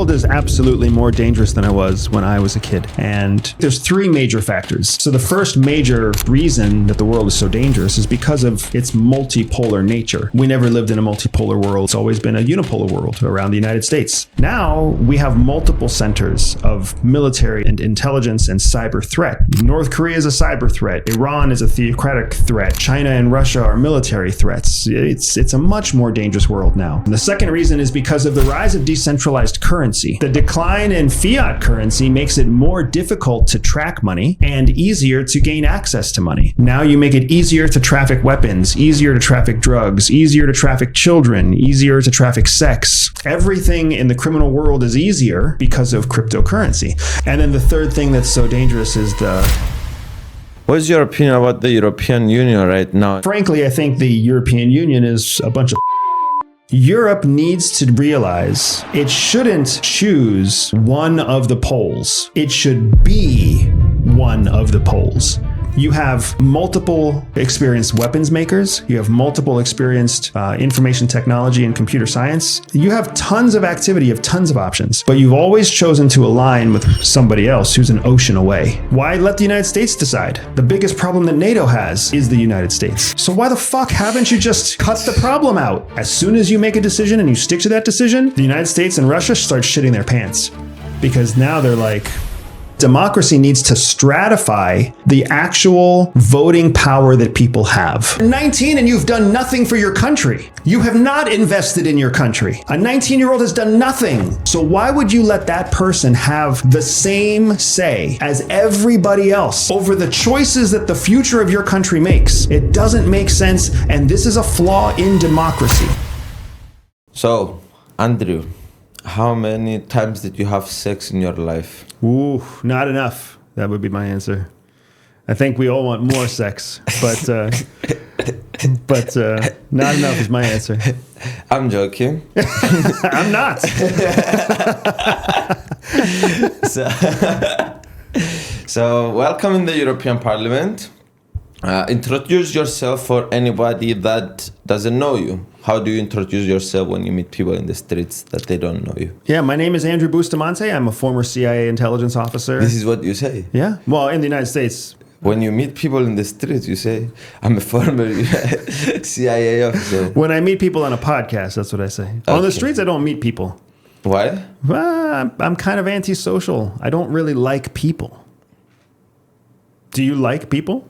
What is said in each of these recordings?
world is absolutely more dangerous than it was when I was a kid. And there's three major factors. So the first major reason that the world is so dangerous is because of its multipolar nature. We never lived in a multipolar world. It's always been a unipolar world around the United States. Now we have multiple centers of military and intelligence and cyber threat. North Korea is a cyber threat. Iran is a theocratic threat. China and Russia are military threats. It's a much more dangerous world now. And the second reason is because of the rise of decentralized currency. The decline in fiat currency makes it more difficult to track money and easier to gain access to money. Now you make it easier to traffic weapons, easier to traffic drugs, easier to traffic children, easier to traffic sex. Everything in the criminal world is easier because of cryptocurrency. And then the third thing that's so dangerous is What's your opinion about the European Union right now? Frankly, I think the European Union is a bunch of Europe needs to realize it shouldn't choose one of the poles. It should be one of the poles. You have multiple experienced weapons makers. You have multiple experienced information technology and computer science. You have tons of activity, you have tons of options, but you've always chosen to align with somebody else who's an ocean away. Why let the United States decide? The biggest problem that NATO has is the United States. So why the fuck haven't you just cut the problem out? As soon as you make a decision and you stick to that decision, the United States and Russia start shitting their pants. Because now they're like, democracy needs to stratify the actual voting power that people have. You're 19 and you've done nothing for your country. You have not invested in your country. A 19-year-old has done nothing. So why would you let that person have the same say as everybody else over the choices that the future of your country makes? It doesn't make sense, and this is a flaw in democracy. So, Andrew, how many times did you have sex in your life? Ooh, not enough. That would be my answer. I think we all want more sex, but not enough is my answer. I'm joking. I'm not. So, welcome in the European Parliament. Introduce yourself for anybody that doesn't know you. How do you introduce yourself when you meet people in the streets that they don't know you? Yeah, my name is Andrew Bustamante. I'm a former CIA intelligence officer. This is what you say? Yeah. Well, in the United States. When you meet people in the streets, you say, I'm a former CIA officer. When I meet people on a podcast, that's what I say. Okay. On the streets, I don't meet people. Why? I'm kind of antisocial. I don't really like people. Do you like people?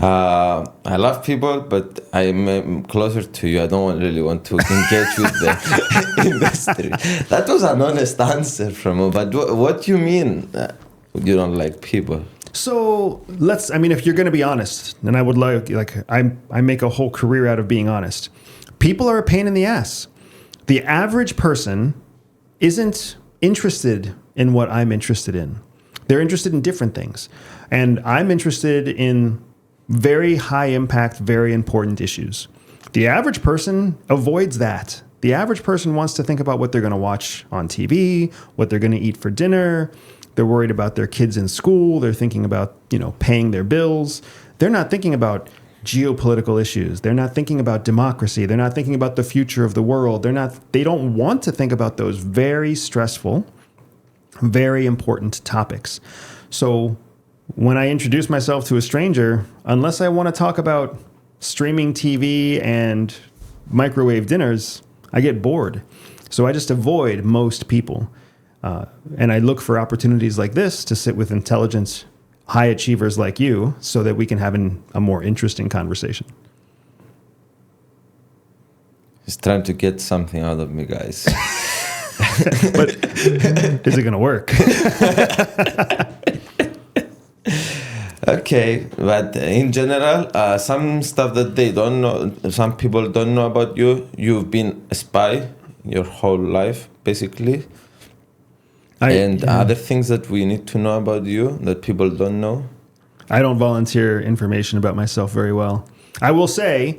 I love people, but I'm closer to you. I don't really want to engage with the industry. That was an honest answer from you. But what do you mean you don't like people? So if you're going to be honest, and I would I make a whole career out of being honest. People are a pain in the ass. The average person isn't interested in what I'm interested in. They're interested in different things. And I'm interested in very high impact, very important issues. The average person avoids that. The average person wants to think about what they're going to watch on TV, what they're going to eat for dinner. They're worried about their kids in school. They're thinking about, paying their bills. They're not thinking about geopolitical issues. They're not thinking about democracy. They're not thinking about the future of the world. They don't want to think about those very stressful, very important topics. So when I introduce myself to a stranger, unless I want to talk about streaming TV and microwave dinners, I get bored. So I just avoid most people. And I look for opportunities like this to sit with intelligent, high achievers like you so that we can have a more interesting conversation. He's trying to get something out of me, guys. But is it going to work? Okay, but in general, some stuff that they don't know, some people don't know about you. You've been a spy your whole life, basically. Other things that we need to know about you that people don't know. I don't volunteer information about myself very well. I will say,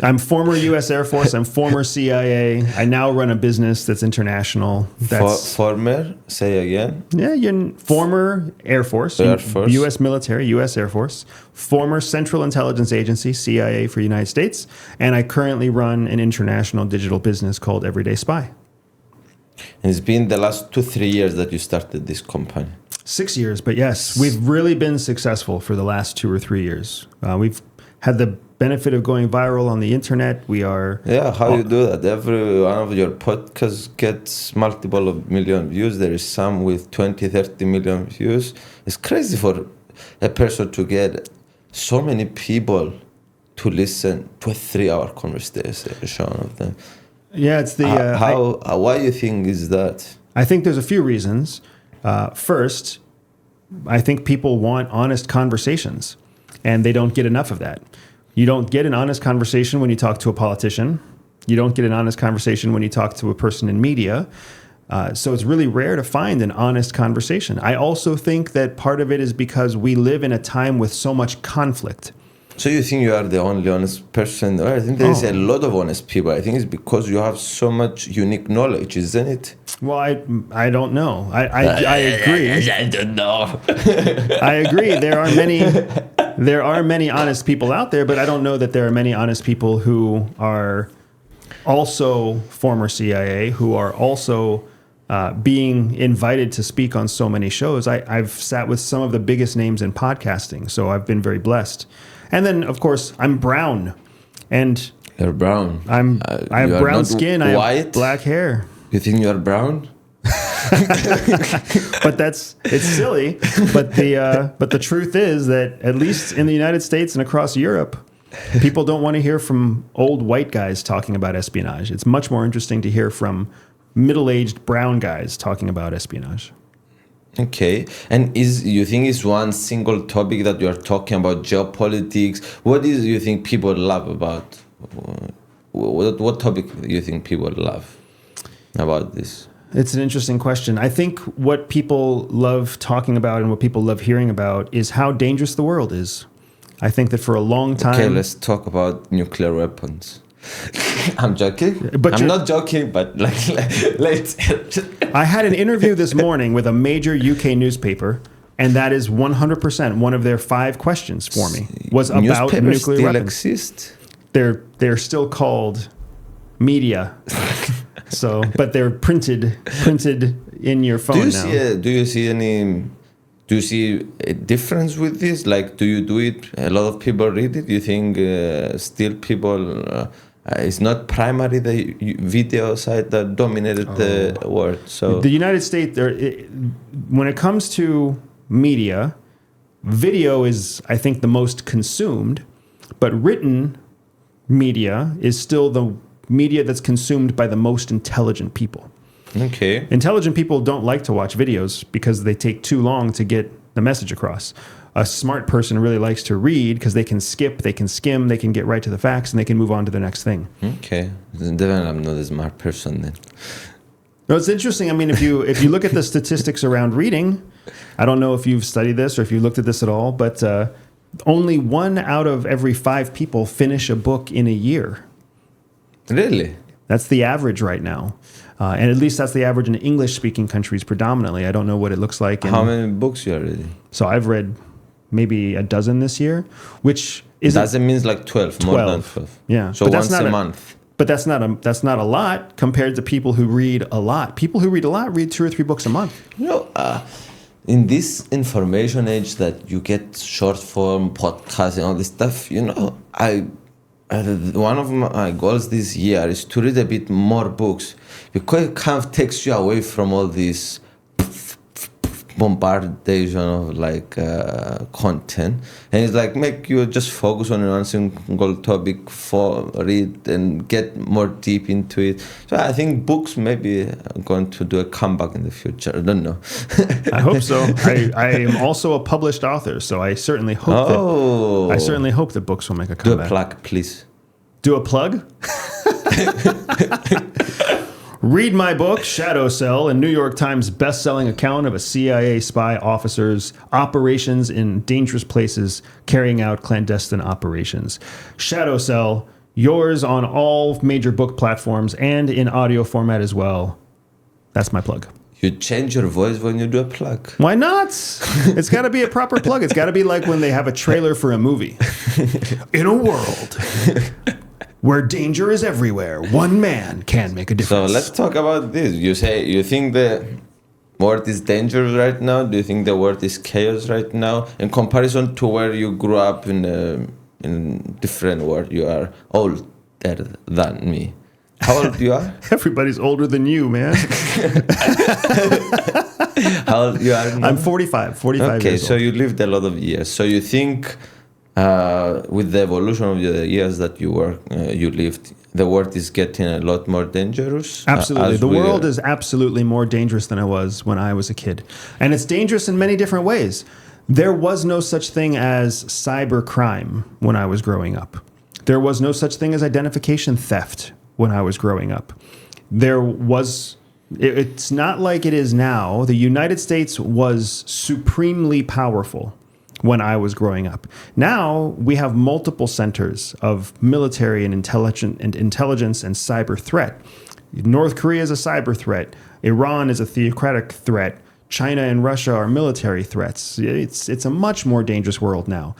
I'm former U.S. Air Force. I'm former CIA. I now run a business that's international. Former? Say again. Yeah, you're former Air Force. U.S. military, U.S. Air Force. Former Central Intelligence Agency, CIA for United States. And I currently run an international digital business called EverydaySpy. It's been the last 2-3 years that you started this company. 6 years, but yes, we've really been successful for the last 2 or 3 years. We've had the benefit of going viral on the internet. We are... Yeah, how you do that? Every one of your podcasts gets multiple of million views. There is some with 20, 30 million views. It's crazy for a person to get so many people to listen to a 3-hour conversation of them. Yeah, it's the... why you think is that? I think there's a few reasons. First, I think people want honest conversations, and they don't get enough of that. You don't get an honest conversation when you talk to a politician. You don't get an honest conversation when you talk to a person in media. So it's really rare to find an honest conversation. I also think that part of it is because we live in a time with so much conflict. So you think you are the only honest person? I think there is a lot of honest people. I think it's because you have so much unique knowledge, isn't it? Well, I don't know. I agree. I don't know. I agree. There are many honest people out there, but I don't know that there are many honest people who are also former CIA, who are also being invited to speak on so many shows. I've sat with some of the biggest names in podcasting, so I've been very blessed. And then, of course, I'm brown, and you're brown. I have brown skin. White? I have black hair. You think you're brown? But it's silly. But the truth is that at least in the United States and across Europe, people don't want to hear from old white guys talking about espionage. It's much more interesting to hear from middle-aged brown guys talking about espionage. Okay. And you think it's one single topic that you are talking about, geopolitics? What is you think people love about? What topic do you think people love about this? It's an interesting question. I think what people love talking about and what people love hearing about is how dangerous the world is. I think that for a long time... Okay, let's talk about nuclear weapons. I'm joking. I'm not joking, but let's... I had an interview this morning with a major UK newspaper, and that is 100% one of their 5 questions for me was about nuclear still weapons. Exist? They're still called media. So, but they're printed in your phone now. Do you see a difference with this? Like, do you do it? A lot of people read it. Do you think still people? It's not primarily the video side that dominated the world. So the United States, when it comes to media, video is, I think, the most consumed, but written media is still the media that's consumed by the most intelligent people. Okay. Intelligent people don't like to watch videos because they take too long to get the message across. A smart person really likes to read because they can skip, they can skim, they can get right to the facts, and they can move on to the next thing. Okay. Definitely I'm not a smart person then. No, it's interesting. I mean, if you look at the statistics around reading, I don't know if you've studied this or if you looked at this at all, but only 1 out of every 5 people finish a book in a year. Really? That's the average right now. And at least that's the average in English-speaking countries predominantly. I don't know what it looks like. How many books you are reading? So I've read maybe a dozen this year, which is... Dozen means like 12, more than 12. Yeah. So once a month. But that's not a lot compared to people who read a lot. People who read a lot read 2 or 3 books a month. You know, in this information age that you get short form podcasts and all this stuff, you know, one of my goals this year is to read a bit more books because it kind of takes you away from all this bombardation of like content, and it's like make you just focus on one single topic, read and get more deep into it. So I think books maybe are going to do a comeback in the future. I don't know. I hope so. I am also a published author, so I certainly hope that books will make a comeback. Do a plug, please. Do a plug? Read my book, Shadow Cell, a New York Times best-selling account of a CIA spy officer's operations in dangerous places, carrying out clandestine operations. Shadow Cell, yours on all major book platforms and in audio format as well. That's my plug. You change your voice when you do a plug. Why not? It's got to be a proper plug. It's got to be like when they have a trailer for a movie. In a world where danger is everywhere, one man can make a So difference. let's talk about this. You think the world is dangerous right now? Do you think the world is chaos right now? In comparison to where you grew up in a different world, you are older than me. How old you are? Everybody's older than you, man. How old you are now? I'm 45 Okay, years so old. you lived a lot of years. So you think with the evolution of the years that you lived, the world is getting a lot more dangerous? Absolutely. The world is absolutely more dangerous than it was when I was a kid. And it's dangerous in many different ways. There was no such thing as cyber crime when I was growing up. There was no such thing as identification theft when I was growing up. It's not like it is now. The United States was supremely powerful when I was growing up. Now we have multiple centers of military and intelligence and cyber threat. North Korea is a cyber threat. Iran is a theocratic threat. China and Russia are military threats. It's a much more dangerous world now.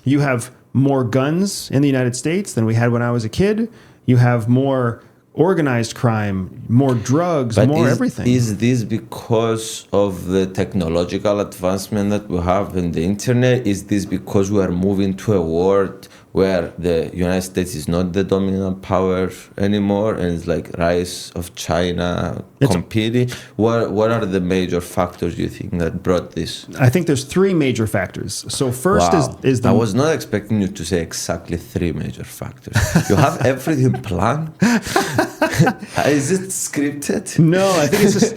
You have more guns in the United States than we had when I was a kid. You have more organized crime, more drugs, more everything. Is this because of the technological advancement that we have in the internet? Is this because we are moving to a world where the United States is not the dominant power anymore and it's like rise of China competing? What are the major factors you think that brought this? I think there's three major factors. So first is the... I was not expecting you to say exactly three major factors. You have everything planned? Is it scripted? No, I think it's just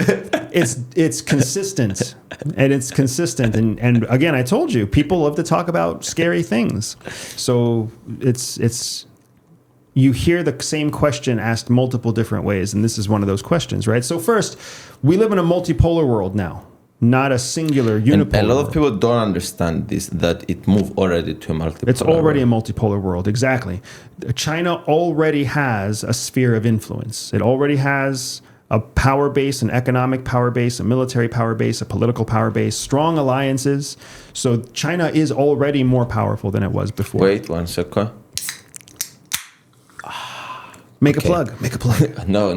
it's consistent, and it's consistent. And again, I told you, people love to talk about scary things. So it's you hear the same question asked multiple different ways, and this is one of those questions, right? So first, we live in a multipolar world now, not a singular unipolar. And a lot of people don't understand this, that it moved already to a multipolar. It's already a multipolar world, exactly. China already has a sphere of influence. It already has a power base, an economic power base, a military power base, a political power base, strong alliances. So China is already more powerful than it was before. Wait 1 second. Make a plug. No.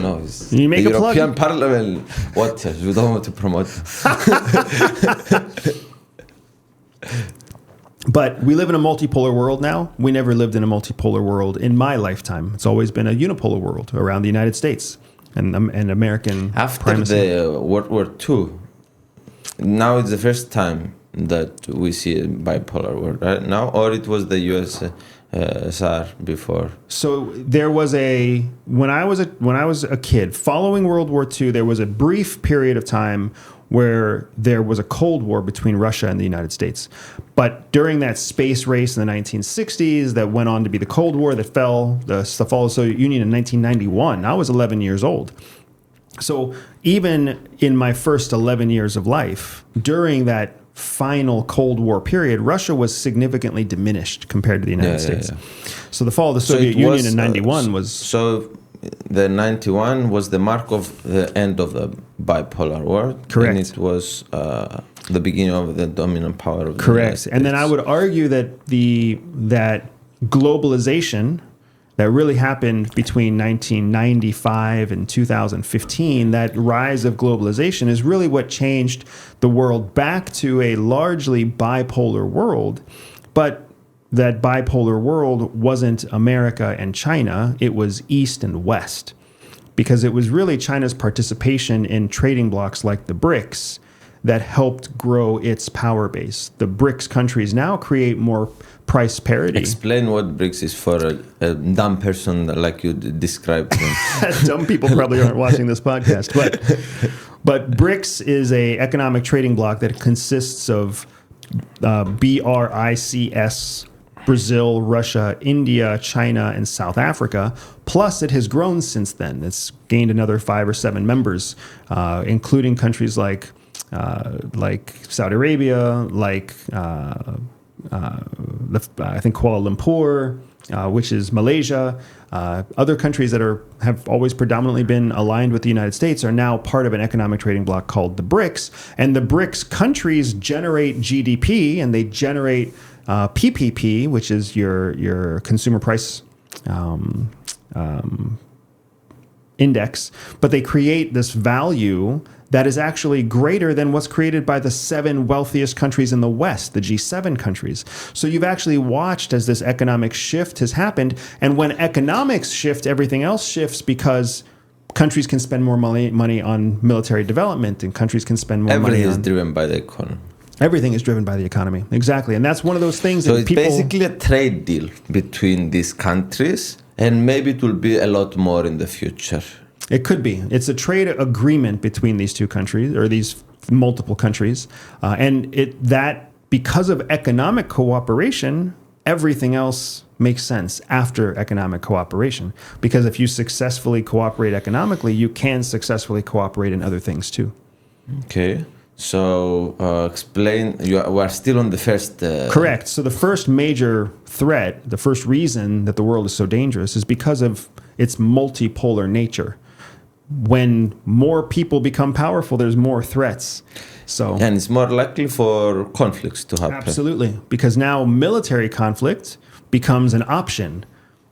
You make the a plug. European Parliament. What? We don't want to promote. But we live in a multipolar world now. We never lived in a multipolar world in my lifetime. It's always been a unipolar world around the United States and American After primacy. the World War II, now it's the first time that we see a bipolar world, right? Now, or it was the USSR before. So there was when I was a kid, following World War II, there was a brief period of time where there was a Cold War between Russia and the United States. But during that space race in the 1960s that went on to be the Cold War that fell, the fall of the Soviet Union in 1991, I was 11 years old. So even in my first 11 years of life, during that final Cold War period, Russia was significantly diminished compared to the United States. So the fall of the Soviet Union in 91 was... So the 91 was the mark of the end of the bipolar world. Correct. And it was the beginning of the dominant power of the Correct. United States. And then I would argue that that globalization that really happened between 1995 and 2015, that rise of globalization is really what changed the world back to a largely bipolar world. But that bipolar world wasn't America and China, it was East and West. Because it was really China's participation in trading blocs like the BRICS that helped grow its power base. The BRICS countries now create more price parity. Explain what BRICS is for a dumb person like you described them. Dumb people probably aren't watching this podcast, but BRICS is a economic trading bloc that consists of BRICS, Brazil, Russia, India, China, and South Africa. Plus, it has grown since then. It's gained another 5 or 7 members, including countries like Saudi Arabia, I think Kuala Lumpur, which is Malaysia. Other countries that have always predominantly been aligned with the United States are now part of an economic trading bloc called the BRICS. And the BRICS countries generate GDP and they generate PPP, which is your consumer price index, but they create this value that is actually greater than what's created by the 7 wealthiest countries in the West, the G7 countries. So you've actually watched as this economic shift has happened. And when economics shift, everything else shifts because countries can spend more money on military development, and countries can spend more money on... Everything is driven by the economy. Everything is driven by the economy. Exactly. And that's one of those things that it's basically a trade deal between these countries, and maybe it will be a lot more in the future. It could be. It's a trade agreement between these two countries, or these multiple countries. Because of economic cooperation, everything else makes sense after economic cooperation. Because if you successfully cooperate economically, you can successfully cooperate in other things too. Okay. So explain, we are still on the first... Correct. So the first major threat, the first reason that the world is so dangerous is because of its multipolar nature. When more people become powerful, there's more threats. And it's more likely for conflicts to happen. Absolutely. Because now military conflict becomes an option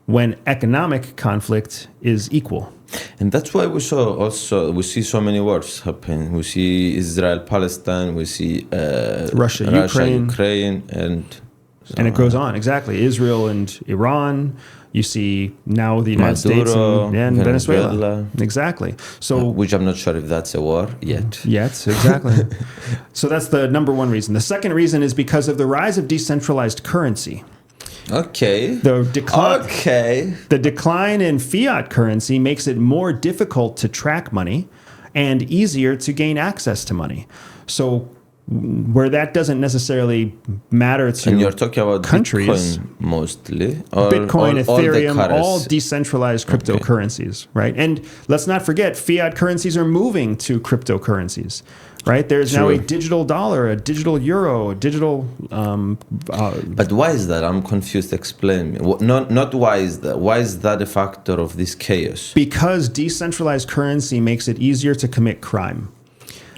when economic conflict is equal. And that's why we see so many wars happen. We see Israel, Palestine, we see Russia, Ukraine, and it goes on. Exactly. Israel and Iran. You see now the United States and Venezuela. Exactly. So, which I'm not sure if that's a war yet. Exactly. So that's the number one reason. The second reason is because of the rise of decentralized currency. Okay. The decline in fiat currency makes it more difficult to track money and easier to gain access to money. So where that doesn't necessarily matter to and you're talking about countries, Bitcoin mostly, or Bitcoin, Ethereum, all the decentralized cryptocurrencies, right? And let's not forget, fiat currencies are moving to cryptocurrencies, right? There's now a digital dollar, a digital euro, a digital... but why is that? I'm confused. Explain me. Not why is that? Why is that a factor of this chaos? Because decentralized currency makes it easier to commit crime.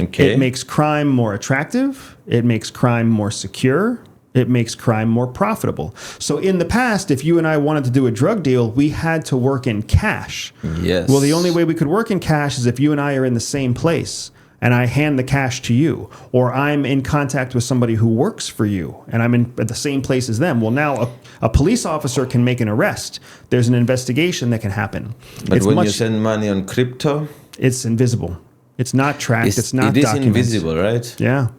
Okay. It makes crime more attractive. It makes crime more secure. It makes crime more profitable. So in the past, if you and I wanted to do a drug deal, we had to work in cash. Yes. Well, the only way we could work in cash is if you and I are in the same place and I hand the cash to you, or I'm in contact with somebody who works for you and I'm at the same place as them. Well, now a police officer can make an arrest. There's an investigation that can happen. But when you send money on crypto, it's invisible. It's not tracked. It's not documented. It is invisible, right? Yeah.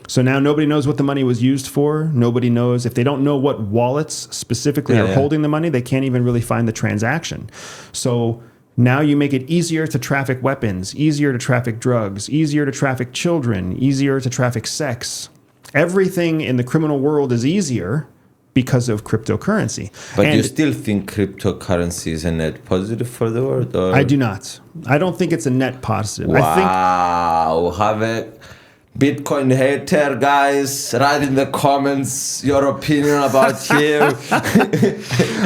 So now nobody knows what the money was used for. Nobody knows. If they don't know what wallets specifically are holding the money, they can't even really find the transaction. So now you make it easier to traffic weapons, easier to traffic drugs, easier to traffic children, easier to traffic sex. Everything in the criminal world is easier because of cryptocurrency. But you still think cryptocurrency is a net positive for the world? Or? I do not. I don't think it's a net positive. Wow. Have a Bitcoin hater, guys. Write in the comments your opinion about him.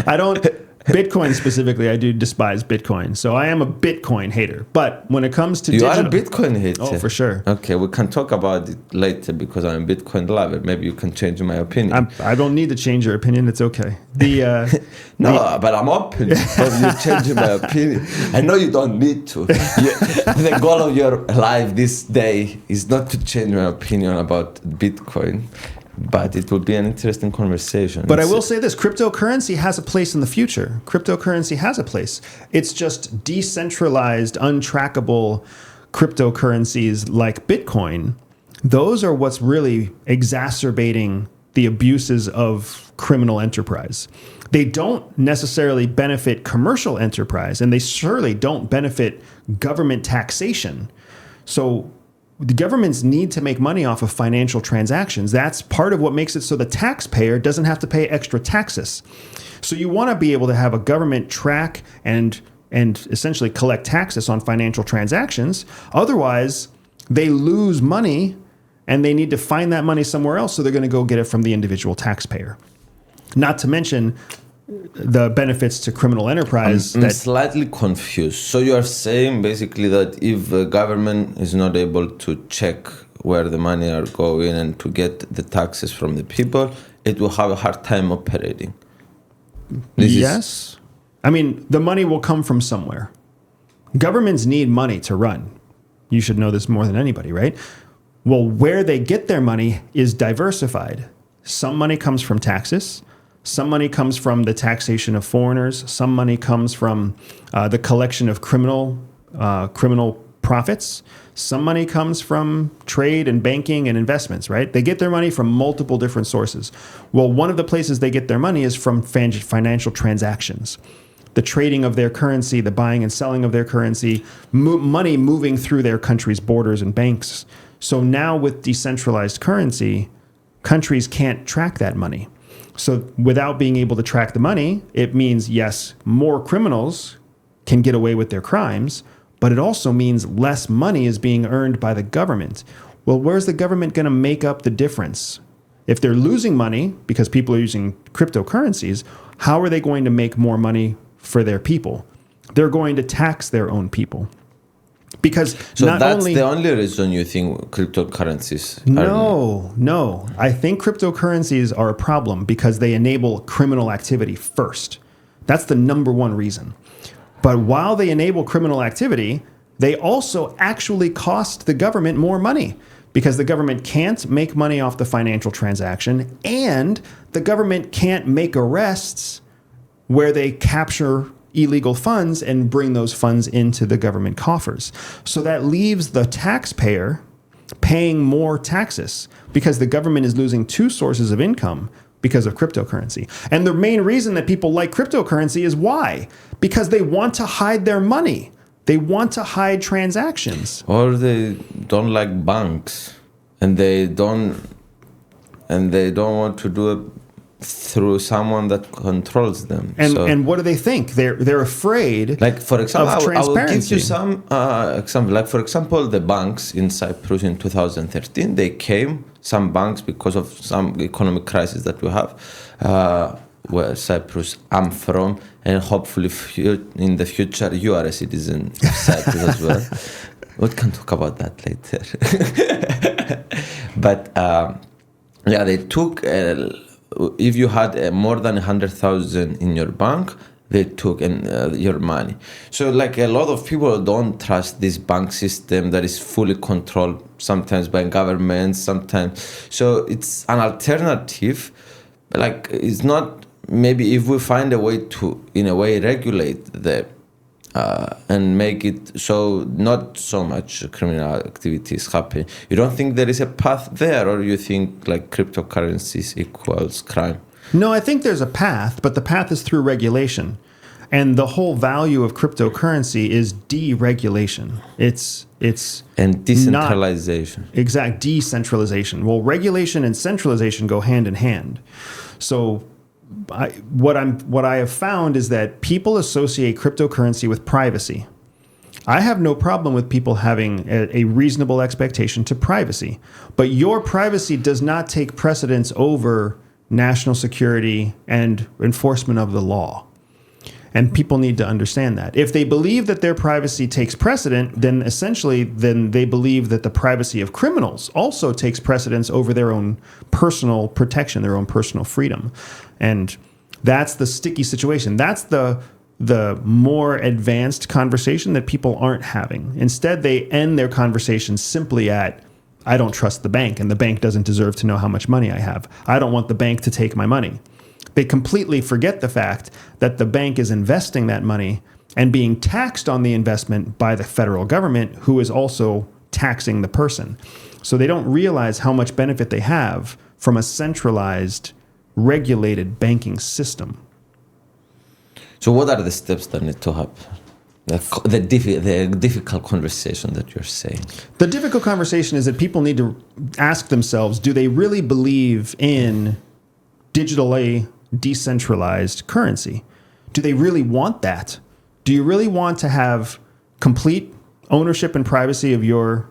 I don't... Bitcoin specifically, I do despise Bitcoin. So I am a Bitcoin hater. But when it comes to You are a Bitcoin hater? Oh, for sure. Okay, we can talk about it later because I'm a Bitcoin lover. Maybe you can change my opinion. I don't need to change your opinion. It's okay. But I'm open for you changing my opinion. I know you don't need to. The goal of your life this day is not to change my opinion about Bitcoin. But it will be an interesting conversation. But I will say this, cryptocurrency has a place in the future. Cryptocurrency has a place. It's just decentralized, untrackable cryptocurrencies like Bitcoin. Those are what's really exacerbating the abuses of criminal enterprise. They don't necessarily benefit commercial enterprise, and they surely don't benefit government taxation. So the governments need to make money off of financial transactions. That's part of what makes it so the taxpayer doesn't have to pay extra taxes. So you want to be able to have a government track and essentially collect taxes on financial transactions. Otherwise, they lose money and they need to find that money somewhere else. So they're going to go get it from the individual taxpayer. Not to mention the benefits to criminal enterprise. I'm slightly confused. So you are saying basically that if the government is not able to check where the money are going and to get the taxes from the people, it will have a hard time operating. Yes. I mean, the money will come from somewhere. Governments need money to run. You should know this more than anybody, right? Well, where they get their money is diversified. Some money comes from taxes. Some money comes from the taxation of foreigners. Some money comes from the collection of criminal profits. Some money comes from trade and banking and investments, right? They get their money from multiple different sources. Well, one of the places they get their money is from financial transactions. The trading of their currency, the buying and selling of their currency, money moving through their country's borders and banks. So now with decentralized currency, countries can't track that money. So without being able to track the money, it means, yes, more criminals can get away with their crimes, but it also means less money is being earned by the government. Well, where's the government going to make up the difference? If they're losing money because people are using cryptocurrencies, how are they going to make more money for their people? They're going to tax their own people. Because so not that's only, the only reason you think cryptocurrencies No. I think cryptocurrencies are a problem because they enable criminal activity first. That's the number one reason. But while they enable criminal activity, they also actually cost the government more money because the government can't make money off the financial transaction and the government can't make arrests where they capture illegal funds and bring those funds into the government coffers. So that leaves the taxpayer paying more taxes because the government is losing two sources of income because of cryptocurrency. And the main reason that people like cryptocurrency is why? Because they want to hide their money. They want to hide transactions. Or they don't like banks and they don't want to do it through someone that controls them. And what do they think? They're afraid. Like for example, of I will give transparency. you some example. Like for example, the banks in Cyprus in 2013, they came. Some banks because of some economic crisis that we have, where Cyprus I'm from, and hopefully in the future you are a citizen of Cyprus as well. We can talk about that later. But yeah, they took. If you had more than 100,000 in your bank, they took your money. So like a lot of people don't trust this bank system that is fully controlled sometimes by governments, sometimes. So it's an alternative. Like it's not, maybe if we find a way to, in a way, regulate the and make it so not so much criminal activities happen. You don't think there is a path there, or you think like cryptocurrencies equals crime? No, I think there's a path, but the path is through regulation. And the whole value of cryptocurrency is deregulation. It's and decentralization. Decentralization. Well, regulation and centralization go hand in hand. So what I have found is that people associate cryptocurrency with privacy. I have no problem with people having a reasonable expectation to privacy, but your privacy does not take precedence over national security and enforcement of the law. And people need to understand that. If they believe that their privacy takes precedent, then essentially they believe that the privacy of criminals also takes precedence over their own personal protection, their own personal freedom. And that's the sticky situation. That's the more advanced conversation that people aren't having. Instead, they end their conversation simply at, I don't trust the bank, and the bank doesn't deserve to know how much money I have. I don't want the bank to take my money. They completely forget the fact that the bank is investing that money and being taxed on the investment by the federal government, who is also taxing the person. So they don't realize how much benefit they have from a centralized, regulated banking system. So what are the steps that need to happen? The difficult conversation that you're saying. The difficult conversation is that people need to ask themselves, do they really believe in digitally decentralized currency? Do they really want that? Do you really want to have complete ownership and privacy of your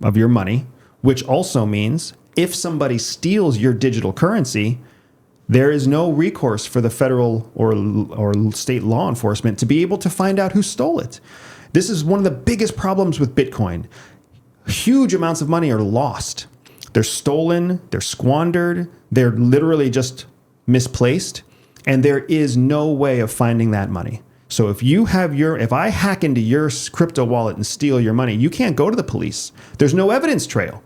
money, which also means if somebody steals your digital currency, there is no recourse for the federal or state law enforcement to be able to find out who stole it. This is one of the biggest problems with Bitcoin. Huge amounts of money are lost. They're stolen, they're squandered, they're literally just misplaced. And there is no way of finding that money. So if I hack into your crypto wallet and steal your money, you can't go to the police. There's no evidence trail.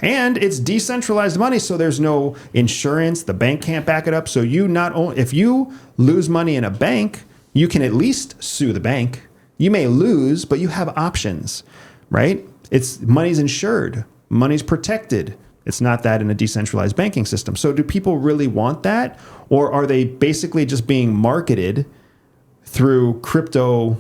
And it's decentralized money, so there's no insurance. The bank can't back it up. So if you lose money in a bank, you can at least sue the bank. You may lose, but you have options, right? Money's insured, money's protected. It's not that in a decentralized banking system. So do people really want that? Or are they basically just being marketed through crypto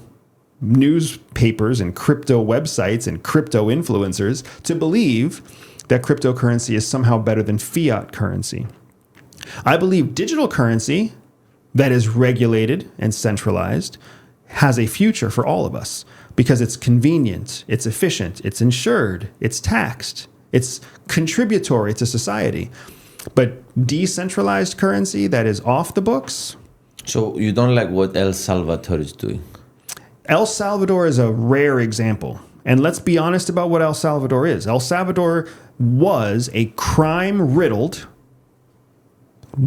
newspapers and crypto websites and crypto influencers to believe that cryptocurrency is somehow better than fiat currency? I believe digital currency that is regulated and centralized has a future for all of us because it's convenient, it's efficient, it's insured, it's taxed, it's contributory to society. But decentralized currency that is off the books. So you don't like what El Salvador is doing? El Salvador is a rare example. And let's be honest about what El Salvador is. El Salvador was a crime-riddled,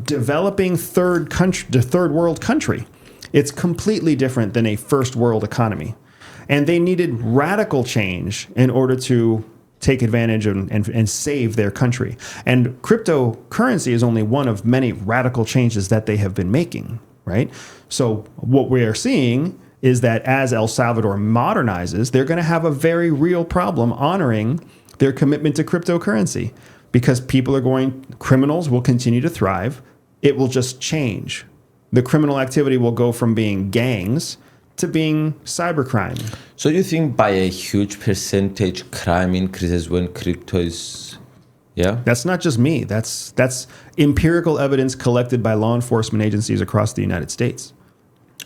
developing third world country. It's completely different than a first world economy. And they needed radical change in order to take advantage of and save their country. And cryptocurrency is only one of many radical changes that they have been making, right? So what we are seeing is that as El Salvador modernizes, they're going to have a very real problem honoring their commitment to cryptocurrency because criminals will continue to thrive. It will just change. The criminal activity will go from being gangs to being cybercrime. So you think by a huge percentage crime increases when crypto is, yeah? That's not just me. That's empirical evidence collected by law enforcement agencies across the United States.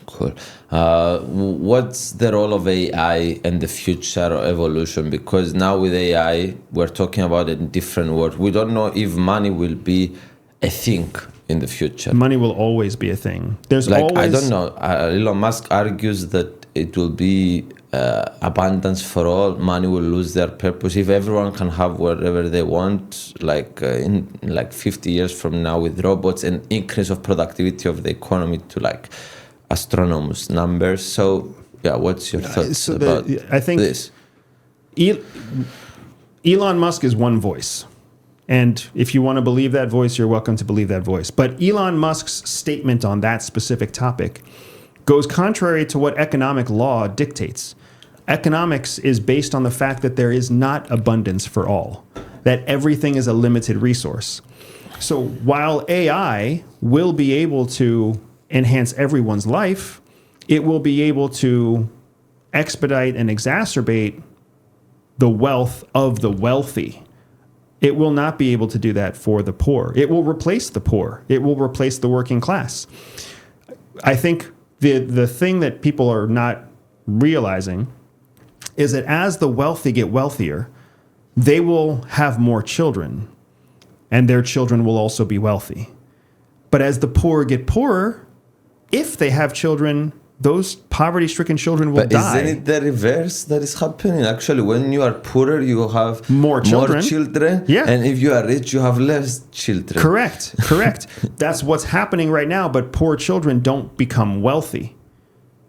Cool. What's the role of AI and the future evolution? Because now with AI, we're talking about a different world. We don't know if money will be a thing in the future. Money will always be a thing. There's always... I don't know. Elon Musk argues that it will be abundance for all. Money will lose their purpose. If everyone can have whatever they want, in 50 years from now with robots and increase of productivity of the economy to astronomous numbers. So, yeah, what's your thoughts about I think this? Elon Musk is one voice. And if you want to believe that voice, you're welcome to believe that voice. But Elon Musk's statement on that specific topic goes contrary to what economic law dictates. Economics is based on the fact that there is not abundance for all, that everything is a limited resource. So while AI will be able to enhance everyone's life, it will be able to expedite and exacerbate the wealth of the wealthy. It will not be able to do that for the poor. It will replace the poor. It will replace the working class. I think the thing that people are not realizing is that as the wealthy get wealthier, they will have more children, and their children will also be wealthy. But as the poor get poorer, if they have children, those poverty-stricken children will die. But isn't it the reverse that is happening? Actually, when you are poorer, you have more children. Yeah. And if you are rich, you have less children. Correct. That's what's happening right now, but poor children don't become wealthy,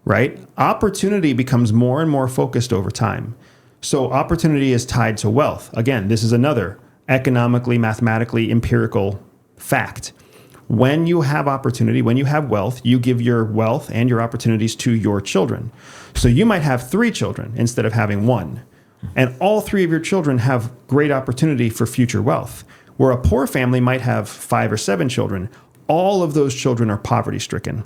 right? Opportunity becomes more and more focused over time. So opportunity is tied to wealth. Again, this is another economically, mathematically, empirical fact. When you have opportunity, when you have wealth, you give your wealth and your opportunities to your children. So you might have 3 children instead of having 1. And all 3 of your children have great opportunity for future wealth. Where a poor family might have 5 or 7 children, all of those children are poverty-stricken.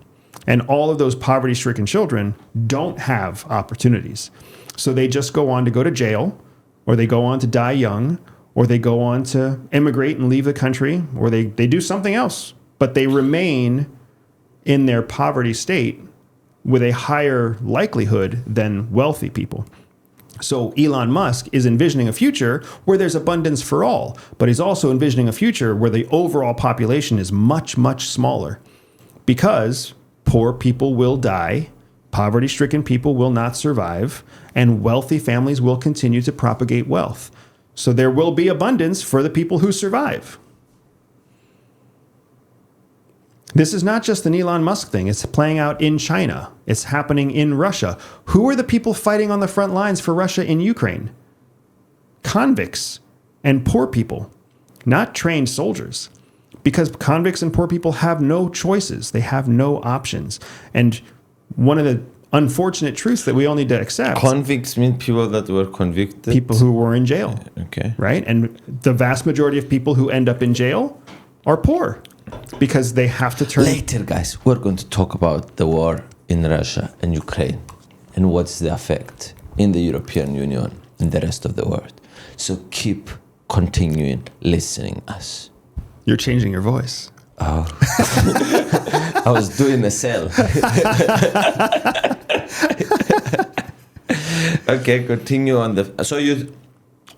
And all of those poverty-stricken children don't have opportunities. So they just go on to go to jail, or they go on to die young, or they go on to immigrate and leave the country, or they do something else. But they remain in their poverty state with a higher likelihood than wealthy people. So Elon Musk is envisioning a future where there's abundance for all, but he's also envisioning a future where the overall population is much, much smaller because poor people will die, poverty-stricken people will not survive, and wealthy families will continue to propagate wealth. So there will be abundance for the people who survive. This is not just an Elon Musk thing. It's playing out in China. It's happening in Russia. Who are the people fighting on the front lines for Russia in Ukraine? Convicts and poor people, not trained soldiers. Because convicts and poor people have no choices. They have no options. And one of the unfortunate truths that we all need to accept. Convicts mean people that were convicted? People who were in jail. Okay. Right? And the vast majority of people who end up in jail are poor because they have to turn. Later, guys, we're going to talk about the war in Russia and Ukraine and what's the effect in the European Union and the rest of the world. So keep continuing listening us. You're changing your voice. Oh. I was doing a sell. Okay, continue on the. So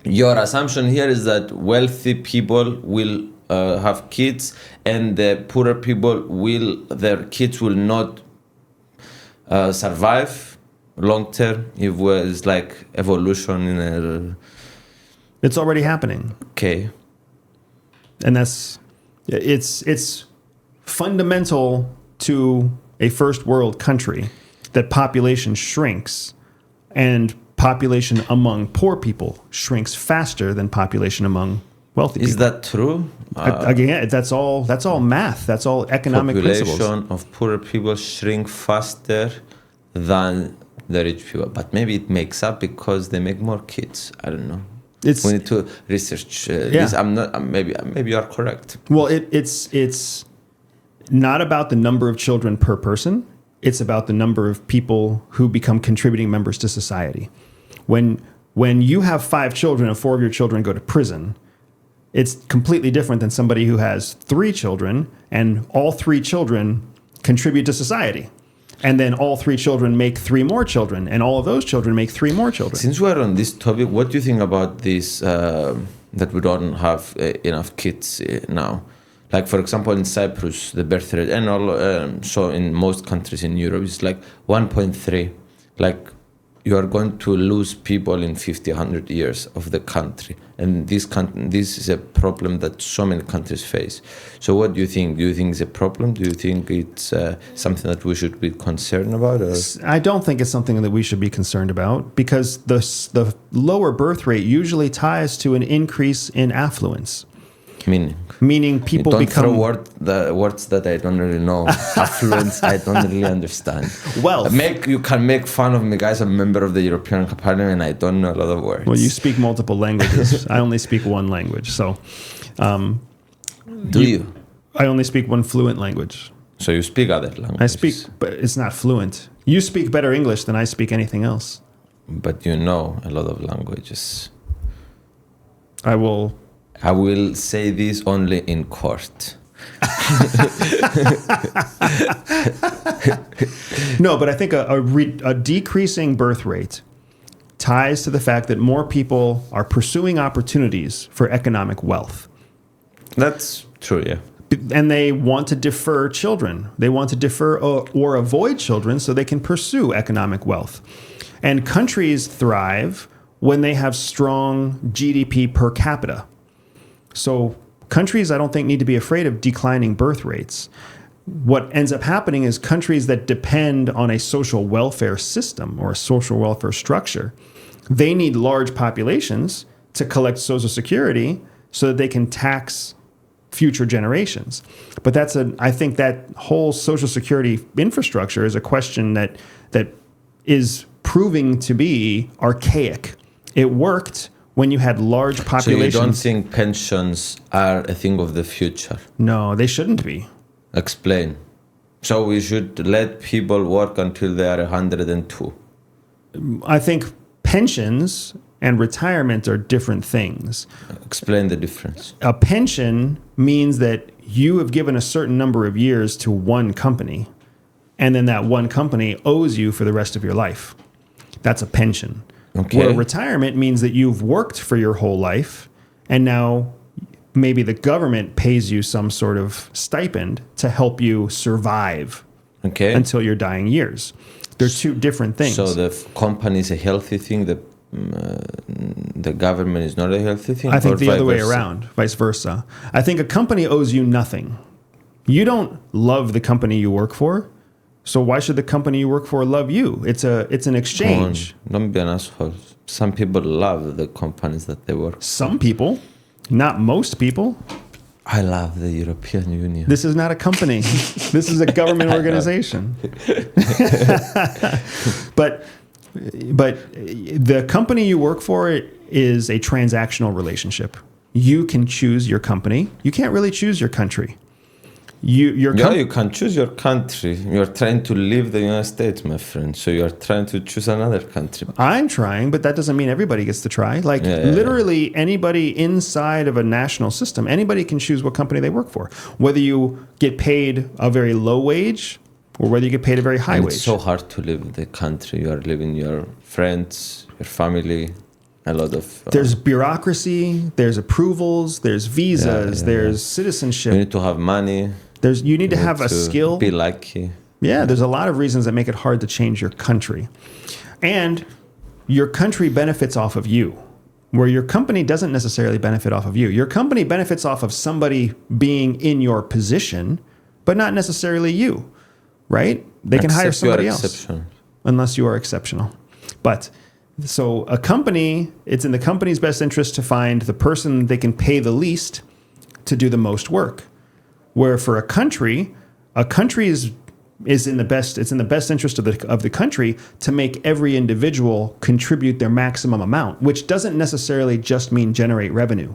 your assumption here is that wealthy people will have kids, and the poorer people their kids will not survive long term. It was like evolution in a. It's already happening. Okay. And it's fundamental to a first world country that population shrinks and population among poor people shrinks faster than population among wealthy people. Is that true? Again, that's all math. That's all economic principles. Population of poorer people shrink faster than the rich people. But maybe it makes up because they make more kids. I don't know. We need to research this. Maybe you are correct. Well, it's not about the number of children per person. It's about the number of people who become contributing members to society. When you have 5 children and 4 of your children go to prison, it's completely different than somebody who has 3 children and all 3 children contribute to society. And then all 3 children make 3 more children, and all of those children make 3 more children. Since we're on this topic, what do you think about this, that we don't have enough kids now? Like, for example, in Cyprus, the birth rate, and all, so in most countries in Europe, it's like 1.3. Like, you are going to lose people in 50, 100 years of the country. And this is a problem that so many countries face. So what do you think? Do you think it's a problem? Do you think it's something that we should be concerned about? Or? I don't think it's something that we should be concerned about because the lower birth rate usually ties to an increase in affluence. Meaning people don't become... throw words that I don't really know. Affluence, I don't really understand. Wealth. You can make fun of me, guys. I'm a member of the European Parliament and I don't know a lot of words. Well, you speak multiple languages. I only speak one language. So, do you? I only speak one fluent language. So you speak other languages? I speak, but it's not fluent. You speak better English than I speak anything else. But you know a lot of languages. I will say this only in court. No, but I think a decreasing birth rate ties to the fact that more people are pursuing opportunities for economic wealth. That's true, yeah. And they want to defer children. They want to defer or avoid children so they can pursue economic wealth. And countries thrive when they have strong GDP per capita. So countries, I don't think, need to be afraid of declining birth rates. What ends up happening is countries that depend on a social welfare system or a social welfare structure, they need large populations to collect Social Security so that they can tax future generations. But I think that whole Social Security infrastructure is a question that is proving to be archaic. It worked when you had large populations. So you don't think pensions are a thing of the future? No, they shouldn't be. Explain. So we should let people work until they are 102? I think pensions and retirement are different things. Explain the difference. A pension means that you have given a certain number of years to one company, and then that one company owes you for the rest of your life. That's a pension. Okay. Where retirement means that you've worked for your whole life, and now maybe the government pays you some sort of stipend to help you survive until your dying years. They're 2 different things. So the company is a healthy thing, the government is not a healthy thing? I think the other way around, vice versa. I think a company owes you nothing. You don't love the company you work for, so why should the company you work for love you? It's an exchange. Don't be an asshole. Some people love the companies that they work. Some people, not most people. I love the European Union. This is not a company. This is a government organization. But the company you work for is a transactional relationship. You can choose your company. You can't really choose your country. You can choose your country. You're trying to leave the United States, my friend. So you're trying to choose another country. I'm trying, but that doesn't mean everybody gets to try. Literally anybody inside of a national system, anybody can choose what company they work for. Whether you get paid a very low wage or whether you get paid a very high wage. It's so hard to leave the country. You are leaving your friends, your family, a lot of... there's bureaucracy, there's approvals, there's visas, there's citizenship. You need to have money. You need to have a skill. Be lucky. Yeah, there's a lot of reasons that make it hard to change your country. And your country benefits off of you, where your company doesn't necessarily benefit off of you. Your company benefits off of somebody being in your position, but not necessarily you, right? They can hire somebody else. Unless you are exceptional. But so a company, it's in the company's best interest to find the person they can pay the least to do the most work. Where for a country is in the best. It's in the best interest of the country to make every individual contribute their maximum amount, which doesn't necessarily just mean generate revenue.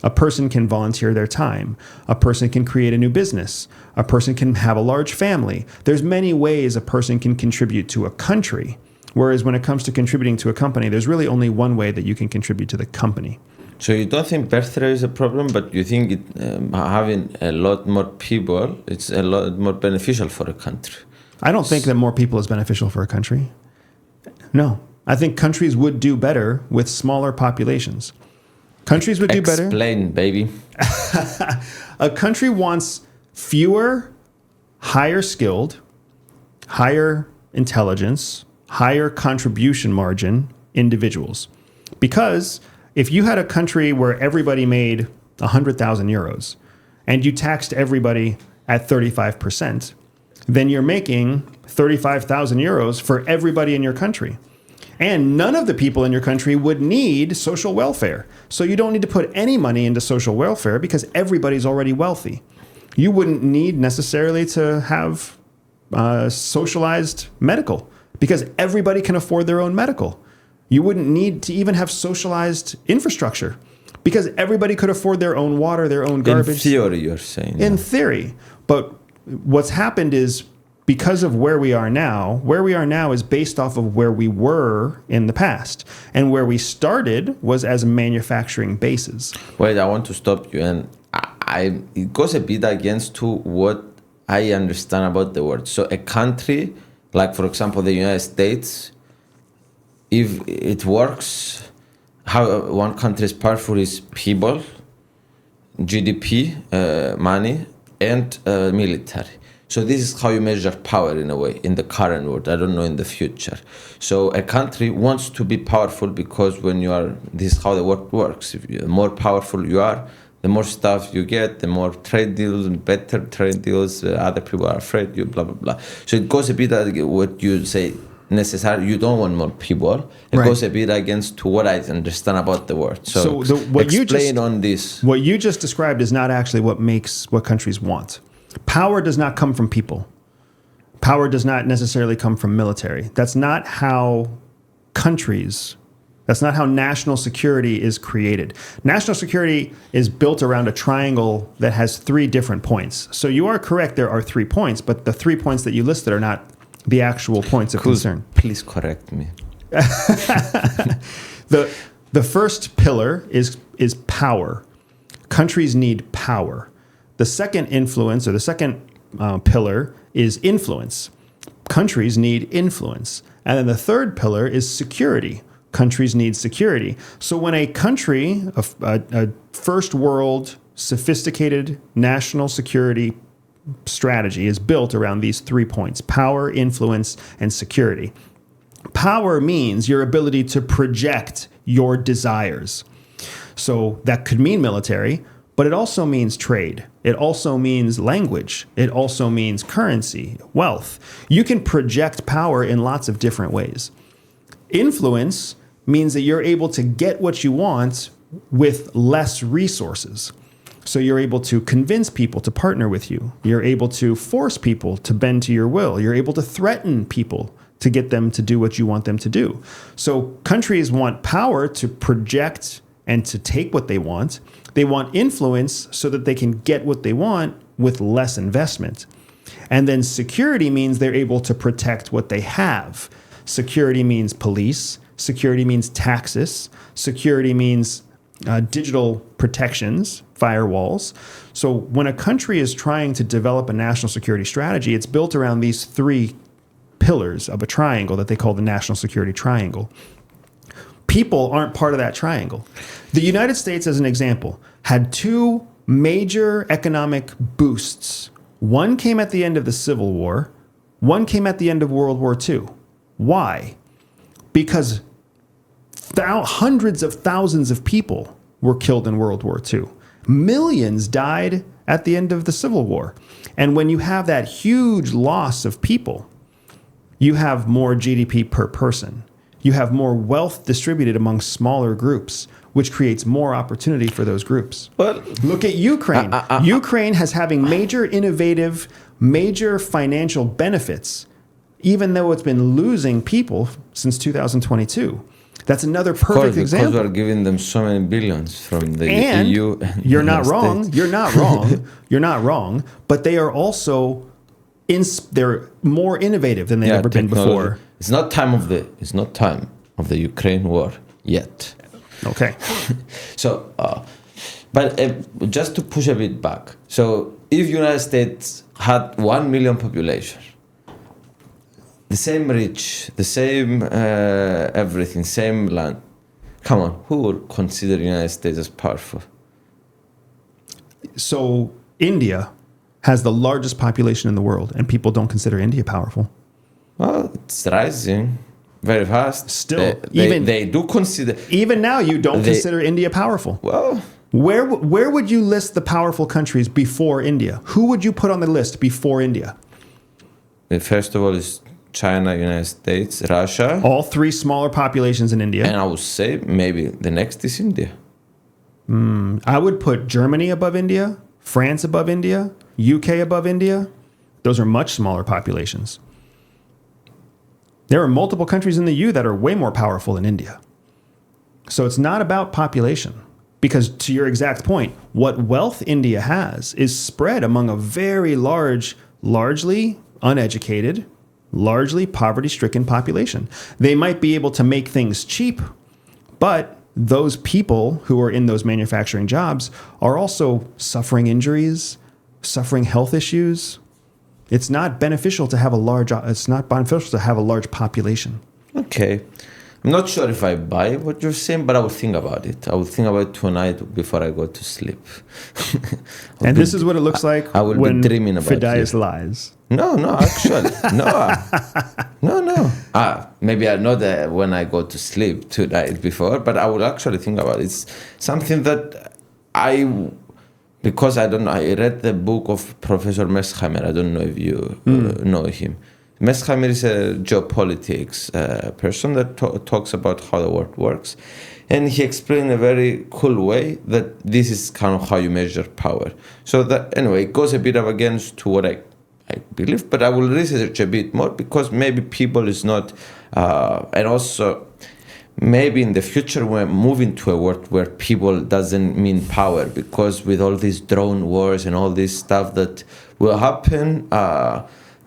A person can volunteer their time. A person can create a new business. A person can have a large family. There's many ways a person can contribute to a country. Whereas when it comes to contributing to a company, there's really only one way that you can contribute to the company. So you don't think birthright is a problem, but you think having a lot more people, it's a lot more beneficial for a country? I don't think that more people is beneficial for a country. No. I think countries would do better with smaller populations. Countries would do better. Explain, baby. A country wants fewer, higher skilled, higher intelligence, higher contribution margin individuals. Because if you had a country where everybody made 100,000 euros and you taxed everybody at 35%, then you're making 35,000 euros for everybody in your country. And none of the people in your country would need social welfare. So you don't need to put any money into social welfare because everybody's already wealthy. You wouldn't need necessarily to have socialized medical because everybody can afford their own medical. You wouldn't need to even have socialized infrastructure because everybody could afford their own water, their own garbage. In theory, you're saying. In theory. But what's happened is because of where we are now is based off of where we were in the past. And where we started was as manufacturing bases. Wait, I want to stop you. And it goes a bit against to what I understand about the word. So a country, like for example, the United States, if it works, how one country is powerful is people, GDP, money, and military. So this is how you measure power in a way, in the current world. I don't know in the future. So a country wants to be powerful because this is how the world works. The more powerful you are, the more stuff you get, the more trade deals, better trade deals, other people are afraid you, blah, blah, blah. So it goes a bit like what you say, necessary. You don't want more people. It goes a bit against to what I understand about the word. So explain on this. What you just described is not actually what countries want. Power does not come from people. Power does not necessarily come from military. That's not how national security is created. National security is built around a triangle that has 3 different points. So you are correct, there are 3 points, but the 3 points that you listed are not the actual points of concern. Please correct me. The first pillar is power. Countries need power. The second pillar is influence. Countries need influence. And then the third pillar is security. Countries need security. So when a country, a first world, sophisticated national security strategy is built around these 3 points: power, influence, and security. Power means your ability to project your desires. So that could mean military, but it also means trade. It also means language. It also means currency, wealth. You can project power in lots of different ways. Influence means that you're able to get what you want with less resources. So you're able to convince people to partner with you. You're able to force people to bend to your will. You're able to threaten people to get them to do what you want them to do. So countries want power to project and to take what they want. They want influence so that they can get what they want with less investment. And then security means they're able to protect what they have. Security means police. Security means taxes. Security means digital protections, firewalls. So when a country is trying to develop a national security strategy, it's built around these three pillars of a triangle that they call the national security triangle. People aren't part of that triangle. The United States, as an example, had two major economic boosts. One came at the end of the Civil War. One came at the end of World War II. Why? Because hundreds of thousands of people were killed in World War II. Millions died at the end of the Civil War. And when you have that huge loss of people, you have more GDP per person. You have more wealth distributed among smaller groups, which creates more opportunity for those groups. Well, look at Ukraine. Ukraine has having major innovative, major financial benefits, even though it's been losing people since 2022. That's another perfect example. Because we're giving them so many billions from the and EU. You're not wrong. You're not wrong. You're not wrong. But they are also they're more innovative than they've ever been before. It's not time of the Ukraine war yet. Okay. So, but just to push a bit back. So, if United States had 1 million population, the same rich, the same everything, same land. Come on, who would consider the United States as powerful? So India has the largest population in the world, and people don't consider India powerful. Well, it's rising very fast. Still, they do consider. Even now, you don't consider India powerful. Well, where would you list the powerful countries before India? Who would you put on the list before India? First of all, is China, United States, Russia. All three smaller populations in India. And I would say maybe the next is India. I would put Germany above India, France above India, UK above India. Those are much smaller populations. There are multiple countries in the EU that are way more powerful than India. So it's not about population. Because to your exact point, what wealth India has is spread among a very large, largely uneducated, largely poverty-stricken population. They might be able to make things cheap, but those people who are in those manufacturing jobs are also suffering injuries, suffering health issues. It's not beneficial to have a large population. Okay. I'm not sure if I buy what you're saying, but I will think about it. I will think about it tonight before I go to sleep. And this is what it looks like I will when be dreaming about Fidias lies. No, actually. No. Maybe I know that when I go to sleep tonight before, but I will actually think about it. It's something that because I don't know, I read the book of Professor Messheimer. I don't know if you know him. Messheimer is a geopolitics person that talks about how the world works. And he explained in a very cool way that this is kind of how you measure power. So that, anyway, it goes a bit against to what I believe, but I will research a bit more because maybe people is not, and also maybe in the future we're moving to a world where people doesn't mean power, because with all these drone wars and all this stuff that will happen,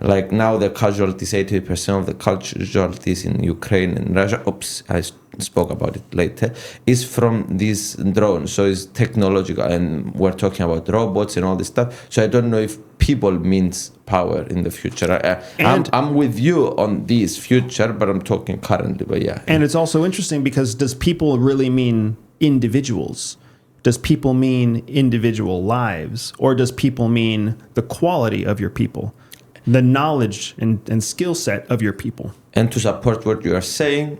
like now the casualties, 80% of the casualties in Ukraine and Russia, I spoke about it later, is from these drones. So it's technological, and we're talking about robots and all this stuff. So I don't know if people means power in the future. I'm with you on this future, but I'm talking currently, but yeah. And it's also interesting because does people really mean individuals? Does people mean individual lives? Or does people mean the quality of your people? The knowledge and skill set of your people? And to support what you are saying,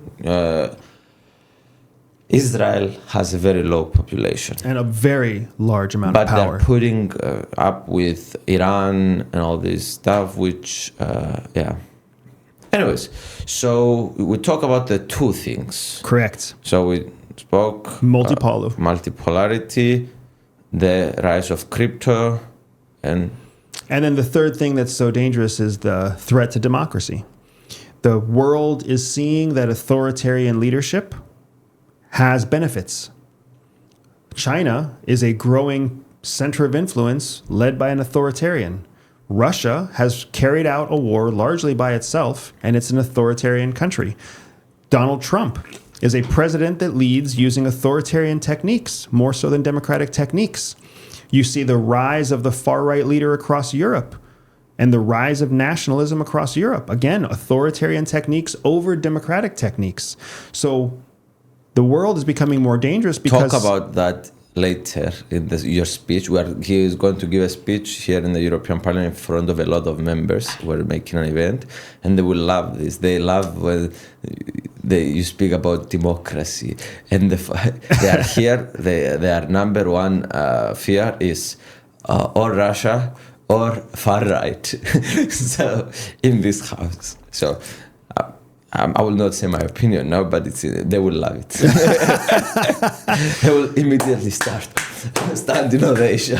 Israel has a very low population. And a very large amount But of power. they're putting up with Iran and all this stuff, which, yeah. Anyways, so we talk about the two things. Correct. So we spoke multipolarity, the rise of crypto, and then the third thing that's so dangerous is the threat to democracy. The world is seeing that authoritarian leadership has benefits. China is a growing center of influence led by an authoritarian. Russia has carried out a war largely by itself, and it's an authoritarian country. Donald Trump is a president that leads using authoritarian techniques, more so than democratic techniques. You see the rise of the far-right leader across Europe and the rise of nationalism across Europe. Again, authoritarian techniques over democratic techniques. So the world is becoming more dangerous because... Talk about that later in your speech, where he is going to give a speech here in the European Parliament in front of a lot of members. We're making an event, and they will love this. They love when you speak about democracy. And they are here, their number one fear is or Russia or far right. So in this house. So I will not say my opinion now, but they will love it. They will immediately stand innovation.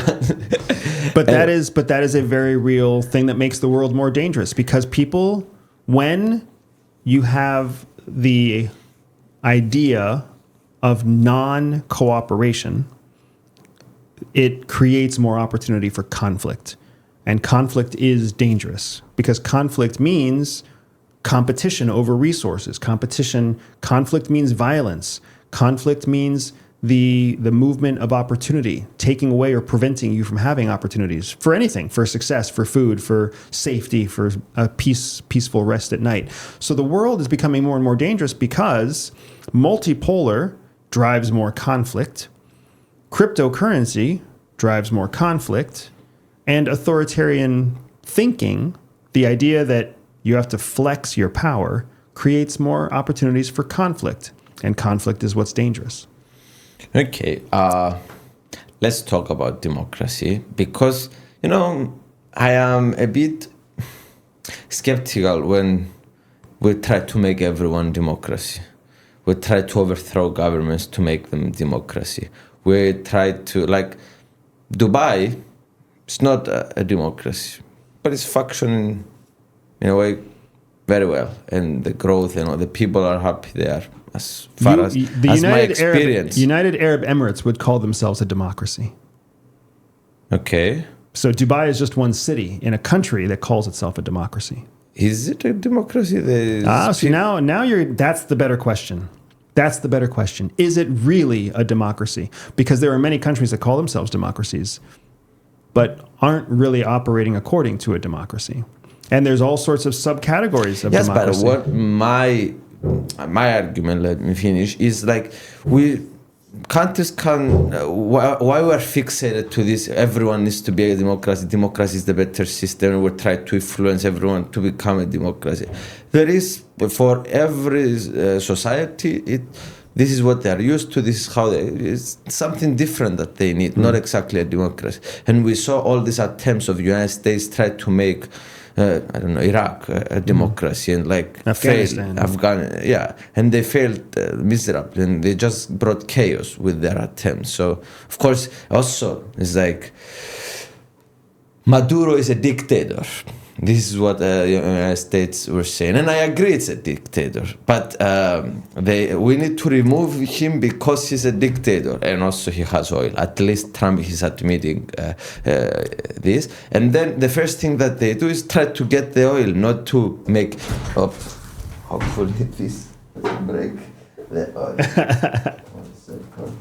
But that is a very real thing that makes the world more dangerous, because people, when you have the idea of non-cooperation, it creates more opportunity for conflict. And conflict is dangerous, because conflict means competition over resources. Conflict means violence. Conflict means the movement of opportunity, taking away or preventing you from having opportunities for anything, for success, for food, for safety, for a peaceful rest at night. So the world is becoming more and more dangerous because multipolar drives more conflict, cryptocurrency drives more conflict, and authoritarian thinking, the idea that you have to flex your power, creates more opportunities for conflict. And conflict is what's dangerous. Okay, let's talk about democracy, because, I am a bit skeptical when we try to make everyone democracy. We try to overthrow governments to make them democracy. We try to, like, Dubai, it's not a democracy, but it's functioning in a way very well, and the growth, the people are happy there. As far as my experience, United Arab Emirates would call themselves a democracy. Okay. So Dubai is just one city in a country that calls itself a democracy. Is it a democracy? So now that's the better question. That's the better question. Is it really a democracy? Because there are many countries that call themselves democracies, but aren't really operating according to a democracy. And there's all sorts of subcategories of democracy. Yes, but what my argument, let me finish, is like countries why we're fixated to this, everyone needs to be a democracy is the better system, we're trying to influence everyone to become a democracy. There is, for every society, this is what they're used to, this is how it's something different that they need, not exactly a democracy. And we saw all these attempts of the United States try to make Iraq a democracy, and like Afghanistan, and they failed miserably, and they just brought chaos with their attempts. So of course, also it's like Maduro is a dictator. This is what the United States were saying, and I agree it's a dictator. But we need to remove him because he's a dictator, and also he has oil. At least Trump is admitting this. And then the first thing that they do is try to get the oil, not to make. Hopefully this doesn't break the oil. 1 second.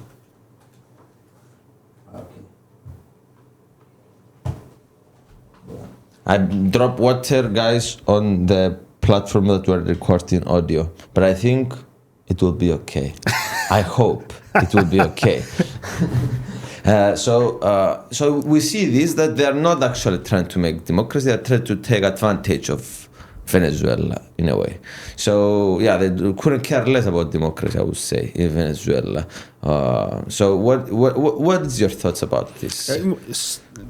I drop water, guys, on the platform that we're recording audio, but I think it will be okay. I hope it will be okay. So we see this, that they are not actually trying to make democracy, they are trying to take advantage of Venezuela in a way. So yeah, they couldn't care less about democracy, I would say, in Venezuela. So what is your thoughts about this?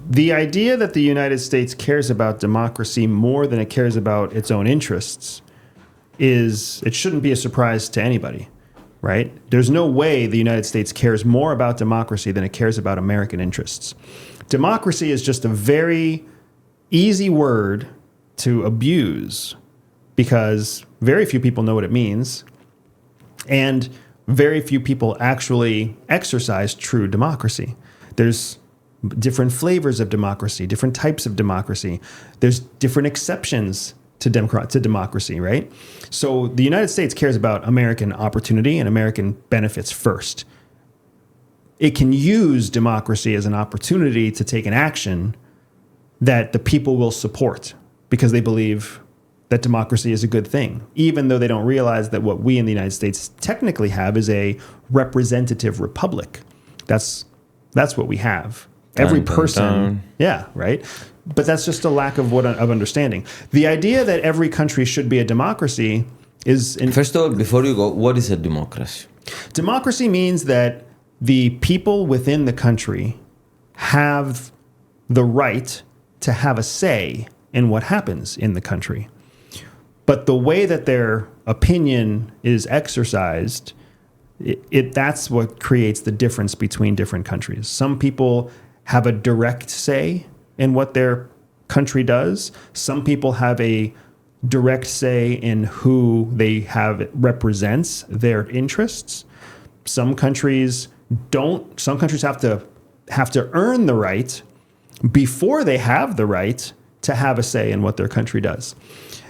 The idea that the United States cares about democracy more than it cares about its own interests it shouldn't be a surprise to anybody, right? There's no way the United States cares more about democracy than it cares about American interests. Democracy is just a very easy word to abuse because very few people know what it means, and very few people actually exercise true democracy. There's different flavors of democracy, different types of democracy. There's different exceptions to democracy, right? So the United States cares about American opportunity and American benefits first. It can use democracy as an opportunity to take an action that the people will support because they believe that democracy is a good thing, even though they don't realize that what we in the United States technically have is a representative republic. That's what we have. Every person, yeah, right? But that's just a lack of understanding. The idea that every country should be a democracy is... First of all, before you go, what is a democracy? Democracy means that the people within the country have the right to have a say in what happens in the country. But the way that their opinion is exercised, that's what creates the difference between different countries. Some people have a direct say in what their country does. Some people have a direct say in who they have represents their interests. Some countries don't. Some countries have to earn the right before they have the right to have a say in what their country does.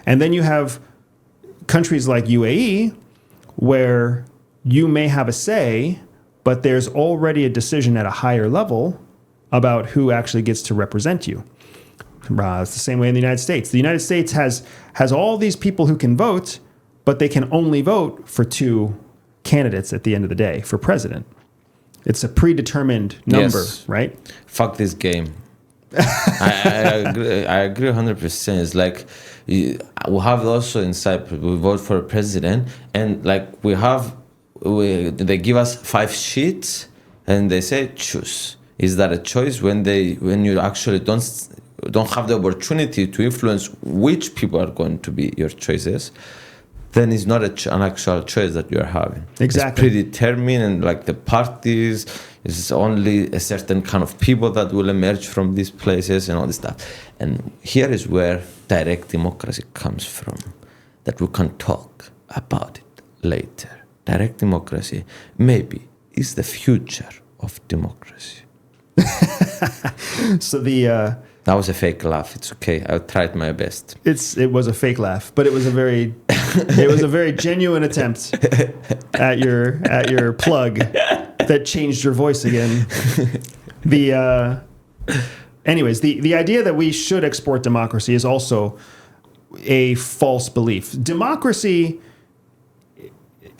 And then you have countries like UAE where you may have a say, but there's already a decision at a higher level about who actually gets to represent you. It's the same way in the United States. The United States has all these people who can vote, but they can only vote for 2 candidates at the end of the day for president. It's a predetermined number, yes. Right? Fuck this game. I agree 100%. It's like we have also in Cyprus, we vote for a president, and like they give us 5 sheets and they say choose. Is that a choice when you actually don't have the opportunity to influence which people are going to be your choices? Then it's not an actual choice that you're having. Exactly. It's predetermined, and like the parties, it's only a certain kind of people that will emerge from these places and all this stuff. And here is where direct democracy comes from, that we can talk about it later. Direct democracy maybe is the future of democracy. So that was a fake laugh. It's okay. I tried my best. It was a fake laugh, but it was a very genuine attempt at your plug that changed your voice again. Anyways, the idea that we should export democracy is also a false belief. Democracy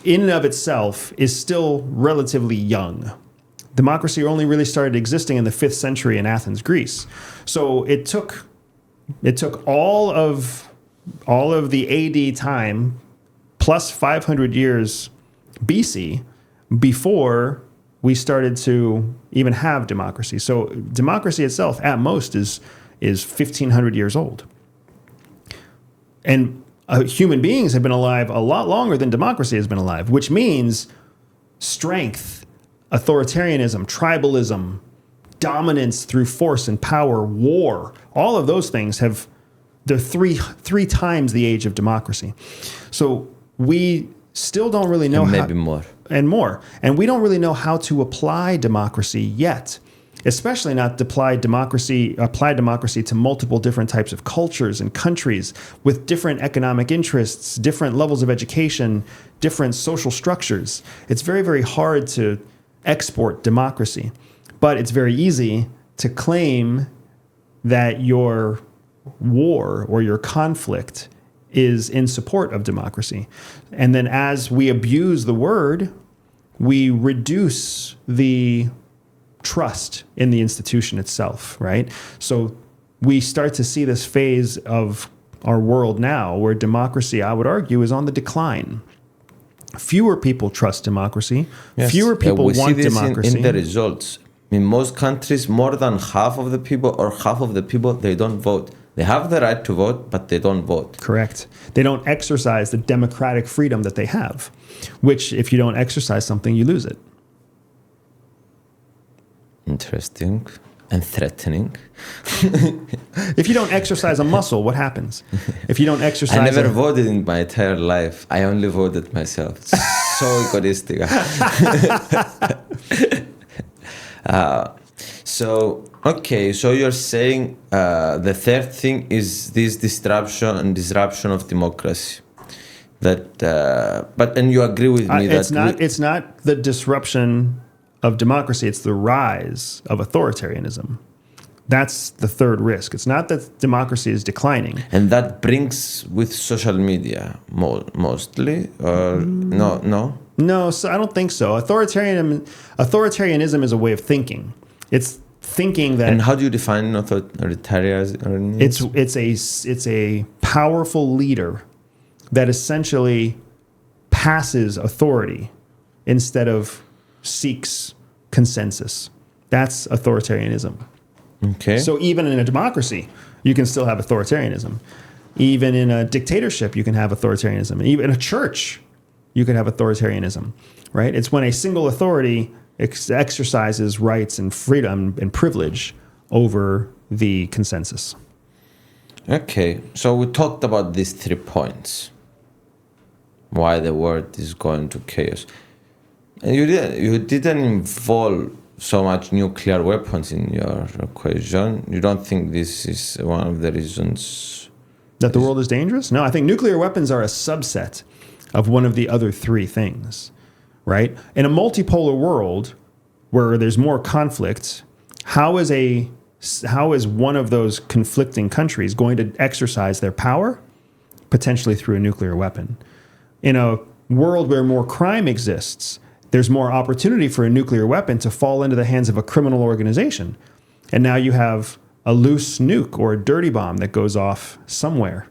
in and of itself is still relatively young. Democracy only really started existing in the 5th century in Athens, Greece. So it took all of the AD time plus 500 years BC before we started to even have democracy. So democracy itself at most is 1,500 years old. And human beings have been alive a lot longer than democracy has been alive, which means strength, authoritarianism, tribalism, dominance through force and power, war, all of those things they're three times the age of democracy. So we still don't really know and maybe more. And more. And we don't really know how to apply democracy yet, especially not apply democracy to multiple different types of cultures and countries with different economic interests, different levels of education, different social structures. It's very, very hard to export democracy, but it's very easy to claim that your war or your conflict is in support of democracy. And then as we abuse the word, we reduce the trust in the institution itself, right? So we start to see this phase of our world now, where democracy, I would argue, is on the decline. Fewer people trust democracy. Yes. Fewer people we want see this democracy. in the results. In most countries, more than half of the people or half of the people, they don't vote. They have the right to vote, but they don't vote. Correct. They don't exercise the democratic freedom that they have, which if you don't exercise something, you lose it. Interesting and threatening. If you don't exercise a muscle, what happens? If you don't exercise... I never voted in my entire life. I only voted myself. So egoistic. So you're saying the third thing is this disruption of democracy. And you agree with me it's not the disruption of democracy, it's the rise of authoritarianism. That's the third risk. It's not that democracy is declining. And that brings with social media mostly? No? No, so I don't think so. Authoritarianism is a way of thinking. It's thinking that... And how do you define authoritarianism? It's a powerful leader that essentially passes authority instead of seeks consensus. That's authoritarianism. Okay. So even in a democracy, you can still have authoritarianism. Even in a dictatorship, you can have authoritarianism. Even in a church, you can have authoritarianism, right? It's when a single authority exercises rights and freedom and privilege over the consensus. Okay, so we talked about these 3 points. Why the world is going to chaos. And you didn't involve so much nuclear weapons in your equation. You don't think this is one of the reasons that the world is dangerous? No, I think nuclear weapons are a subset of one of the other 3 things, right? In a multipolar world where there's more conflict, how is one of those conflicting countries going to exercise their power? Potentially through a nuclear weapon. In a world where more crime exists, there's more opportunity for a nuclear weapon to fall into the hands of a criminal organization. And now you have a loose nuke or a dirty bomb that goes off somewhere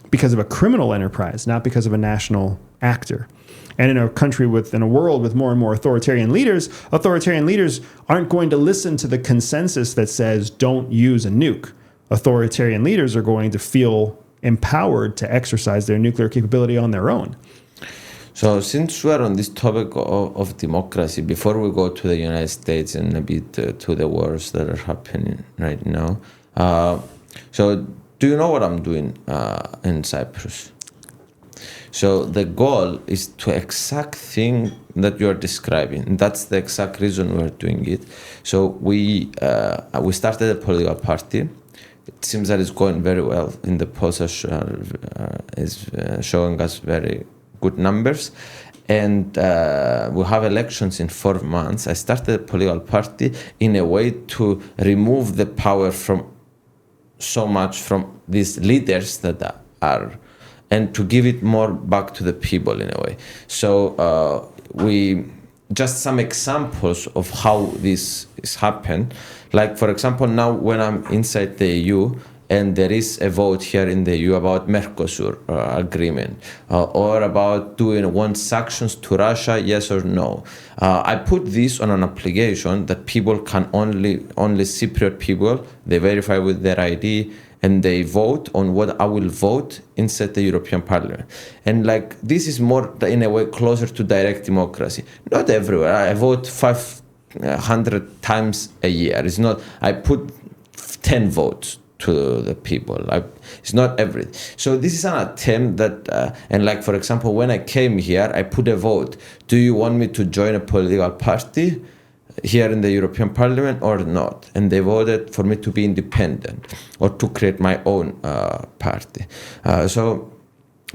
because of a criminal enterprise, not because of a national actor. And in a world with more and more authoritarian leaders aren't going to listen to the consensus that says don't use a nuke. Authoritarian leaders are going to feel empowered to exercise their nuclear capability on their own. So since we are on this topic of democracy, before we go to the United States and a bit to the wars that are happening right now, so do you know what I'm doing in Cyprus? So the goal is to exact thing that you are describing. That's the exact reason we're doing it. So we started a political party. It seems that it's going very well. In the polls is showing us very good numbers, and we have elections in 4 months. I started a political party in a way to remove the power from these leaders that are, and to give it more back to the people in a way. So just some examples of how this is happened. Like, for example, now when I'm inside the EU, and there is a vote here in the EU about Mercosur agreement, or about doing sanctions to Russia, yes or no. I put this on an application that people can only Cypriot people, they verify with their ID, and they vote on what I will vote inside the European Parliament. And this is more, in a way, closer to direct democracy. Not everywhere. I vote 500 times a year. It's not, I put 10 votes to the people. It's not everything. So this is an attempt that, and for example, when I came here, I put a vote. Do you want me to join a political party here in the European Parliament or not? And they voted for me to be independent or to create my own party.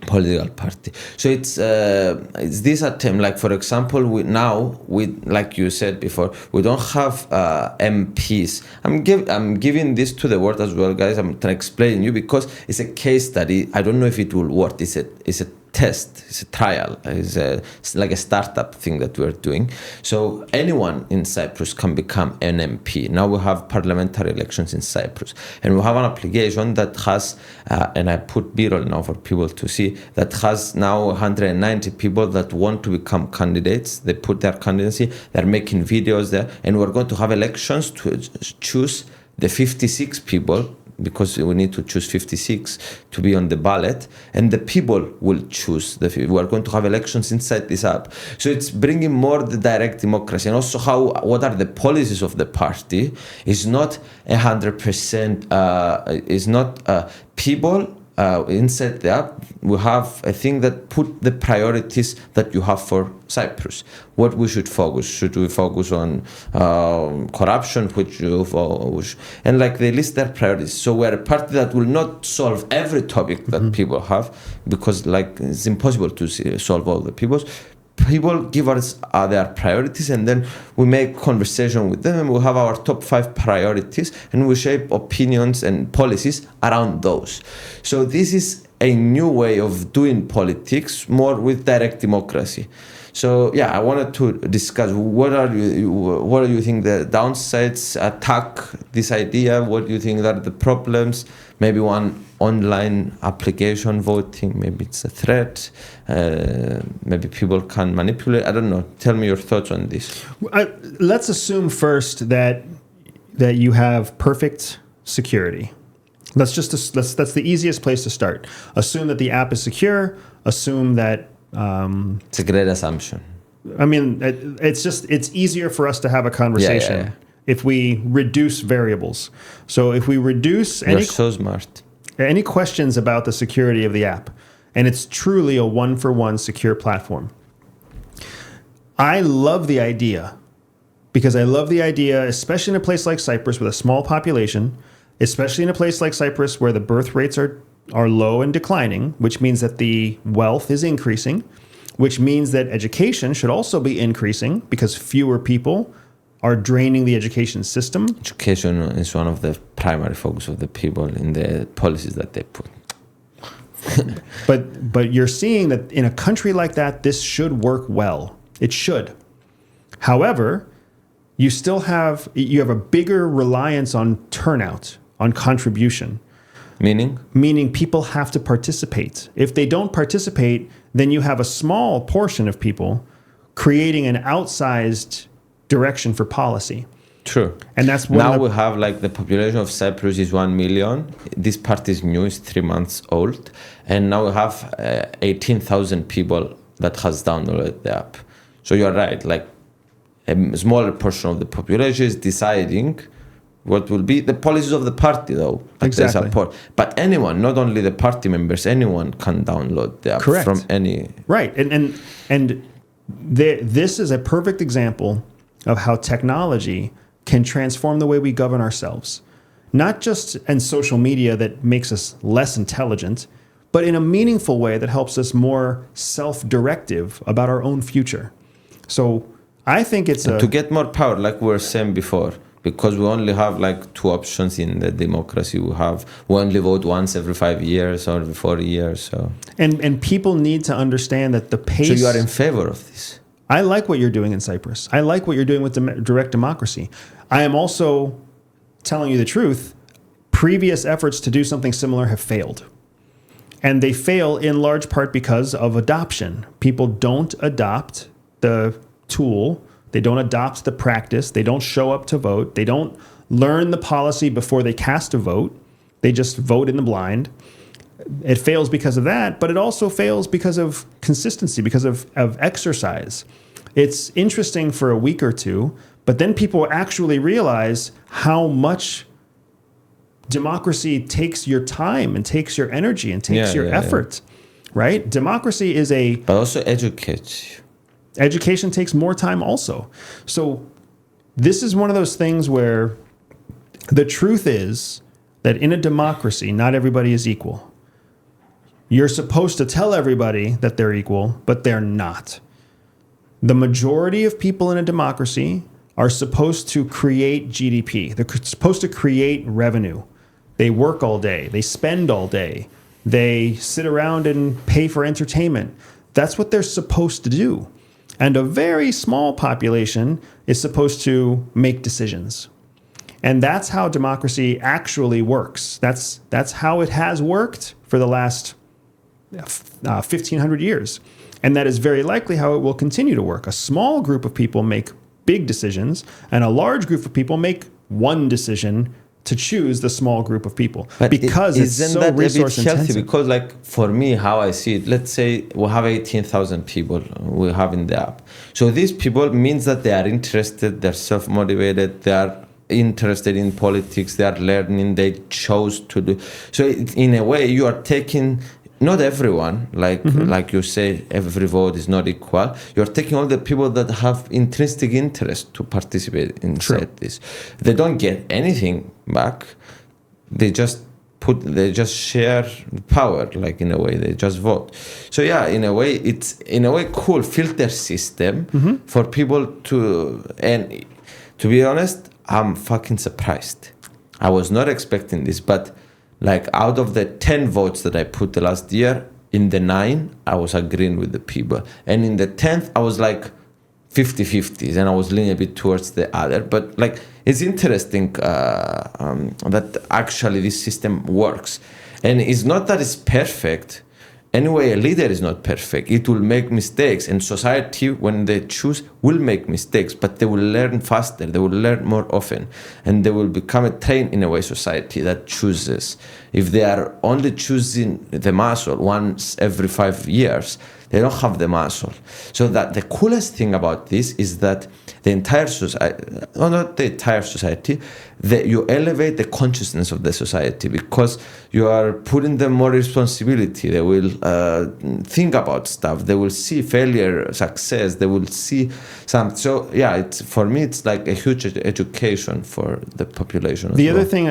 Political party. So it's this attempt. For example, like you said before, we don't have MPs. I'm giving this to the world as well, guys. I'm trying to explain you because it's a case study. I don't know if it will work. It's a test, it's a trial, it's like a startup thing that we're doing. So anyone in Cyprus can become an MP. Now we have parliamentary elections in Cyprus, and we have an application that has, and I put B-roll now for people to see, that has now 190 people that want to become candidates. They put their candidacy, they're making videos there, and we're going to have elections to choose the 56 people, because we need to choose 56 to be on the ballot, and the people will choose. We are going to have elections inside this app. So it's bringing more the direct democracy, and also what are the policies of the party is not 100%, is not people inside the app. We have a thing that put the priorities that you have for Cyprus. What we should focus. Should we focus on corruption, and like they list their priorities. So we're a party that will not solve every topic that people have, because like it's impossible to solve all the people's. People give us their priorities, and then we make conversation with them, and we have our top 5 priorities, and we shape opinions and policies around those. So this is a new way of doing politics, more with direct democracy. So yeah, I wanted to discuss what do you think the downsides attack this idea? What do you think are the problems? Maybe one online application voting, maybe it's a threat. Maybe people can manipulate. I don't know. Tell me your thoughts on this. Let's assume first that you have perfect security. That's the easiest place to start. Assume that the app is secure. Assume that. It's a great assumption. I mean, it's easier for us to have a conversation if we reduce variables. So if we reduce You're so smart. Any questions about the security of the app, and it's truly a one-for-one secure platform. I love the idea, because I love the idea, especially in a place like Cyprus with a small population, especially in a place like Cyprus where the birth rates are low and declining, which means that the wealth is increasing, which means that education should also be increasing because fewer people are draining the education system. Education is one of the primary focus of the people in the policies that they put. But you're seeing that in a country like that, this should work well. It should. However, you have a bigger reliance on turnout, on contribution. Meaning? Meaning people have to participate. If they don't participate, then you have a small portion of people creating an outsized direction for policy. True. And that's now we have like the population of Cyprus is 1 million. This party is new, it's 3 months old. And now we have 18,000 people that has downloaded the app. So you're right, like a smaller portion of the population is deciding what will be the policies of the party, though. Exactly. But anyone, not only the party members, anyone can download the app. Correct. From any. Right. And this is a perfect example of how technology can transform the way we govern ourselves. Not just in social media that makes us less intelligent, but in a meaningful way that helps us more self-directive about our own future. So I think to get more power, like we were saying before. Because we only have like 2 options in the democracy. We only vote once every 5 years or every 4 years. So and people need to understand that the pace. So you are in favor of this? I like what you're doing in Cyprus. I like what you're doing with direct democracy. I am also telling you the truth. Previous efforts to do something similar have failed. And they fail in large part because of adoption. People don't adopt the tool. They don't adopt the practice. They don't show up to vote. They don't learn the policy before they cast a vote. They just vote in the blind. It fails because of that, but it also fails because of consistency, because of exercise. It's interesting for a week or two, but then people actually realize how much democracy takes your time and takes your energy and takes your effort, right? Democracy is But also educates you. Education takes more time also. So this is one of those things where the truth is that in a democracy, not everybody is equal. You're supposed to tell everybody that they're equal, but they're not. The majority of people in a democracy are supposed to create GDP. They're supposed to create revenue. They work all day. They spend all day. They sit around and pay for entertainment. That's what they're supposed to do. And a very small population is supposed to make decisions. And that's how democracy actually works. That's how it has worked for the last 1,500 years. And that is very likely how it will continue to work. A small group of people make big decisions, and a large group of people make one decision to choose the small group of people. But because it's isn't so that resource a bit healthy? intensive. Because like for me, how I see it, let's say we have 18,000 people we have in the app. So these people means that they are interested, they're self-motivated, they are interested in politics, they are learning, they chose to do. So in a way, you are taking not everyone, like you say, every vote is not equal. You're taking all the people that have intrinsic interest to participate inside this. They don't get anything back. They just share power, like in a way, they just vote. So yeah, in a way, it's cool filter system for people to, and to be honest, I'm fucking surprised. I was not expecting this, but like out of the 10 votes that I put the last year, in the 9, I was agreeing with the people. And in the 10th, I was like 50-50, and I was leaning a bit towards the other. But like, it's interesting that actually this system works. And it's not that it's perfect. Anyway, a leader is not perfect. It will make mistakes. And society, when they choose, will make mistakes. But they will learn faster. They will learn more often. And they will become a trained, in a way, society that chooses. If they are only choosing the muscle once every 5 years, they don't have the muscle. So that the coolest thing about this is that the entire society, not the entire society, you elevate the consciousness of the society because you are putting them more responsibility. They will think about stuff. They will see failure, success. They will see some. So yeah, for me, it's like a huge education for the population. The other thing,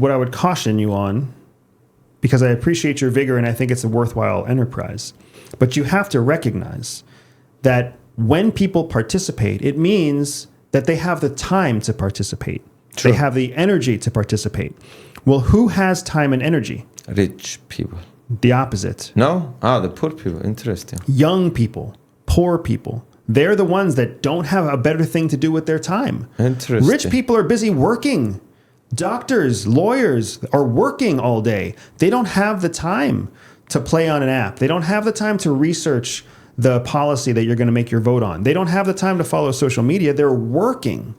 what I would caution you on, because I appreciate your vigor and I think it's a worthwhile enterprise, but you have to recognize that when people participate, it means that they have the time to participate. True. They have the energy to participate. Well, who has time and energy? Rich people. The opposite. No? The poor people. Interesting. Young people, poor people. They're the ones that don't have a better thing to do with their time. Interesting. Rich people are busy working. Doctors, lawyers are working all day. They don't have the time to play on an app. They don't have the time to research the policy that you're going to make your vote on. They don't have the time to follow social media. They're working.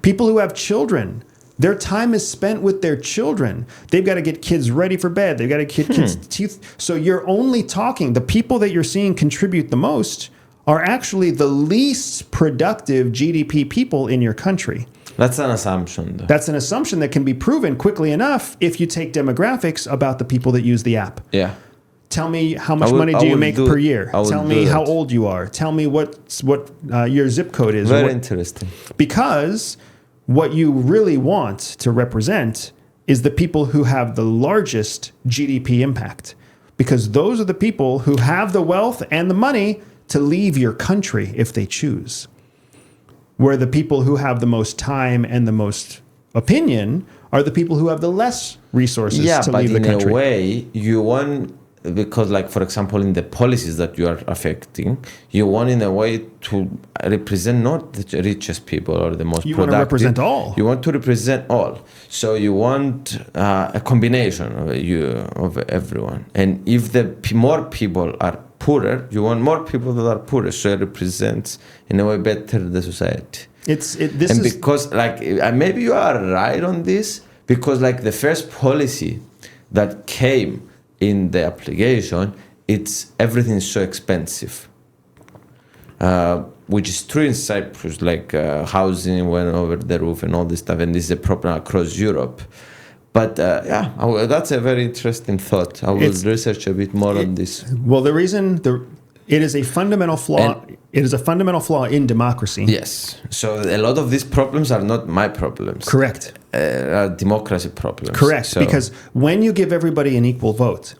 People who have children, their time is spent with their children. They've got to get kids ready for bed. They've got to get kids' teeth. So you're only talking, the people that you're seeing contribute the most are actually the least productive GDP people in your country. That's an assumption, though. That's an assumption that can be proven quickly enough if you take demographics about the people that use the app. Yeah. Tell me how much money do you make per year. Tell me how that. old you are. Tell me what your zip code is. Very interesting. Because what you really want to represent is the people who have the largest GDP impact. Because those are the people who have the wealth and the money to leave your country if they choose. Where the people who have the most time and the most opinion are the people who have the less resources to leave the country. Yeah, but in a way, you want, because like, for example, in the policies that you are affecting, you want in a way to represent not the richest people or the most productive. You want to represent all. You want to represent all. So you want a combination of everyone. And if the more people are poorer, you want more people that are poorer, so it represents in a way better the society. Because like maybe you are right on this, because like the first policy that came in the application, it's everything is so expensive, which is true in Cyprus. Like housing went over the roof and all this stuff, and this is a problem across Europe. But that's a very interesting thought. I will research a bit more on this. Well, it is a fundamental flaw. It is a fundamental flaw in democracy. Yes. So a lot of these problems are not my problems. Correct. Are democracy problems. Correct. Because when you give everybody an equal vote,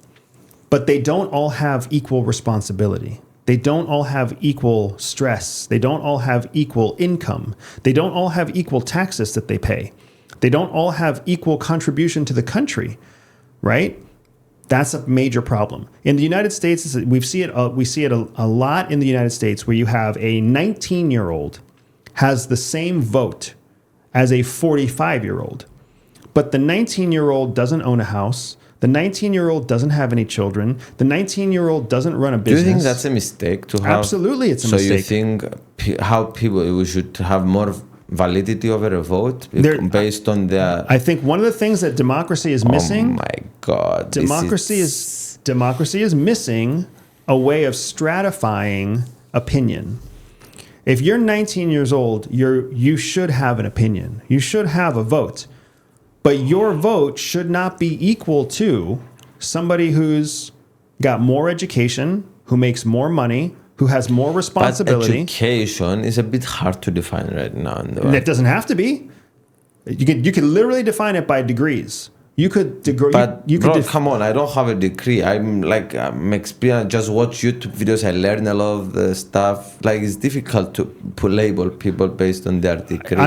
but they don't all have equal responsibility. They don't all have equal stress. They don't all have equal income. They don't all have equal taxes that they pay. They don't all have equal contribution to the country, right? That's a major problem. In the United States, we see it a lot in the United States where you have a 19-year-old has the same vote as a 45-year-old. But the 19-year-old doesn't own a house. The 19-year-old doesn't have any children. The 19-year-old doesn't run a business. Do you think that's a mistake to have? Absolutely, it's a mistake. So you think how we should have more validity over a vote based on their... I think one of the things that democracy is missing... Oh my God. Democracy is missing a way of stratifying opinion. If you're 19 years old, you should have an opinion. You should have a vote. But your vote should not be equal to somebody who's got more education, who makes more money, who has more responsibility. But education is a bit hard to define right now. It doesn't have to be. You can literally define it by degrees. You could degree. But come on, I don't have a degree. I'm experienced. Just watch YouTube videos. I learn a lot of the stuff. Like, it's difficult to label people based on their degrees.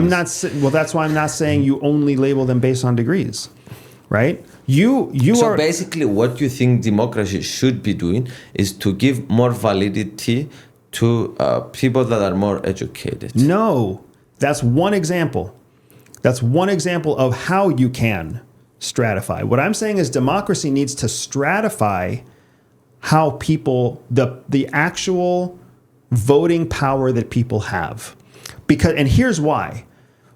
That's why I'm not saying you only label them based on degrees, right? So basically, what you think democracy should be doing is to give more validity to people that are more educated. No, that's one example. That's one example of how you can stratify. What I'm saying is democracy needs to stratify how people, the actual voting power that people have. And here's why.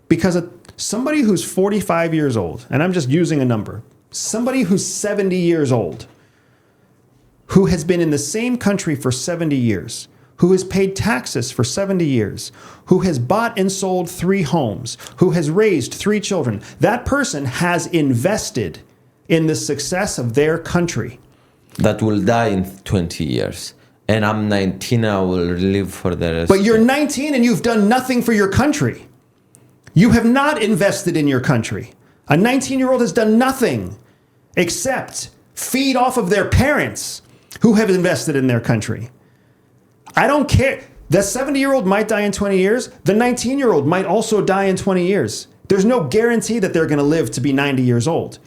Because somebody who's 45 years old, and I'm just using a number, somebody who's 70 years old, who has been in the same country for 70 years, who has paid taxes for 70 years, who has bought and sold 3 homes, who has raised 3 children, that person has invested in the success of their country. That will die in 20 years. And I'm 19, I will live for the rest. But you're 19 and you've done nothing for your country. You have not invested in your country. A 19-year-old has done nothing except feed off of their parents who have invested in their country. I don't care. The 70-year-old might die in 20 years. The 19-year-old might also die in 20 years. There's no guarantee that they're going to live to be 90 years old.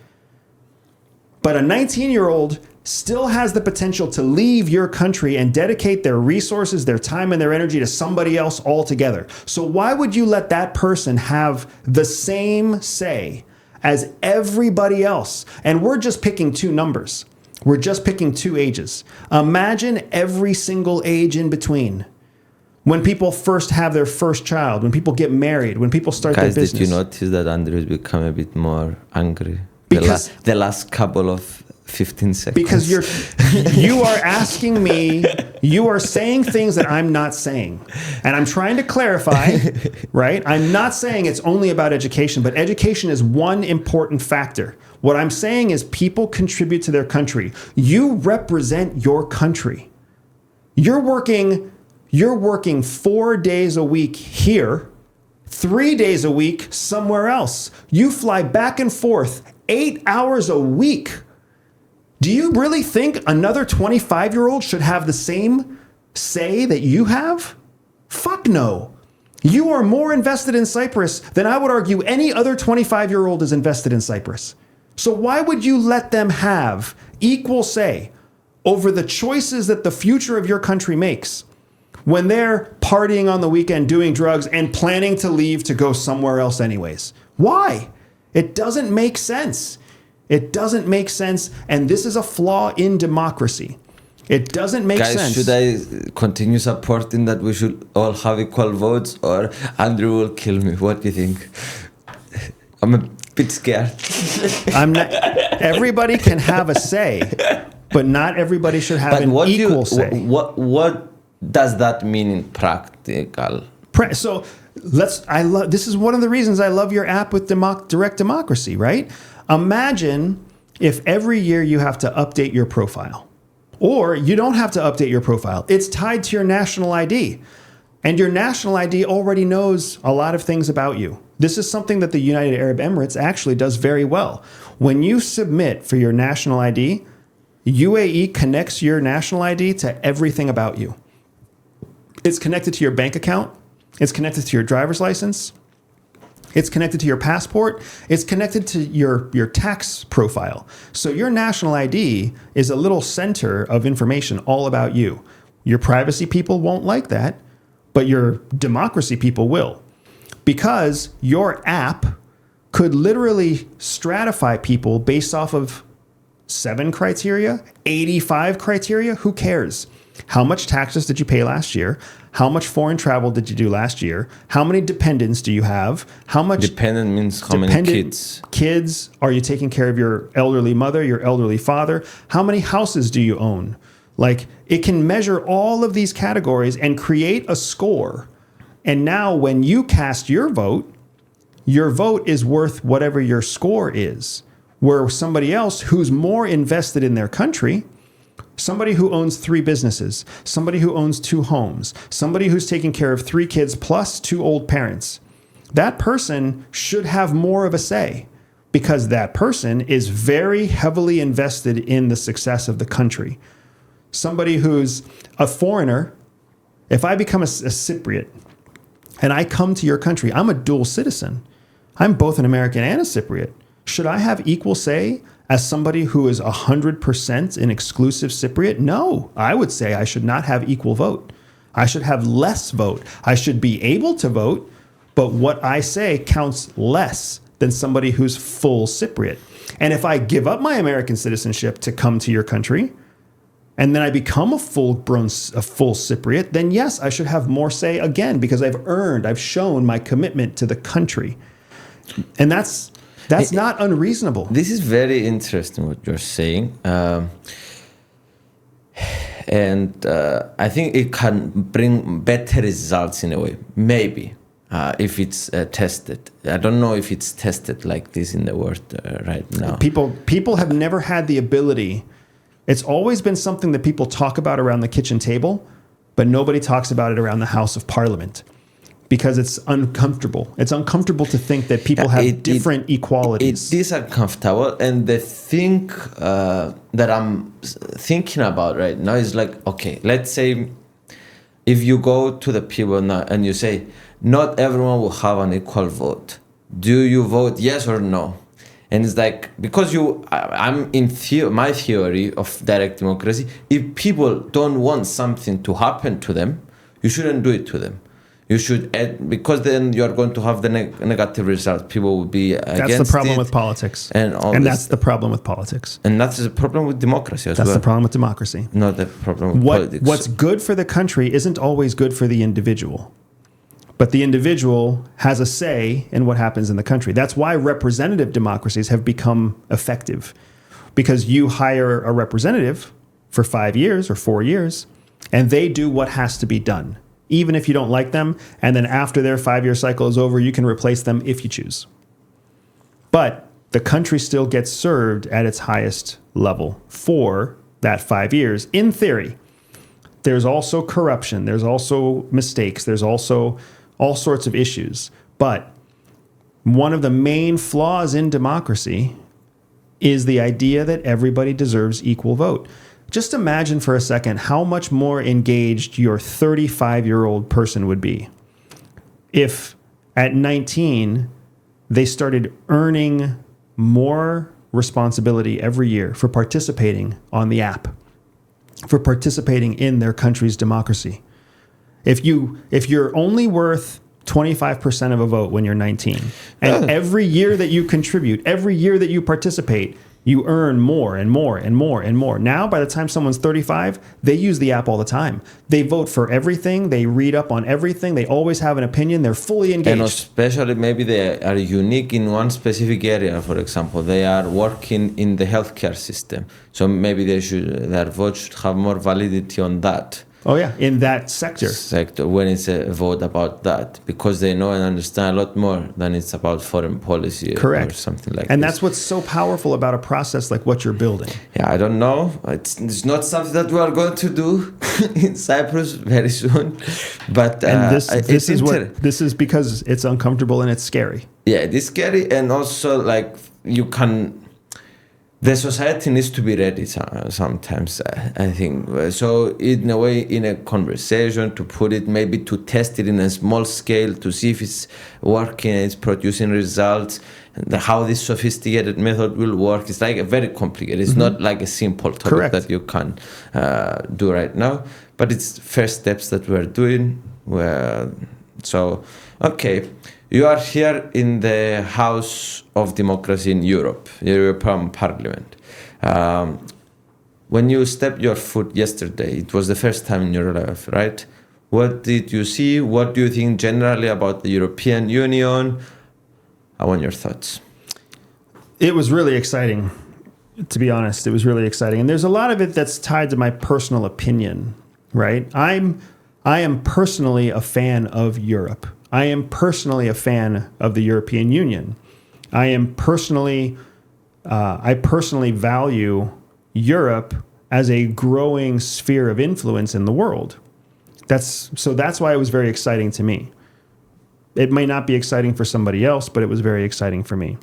But a 19-year-old still has the potential to leave your country and dedicate their resources, their time, and their energy to somebody else altogether. So why would you let that person have the same say as everybody else? And we're just picking 2 numbers. We're just picking 2 ages. Imagine every single age in between. When people first have their first child, when people get married, when people start their business. Did you notice that Andrew's become a bit more angry? Because the last couple of 15 seconds. Because you are asking me, you are saying things that I'm not saying. And I'm trying to clarify, right? I'm not saying it's only about education, but education is one important factor. What I'm saying is people contribute to their country. You represent your country. You're working 4 days a week here, 3 days a week somewhere else. You fly back and forth 8 hours a week. Do you really think another 25-year-old should have the same say that you have? Fuck no. You are more invested in Cyprus than I would argue any other 25-year-old is invested in Cyprus. So why would you let them have equal say over the choices that the future of your country makes when they're partying on the weekend, doing drugs, and planning to leave to go somewhere else anyways? Why? It doesn't make sense. It doesn't make sense, and this is a flaw in democracy. It doesn't make sense. Guys, should I continue supporting that we should all have equal votes, or Andrew will kill me? What do you think? I'm a bit scared. Everybody can have a say, but not everybody should have an equal say. What does that mean in practical? So this is one of the reasons I love your app with direct democracy, right? Imagine if every year you have to update your profile, or you don't have to update your profile. It's tied to your national ID, and your national ID already knows a lot of things about you. This is something that the United Arab Emirates actually does very well. When you submit for your national ID, UAE connects your national ID to everything about you. It's connected to your bank account. It's connected to your driver's license. It's connected to your passport. It's connected to your tax profile. So your national ID is a little center of information all about you. Your privacy people won't like that, but your democracy people will. Because your app could literally stratify people based off of 7 criteria, 85 criteria. Who cares? How much taxes did you pay last year? How much foreign travel did you do last year? How many dependents do you have? How much dependent means how many kids? Kids, are you taking care of your elderly mother, your elderly father? How many houses do you own? Like, it can measure all of these categories and create a score. And now when you cast your vote is worth whatever your score is. Where somebody else who's more invested in their country, somebody who owns 3 businesses, somebody who owns 2 homes, somebody who's taking care of 3 kids plus 2 old parents, that person should have more of a say because that person is very heavily invested in the success of the country. Somebody who's a foreigner, if I become a Cypriot and I come to your country, I'm a dual citizen. I'm both an American and a Cypriot. Should I have equal say as somebody who is 100% an exclusive Cypriot? No, I would say I should not have equal vote. I should have less vote. I should be able to vote, but what I say counts less than somebody who's full Cypriot. And if I give up my American citizenship to come to your country, and then I become a full Cypriot, then yes, I should have more say again because I've shown my commitment to the country. And that's not unreasonable. This is very interesting what you're saying. And I think it can bring better results in a way, maybe, if it's tested. I don't know if it's tested like this in the world right now. People have never had the ability. It's always been something that people talk about around the kitchen table, but nobody talks about it around the House of Parliament. Because it's uncomfortable. It's uncomfortable to think that people have different equalities. It is uncomfortable. And the thing that I'm thinking about right now is like, okay, let's say if you go to the people now and you say, not everyone will have an equal vote. Do you vote yes or no? And it's like, because I'm in my theory of direct democracy, if people don't want something to happen to them, you shouldn't do it to them. You should add, because then you are going to have the negative results. People will be against it. That's the problem with politics. And that's the problem with politics. And that's the problem with democracy as well. That's the problem with democracy. Not the problem with politics. What's good for the country isn't always good for the individual. But the individual has a say in what happens in the country. That's why representative democracies have become effective. Because you hire a representative for 5 years or 4 years, and they do what has to be done. Even if you don't like them, and then after their 5-year cycle is over, you can replace them if you choose. But the country still gets served at its highest level for that 5 years, in theory. There's also corruption, there's also mistakes, there's also all sorts of issues. But one of the main flaws in democracy is the idea that everybody deserves equal vote. Just imagine for a second how much more engaged your 35-year-old person would be if at 19 they started earning more responsibility every year for participating on the app, for participating in their country's democracy. If you're only worth 25% of a vote when you're 19, and every year that you contribute, every year that you participate, you earn more and more and more and more. Now, by the time someone's 35, they use the app all the time. They vote for everything. They read up on everything. They always have an opinion. They're fully engaged. And especially maybe they are unique in one specific area. For example, they are working in the healthcare system. So maybe their vote should have more validity on that. Oh, yeah, in that sector. When it's a vote about that, because they know and understand a lot more than it's about foreign policy. Correct. Or something like that. And that's what's so powerful about a process like what you're building. Yeah, I don't know. It's not something that we are going to do in Cyprus very soon. But this is because it's uncomfortable and it's scary. Yeah, it is scary, and also like you can the society needs to be ready sometimes, I think. So in a way, in a conversation, to put it, maybe to test it in a small scale, to see if it's working, it's producing results, and how this sophisticated method will work. It's like a very complicated. It's not like a simple topic Correct. that you can do right now. But it's first steps that we're doing. So, okay. You are here in the House of Democracy in Europe, European Parliament. When you stepped your foot yesterday, it was the first time in your life, right? What did you see? What do you think generally about the European Union? I want your thoughts. It was really exciting, to be honest. It was really exciting. And there's a lot of it that's tied to my personal opinion, right? I am personally a fan of Europe. I am personally a fan of the European Union. I personally value Europe as a growing sphere of influence in the world. That's why it was very exciting to me. It may not be exciting for somebody else, but it was very exciting for me.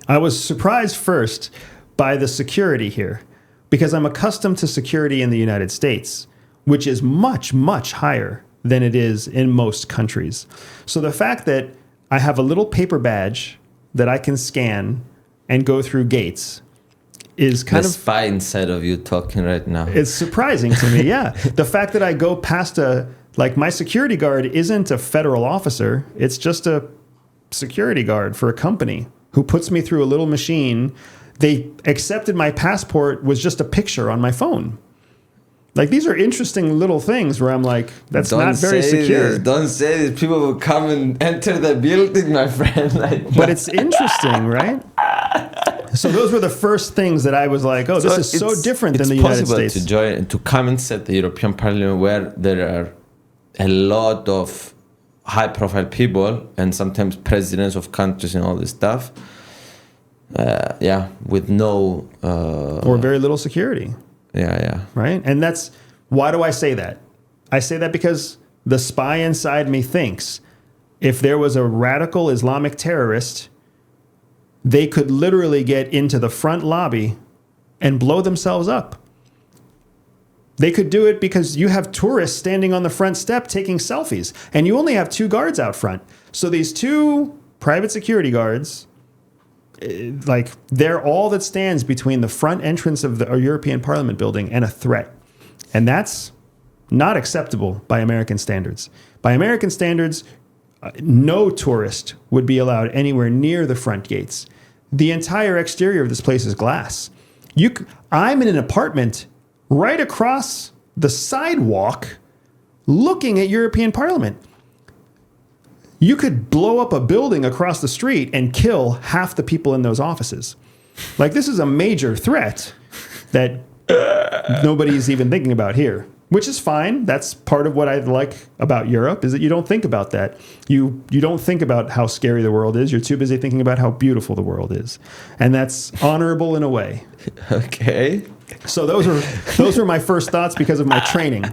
I was surprised first by the security here, because I'm accustomed to security in the United States, which is much, much higher than it is in most countries. So the fact that I have a little paper badge that I can scan and go through gates is kind of... The spy inside of you talking right now. It's surprising to me, yeah. The fact that I go past my security guard isn't a federal officer. It's just a security guard for a company who puts me through a little machine. They accepted my passport was just a picture on my phone. Like, these are interesting little things where I'm like, that's not very secure. Don't say this. People will come and enter the building, my friend. But it's interesting, right? So those were the first things that I was like, oh, this is so different than the United States. It's possible to come and sit the European Parliament, where there are a lot of high-profile people and sometimes presidents of countries and all this stuff. With no... or very little security. Yeah. Right? And why do I say that? I say that because the spy inside me thinks if there was a radical Islamic terrorist, they could literally get into the front lobby and blow themselves up. They could do it because you have tourists standing on the front step taking selfies, and you only have 2 guards out front. So these 2 private security guards, they're all that stands between the front entrance of the European Parliament building and a threat. And that's not acceptable by American standards. By American standards, no tourist would be allowed anywhere near the front gates. The entire exterior of this place is glass. I'm in an apartment right across the sidewalk looking at European Parliament. You could blow up a building across the street and kill half the people in those offices. Like, this is a major threat that nobody's even thinking about here, which is fine. That's part of what I like about Europe, is that you don't think about that. You don't think about how scary the world is. You're too busy thinking about how beautiful the world is. And that's honorable in a way. Okay. So those were my first thoughts because of my training.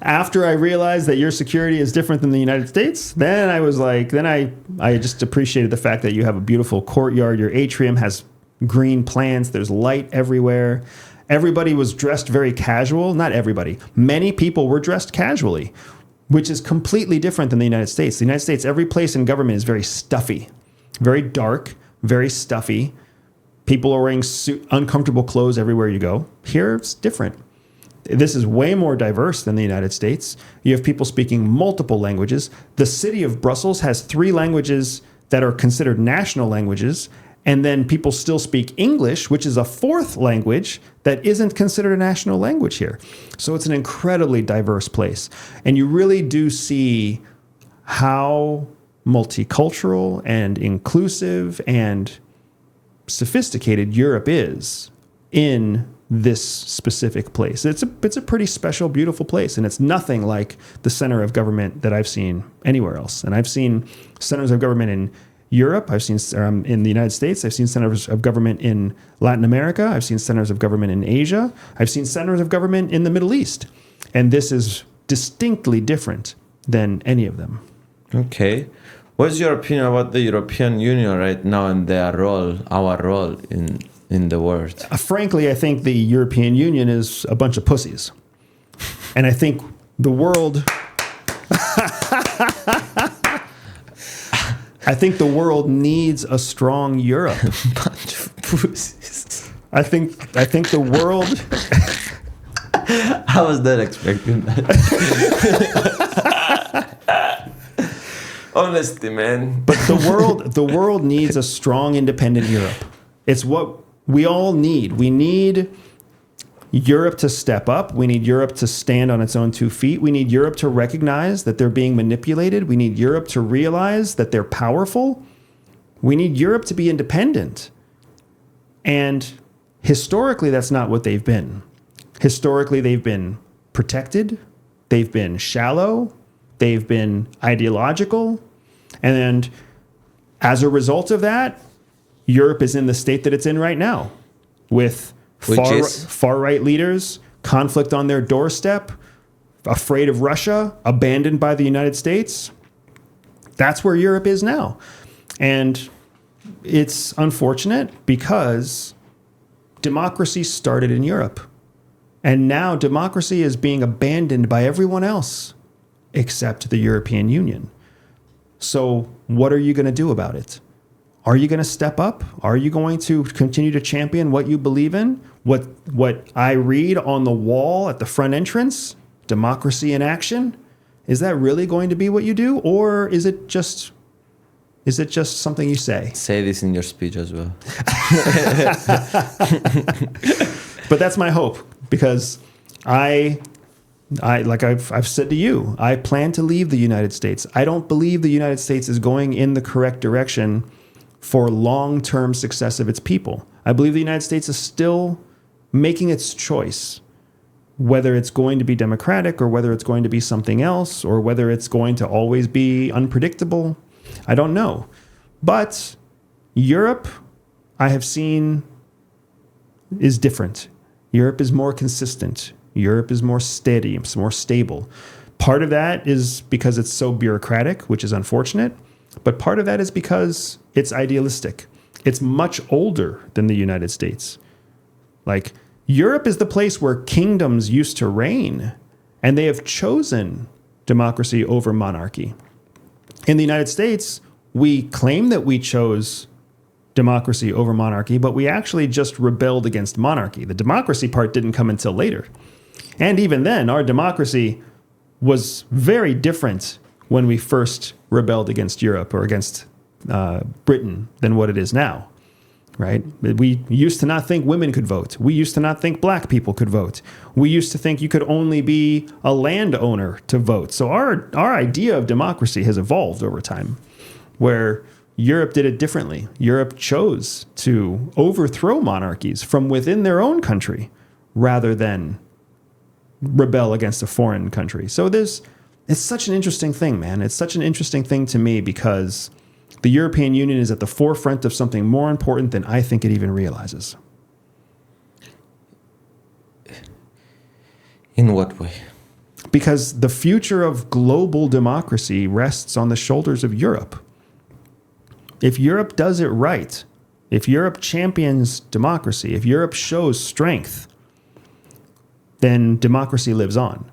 After I realized that your security is different than the United States, then I was like, I just appreciated the fact that you have a beautiful courtyard. Your atrium has green plants. There's light everywhere. Everybody was dressed very casual. Not everybody. Many people were dressed casually, which is completely different than the United States. The United States, every place in government is very stuffy, very dark, very stuffy. People are wearing uncomfortable clothes everywhere you go. Here, it's different. This is way more diverse than the United States. You have people speaking multiple languages. The city of Brussels has 3 languages that are considered national languages, and then people still speak English, which is a 4th language that isn't considered a national language here. So it's an incredibly diverse place. And you really do see how multicultural and inclusive and sophisticated Europe is in this specific place. It's a pretty special, beautiful place, and it's nothing like the center of government that I've seen anywhere else. And I've seen centers of government in Europe. I've seen in the United States. I've seen centers of government in Latin America. I've seen centers of government in Asia. I've seen centers of government in the Middle East. And this is distinctly different than any of them. Okay. What's your opinion about the European Union right now and their role, our role in the world? Frankly, I think the European Union is a bunch of pussies. And I think the world... I think the world needs a strong Europe. Bunch of pussies. I think the world... I was not expecting that. Honesty, man. But the world needs a strong, independent Europe. It's what we all need. We need Europe to step up. We need Europe to stand on its own 2 feet. We need Europe to recognize that they're being manipulated. We need Europe to realize that they're powerful. We need Europe to be independent. And historically, that's not what they've been. Historically, they've been protected. They've been shallow. They've been ideological. And as a result of that, Europe is in the state that it's in right now, with far-right leaders, conflict on their doorstep, afraid of Russia, abandoned by the United States. That's where Europe is now. And it's unfortunate because democracy started in Europe. And now democracy is being abandoned by everyone else except the European Union. So what are you going to do about it? Are you going to step up? Are you going to continue to champion what you believe in? What I read on the wall at the front entrance, democracy in action? Is that really going to be what you do? Or is it just something you say? Say this in your speech as well. But that's my hope, because I like I've said to you, I plan to leave the United States. I don't believe the United States is going in the correct direction for long-term success of its people. I believe the United States is still making its choice, whether it's going to be democratic or whether it's going to be something else, or whether it's going to always be unpredictable. I don't know. But Europe, I have seen, is different. Europe is more consistent. Europe is more steady, it's more stable. Part of that is because it's so bureaucratic, which is unfortunate. But part of that is because it's idealistic. It's much older than the United States. Like, Europe is the place where kingdoms used to reign, and they have chosen democracy over monarchy. In the United States, we claim that we chose democracy over monarchy, but we actually just rebelled against monarchy. The democracy part didn't come until later. And even then, our democracy was very different when we first rebelled against Europe or against Britain than what it is now, right? We used to not think women could vote. We used to not think black people could vote. We used to think you could only be a landowner to vote. So our idea of democracy has evolved over time, where Europe did it differently. Europe chose to overthrow monarchies from within their own country rather than rebel against a foreign country. So it's such an interesting thing, man. It's such an interesting thing to me because the European Union is at the forefront of something more important than I think it even realizes. In what way? Because the future of global democracy rests on the shoulders of Europe. If Europe does it right, if Europe champions democracy, if Europe shows strength, then democracy lives on.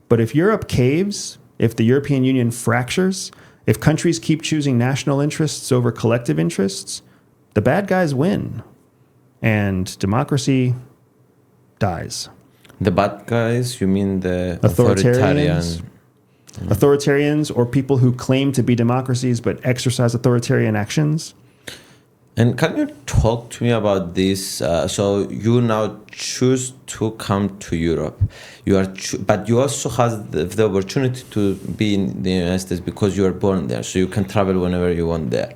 But if Europe caves, if the European Union fractures, if countries keep choosing national interests over collective interests, the bad guys win, and democracy dies. The bad guys, you mean the Authoritarians? Authoritarians, or people who claim to be democracies but exercise authoritarian actions. And can you talk to me about this? So you now choose to come to Europe. But you also have the opportunity to be in the United States because you are born there. So you can travel whenever you want there.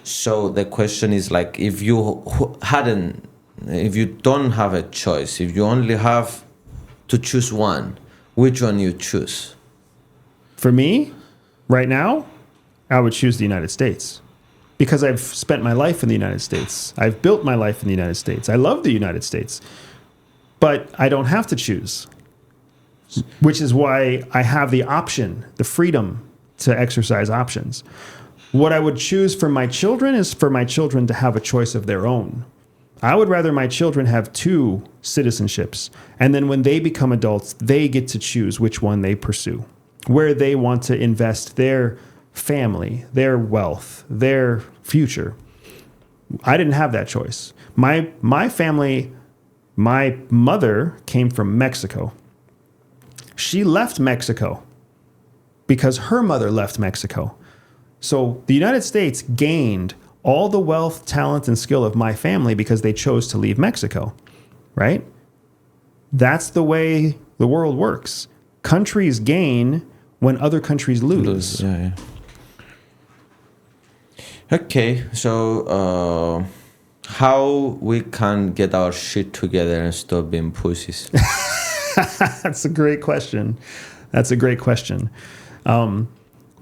So the question is, like, if you don't have a choice, if you only have to choose one, which one you choose? For me, right now, I would choose the United States. Because I've spent my life in the United States. I've built my life in the United States. I love the United States. But I don't have to choose. Which is why I have the option, the freedom to exercise options. What I would choose for my children is for my children to have a choice of their own. I would rather my children have 2 citizenships, and then when they become adults, they get to choose which one they pursue, where they want to invest their family, their wealth, their future. I didn't have that choice. My family, my mother came from Mexico. She left Mexico because her mother left Mexico. So the United States gained all the wealth, talent, and skill of my family because they chose to leave Mexico, right? That's the way the world works. Countries gain when other countries lose. Yeah. Okay, so how we can get our shit together and stop being pussies? That's a great question.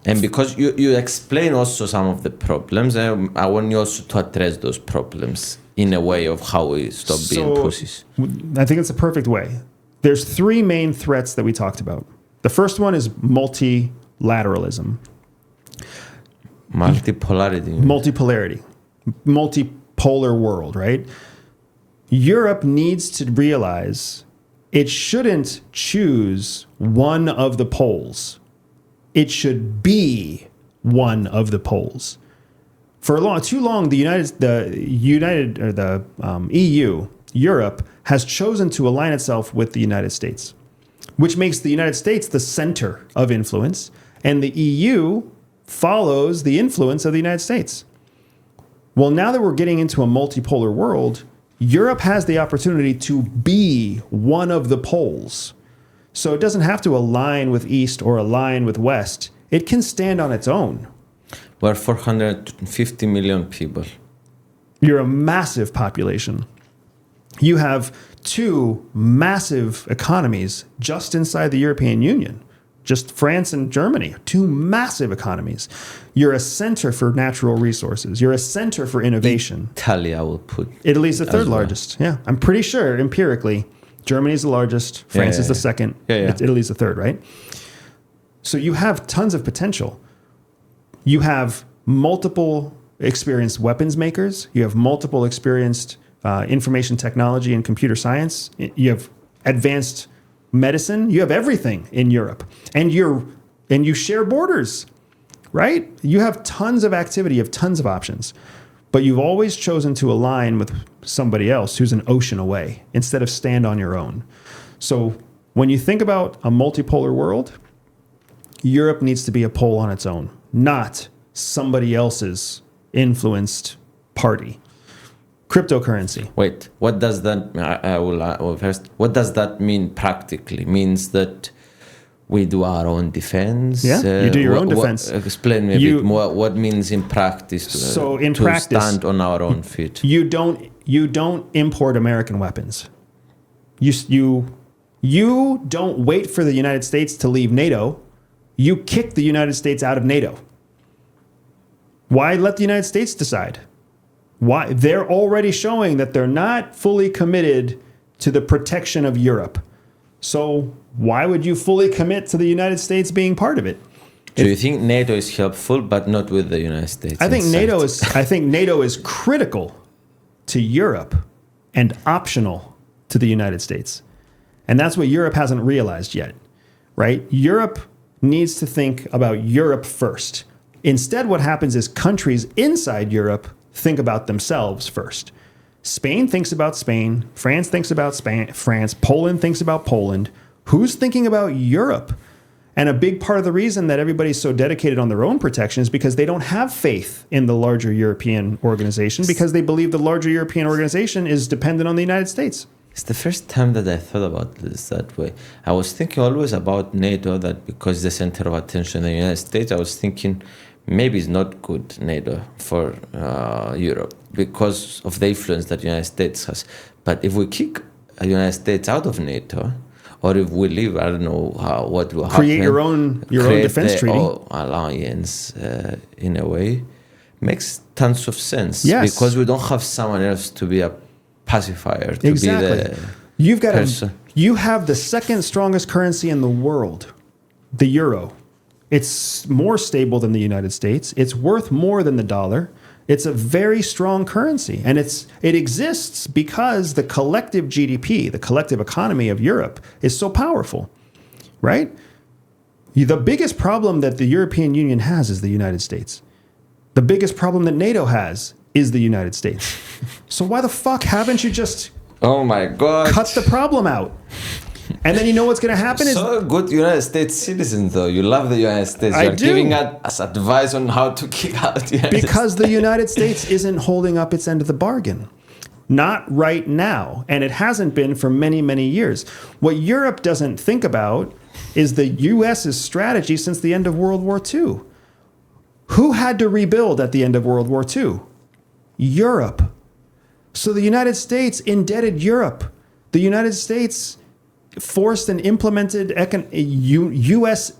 And because you explain also some of the problems, I want you also to address those problems in a way of how we stop being pussies. I think it's a perfect way. There's 3 main threats that we talked about. The first one is multilateralism. Multipolarity. Multipolar world, right? Europe needs to realize it shouldn't choose one of the poles. It should be one of the poles. For too long, the EU, Europe, has chosen to align itself with the United States, which makes the United States the center of influence, and the EU follows the influence of the United States. Well, now that we're getting into a multipolar world, Europe has the opportunity to be one of the poles. So it doesn't have to align with East or align with West. It can stand on its own. We're 450 million people. You're a massive population. You have 2 massive economies just inside the European Union. Just France and Germany, 2 massive economies. You're a center for natural resources. You're a center for innovation. Italy, I would put. Italy's the 3rd largest. Yeah, I'm pretty sure empirically, Germany's the largest. France is the 2nd. Italy's the 3rd, right? So you have tons of potential. You have multiple experienced weapons makers. You have multiple experienced information technology and computer science. You have advanced medicine. You have everything in Europe, and you share borders, right? You have tons of activity, you have tons of options, but you've always chosen to align with somebody else who's an ocean away instead of stand on your own. So when you think about a multipolar world, Europe needs to be a pole on its own, not somebody else's influenced party. Cryptocurrency. Wait, what does that? I will first. What does that mean practically? Means that we do our own defense. Yeah, you do your own defense. Explain me a bit more. What means in practice? To stand on our own feet. You don't import American weapons. You don't wait for the United States to leave NATO. You kick the United States out of NATO. Why let the United States decide? Why? They're already showing that they're not fully committed to the protection of Europe. So why would you fully commit to the United States being part of it? Do you think NATO is helpful, but not with the United States? I think NATO is critical to Europe and optional to the United States. And that's what Europe hasn't realized yet, right? Europe needs to think about Europe first. Instead, what happens is countries inside Europe think about themselves first. Spain thinks about Spain. France thinks about France. Poland thinks about Poland. Who's thinking about Europe? And a big part of the reason that everybody's so dedicated on their own protection is because they don't have faith in the larger European organization, because they believe the larger European organization is dependent on the United States. It's the first time that I thought about this that way. I was thinking always about NATO, that because the center of attention in the United States, I was thinking maybe it's not good, NATO, for Europe because of the influence that the United States has. But if we kick the United States out of NATO, or if we leave, I don't know what will happen. Create your own defense treaty. Alliance, in a way, makes tons of sense. Yes. Because we don't have someone else to be a pacifier, to exactly. be the You've got person. You have the second strongest currency in the world, the euro. It's more stable than the United States. It's worth more than the dollar. It's a very strong currency. And it exists because the collective GDP, the collective economy of Europe, is so powerful, right? The biggest problem that the European Union has is the United States. The biggest problem that NATO has is the United States. So why the fuck haven't you just Oh my God. cut the problem out? And then you know what's going to happen is... So good United States citizen, though. You love the United States. You're giving us advice on how to kick out the United Because States. the United States isn't holding up its end of the bargain. Not right now. And it hasn't been for many, many years. What Europe doesn't think about is the U.S.'s strategy since the end of World War II. Who had to rebuild at the end of World War II? Europe. So the United States indebted Europe. The United States forced and implemented U.S.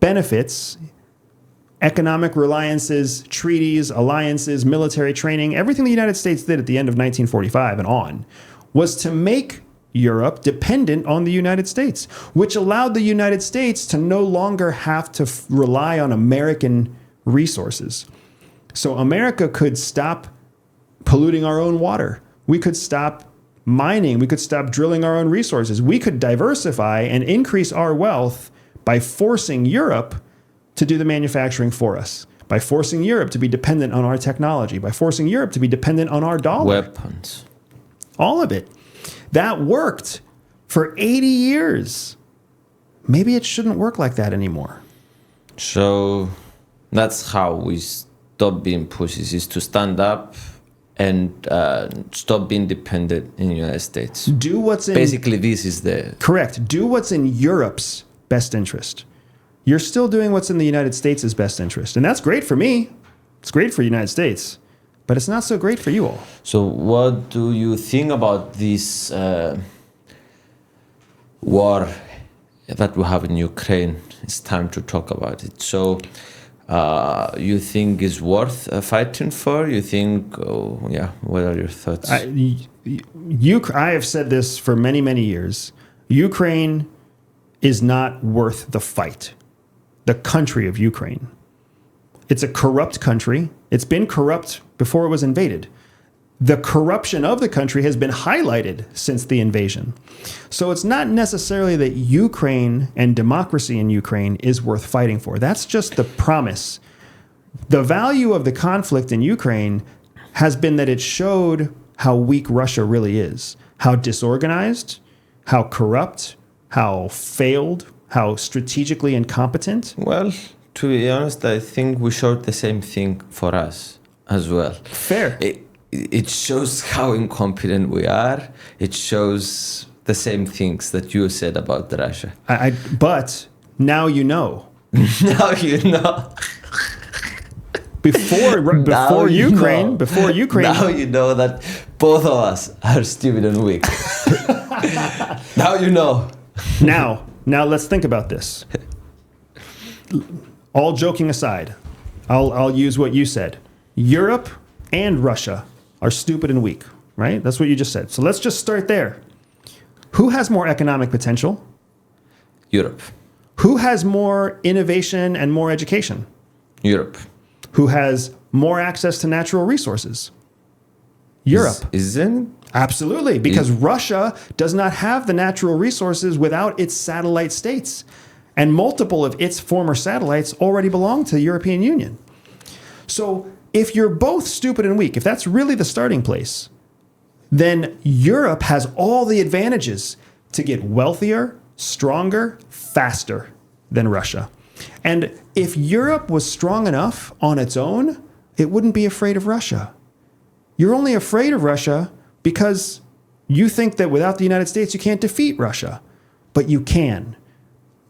benefits, economic reliances, treaties, alliances, military training. Everything the United States did at the end of 1945 and on was to make Europe dependent on the United States, which allowed the United States to no longer have to rely on American resources. So America could stop polluting our own water. We could stop mining. We could stop drilling our own resources. We could diversify and increase our wealth by forcing Europe to do the manufacturing for us, by forcing Europe to be dependent on our technology, by forcing Europe to be dependent on our dollar. Weapons. All of it. That worked for 80 years. Maybe it shouldn't work like that anymore. So that's how we stop being pussies, is to stand up and stop being dependent in the United States. Do what's in... Basically, this is the... Correct. Do what's in Europe's best interest. You're still doing what's in the United States' best interest. And that's great for me. It's great for the United States. But it's not so great for you all. So what do you think about this war that we have in Ukraine? It's time to talk about it. So you think it's worth fighting for? You think, what are your thoughts? I have said this for many, many years. Ukraine is not worth the fight. The country of Ukraine. It's a corrupt country. It's been corrupt before it was invaded. The corruption of the country has been highlighted since the invasion. So it's not necessarily that Ukraine and democracy in Ukraine is worth fighting for. That's just the promise. The value of the conflict in Ukraine has been that it showed how weak Russia really is, how disorganized, how corrupt, how failed, how strategically incompetent. Well, to be honest, I think we showed the same thing for us as well. Fair. It shows how incompetent we are. It shows the same things that you said about Russia. But now you know. Now you know. Before Ukraine. Now you know that both of us are stupid and weak. Now you know. Now let's think about this. All joking aside, I'll use what you said. Europe and Russia are stupid and weak, right? That's what you just said. So let's just start there. Who has more economic potential? Europe. Who has more innovation and more education? Europe. Who has more access to natural resources? Europe. Isn't? Absolutely, because Russia does not have the natural resources without its satellite states. And multiple of its former satellites already belong to the European Union. So if you're both stupid and weak, if that's really the starting place, then Europe has all the advantages to get wealthier, stronger, faster than Russia. And if Europe was strong enough on its own, it wouldn't be afraid of Russia. You're only afraid of Russia because you think that without the United States, you can't defeat Russia. But you can.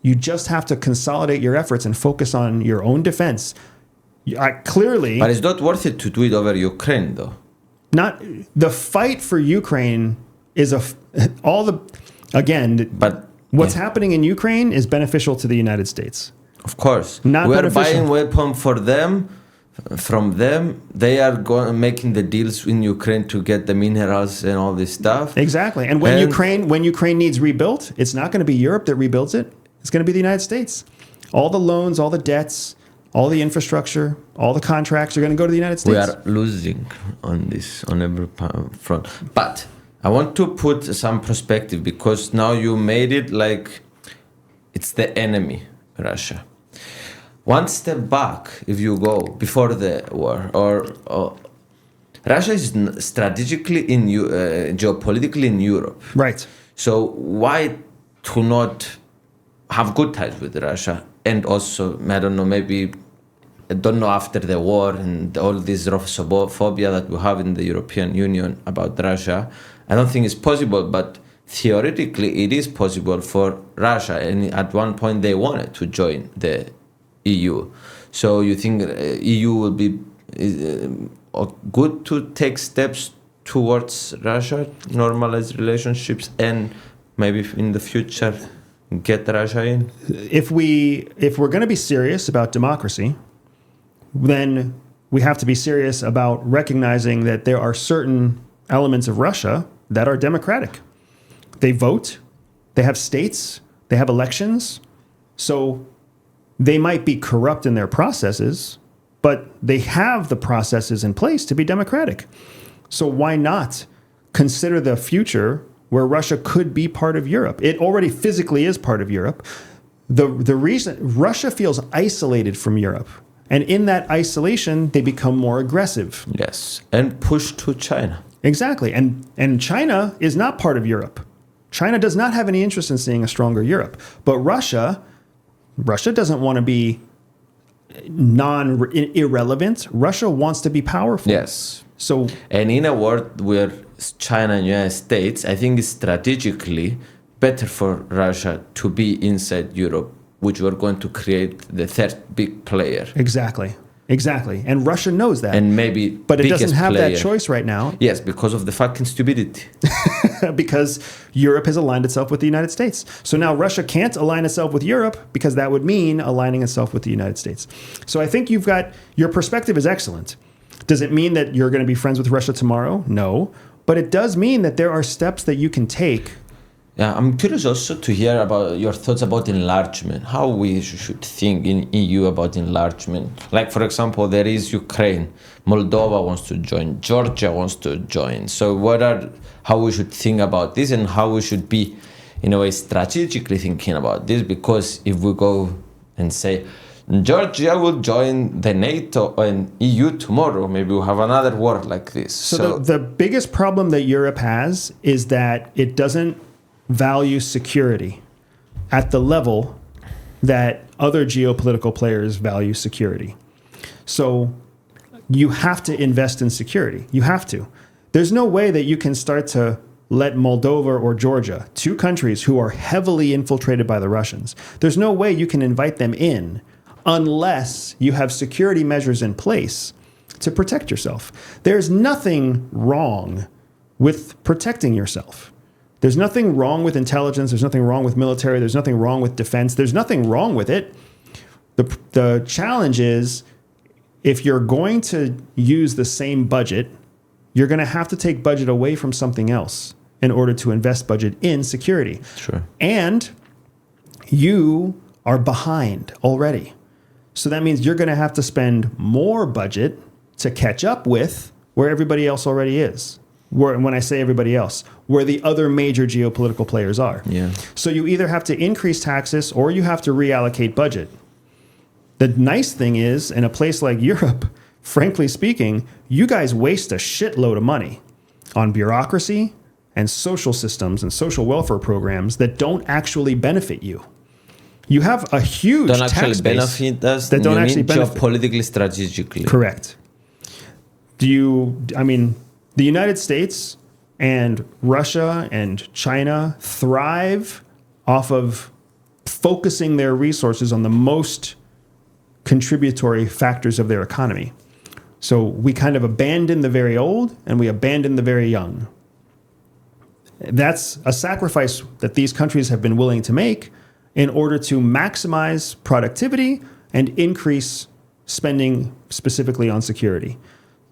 You just have to consolidate your efforts and focus on your own defense. Clearly... But it's not worth it to do it over Ukraine, though. Not the fight for Ukraine is what's happening in Ukraine is beneficial to the United States. Of course. Not we are beneficial. buying weapons for them. From them, they are making the deals in Ukraine to get the minerals and all this stuff. Exactly. And when Ukraine needs rebuilt, it's not going to be Europe that rebuilds it. It's going to be the United States. All the loans, all the debts, all the infrastructure, all the contracts are going to go to the United States. We are losing on this, on every front. But I want to put some perspective, because now you made it like it's the enemy, Russia. One step back, if you go before the war, or Russia is strategically in geopolitically in Europe. Right. So why to not have good ties with Russia? And also, I don't know, maybe, I don't know, after the war and all this Russophobia that we have in the European Union about Russia, I don't think it's possible, but theoretically it is possible for Russia, and at one point they wanted to join the EU. So you think EU will be good to take steps towards Russia, normalize relationships, and maybe in the future get Russia in? If we're going to be serious about democracy, then we have to be serious about recognizing that there are certain elements of Russia that are democratic. They vote, they have states, they have elections. So they might be corrupt in their processes, but they have the processes in place to be democratic. So why not consider the future where Russia could be part of Europe? It already physically is part of Europe. The reason Russia feels isolated from Europe, and in that isolation, they become more aggressive. Yes, and push to China. Exactly. And China is not part of Europe. China does not have any interest in seeing a stronger Europe. But Russia doesn't want to be irrelevant. Russia wants to be powerful. Yes. So, and in a world where China and United States, I think it's strategically better for Russia to be inside Europe, which we're going to create the third big player. Exactly. And Russia knows that. And maybe but it doesn't have player. That choice right now. Yes, because of the fucking stupidity. Because Europe has aligned itself with the United States. So now Russia can't align itself with Europe, because that would mean aligning itself with the United States. So I think your perspective is excellent. Does it mean that you're going to be friends with Russia tomorrow? No. But it does mean that there are steps that you can take. Yeah, I'm curious also to hear about your thoughts about enlargement, how we should think in EU about enlargement. Like, for example, there is Ukraine, Moldova wants to join, Georgia wants to join. So how we should think about this, and how we should be, in a way, strategically thinking about this? Because if we go and say, Georgia will join the NATO and EU tomorrow, maybe we'll have another war like this. So the biggest problem that Europe has is that it doesn't value security at the level that other geopolitical players value security. So you have to invest in security. You have to. There's no way that you can start to let Moldova or Georgia, two countries who are heavily infiltrated by the Russians, there's no way you can invite them in unless you have security measures in place to protect yourself. There's nothing wrong with protecting yourself. There's nothing wrong with intelligence. There's nothing wrong with military. There's nothing wrong with defense. There's nothing wrong with it. The challenge is, if you're going to use the same budget, you're going to have to take budget away from something else in order to invest budget in security. Sure. And you are behind already. So that means you're going to have to spend more budget to catch up with where everybody else already is. When I say everybody else, where the other major geopolitical players are. Yeah. So you either have to increase taxes or you have to reallocate budget. The nice thing is, in a place like Europe, frankly speaking, you guys waste a shitload of money on bureaucracy and social systems and social welfare programs that don't actually benefit you. You have a huge don't tax actually base benefit us. that don't actually benefit. Geopolitically, strategically. Correct. The United States and Russia and China thrive off of focusing their resources on the most contributory factors of their economy. So we kind of abandon the very old and we abandon the very young. That's a sacrifice that these countries have been willing to make in order to maximize productivity and increase spending specifically on security.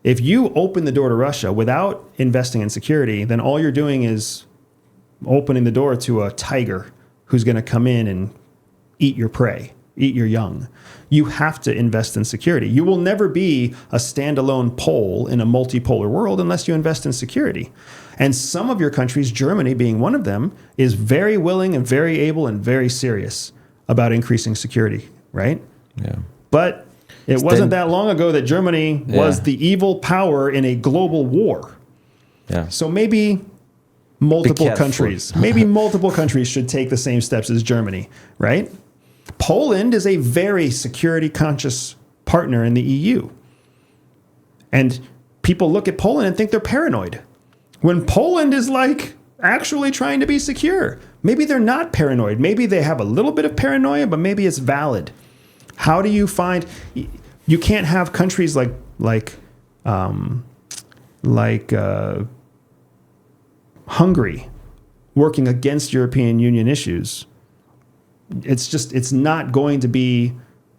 If you open the door to Russia without investing in security, then all you're doing is opening the door to a tiger who's going to come in and eat your prey. eat your young. You have to invest in security. You will never be a standalone pole in a multipolar world unless you invest in security. And some of your countries, Germany being one of them, is very willing and very able and very serious about increasing security, right? Yeah. But it wasn't that long ago that Germany was the evil power in a global war. Yeah. So maybe multiple countries should take the same steps as Germany, right? Poland is a very security conscious partner in the EU. And people look at Poland and think they're paranoid. When Poland is like actually trying to be secure. Maybe they're not paranoid. Maybe they have a little bit of paranoia, but maybe it's valid. How do you find... You can't have countries like Hungary working against European Union issues. It's not going to be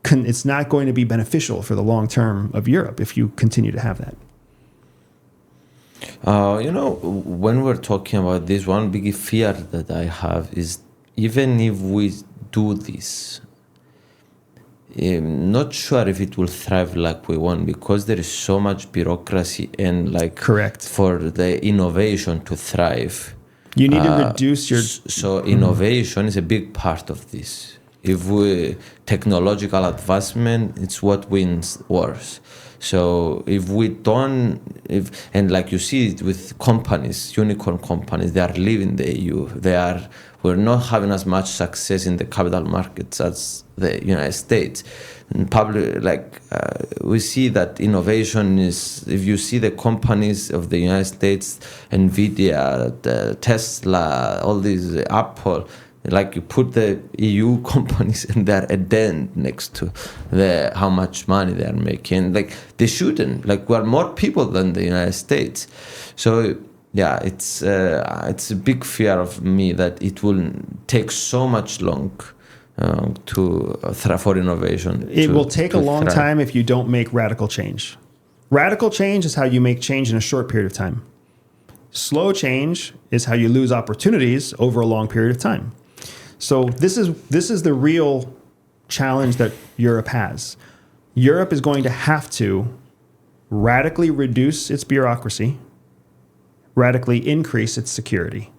beneficial for the long term of Europe if you continue to have that. When we're talking about this, one big fear that I have is even if we do this, I'm not sure if it will thrive like we want, because there is so much bureaucracy and correct for the innovation to thrive. You need to reduce your... So innovation is a big part of this. Technological advancement, it's what wins wars. So if we don't, and like you see it with companies, unicorn companies, they are leaving the EU. We're not having as much success in the capital markets as the United States. And we see that innovation is, if you see the companies of the United States, Nvidia, Tesla, all these, Apple, like you put the EU companies and they're a dent next to how much money they're making. Like they shouldn't. Like we're more people than the United States. So yeah, it's a big fear of me that it will take so much long for innovation. It will take a long time if you don't make radical change. Radical change is how you make change in a short period of time. Slow change is how you lose opportunities over a long period of time. So this is the real challenge that Europe has. Europe is going to have to radically reduce its bureaucracy, radically increase its security.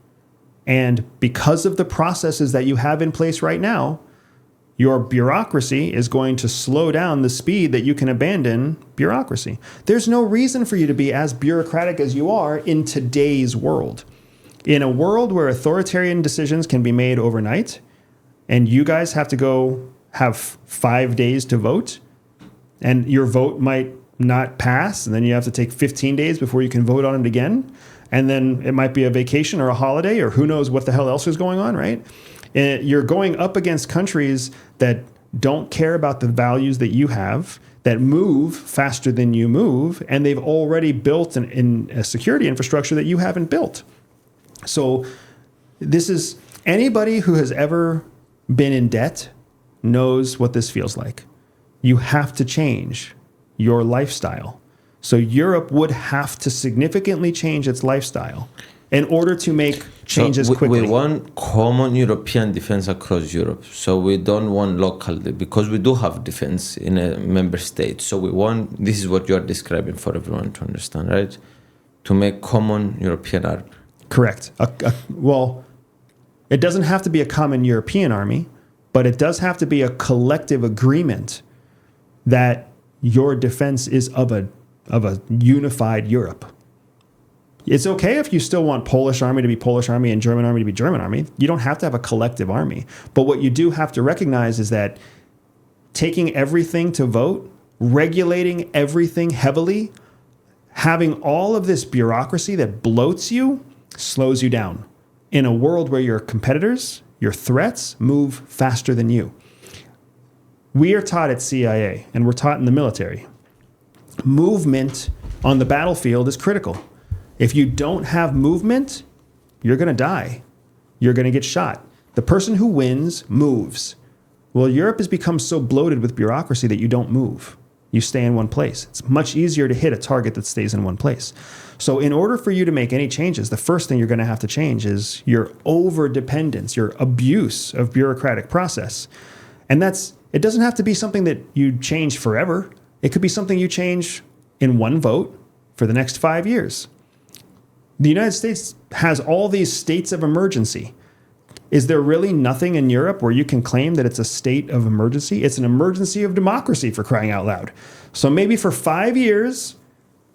And because of the processes that you have in place right now, your bureaucracy is going to slow down the speed that you can abandon bureaucracy. There's no reason for you to be as bureaucratic as you are in today's world. In a world where authoritarian decisions can be made overnight, and you guys have to go have 5 days to vote, and your vote might not pass, and then you have to take 15 days before you can vote on it again, and then it might be a vacation or a holiday, or who knows what the hell else is going on, right? And you're going up against countries that don't care about the values that you have, that move faster than you move, and they've already built a security infrastructure that you haven't built. So this is, anybody who has ever been in debt knows what this feels like. You have to change your lifestyle. So Europe would have to significantly change its lifestyle in order to make changes quickly. We want common European defense across Europe. So we don't want local, because we do have defense in a member state. So we want, this is what you are describing for everyone to understand, right? To make common European army. Correct. Well, it doesn't have to be a common European army, but it does have to be a collective agreement that your defense is of a unified Europe. It's okay if you still want Polish army to be Polish army and German army to be German army. You don't have to have a collective army. But what you do have to recognize is that taking everything to vote, regulating everything heavily, having all of this bureaucracy that bloats you, slows you down. In a world where your competitors, your threats, move faster than you. We are taught at CIA, and we're taught in the military, movement on the battlefield is critical. If you don't have movement, you're going to die. You're going to get shot. The person who wins moves. Well, Europe has become so bloated with bureaucracy that you don't move. You stay in one place. It's much easier to hit a target that stays in one place. So in order for you to make any changes, the first thing you're going to have to change is your over-dependence, your abuse of bureaucratic process. And It doesn't have to be something that you change forever. It could be something you change in one vote for the next 5 years. The United States has all these states of emergency. Is there really nothing in Europe where you can claim that it's a state of emergency? It's an emergency of democracy, for crying out loud. So maybe for 5 years,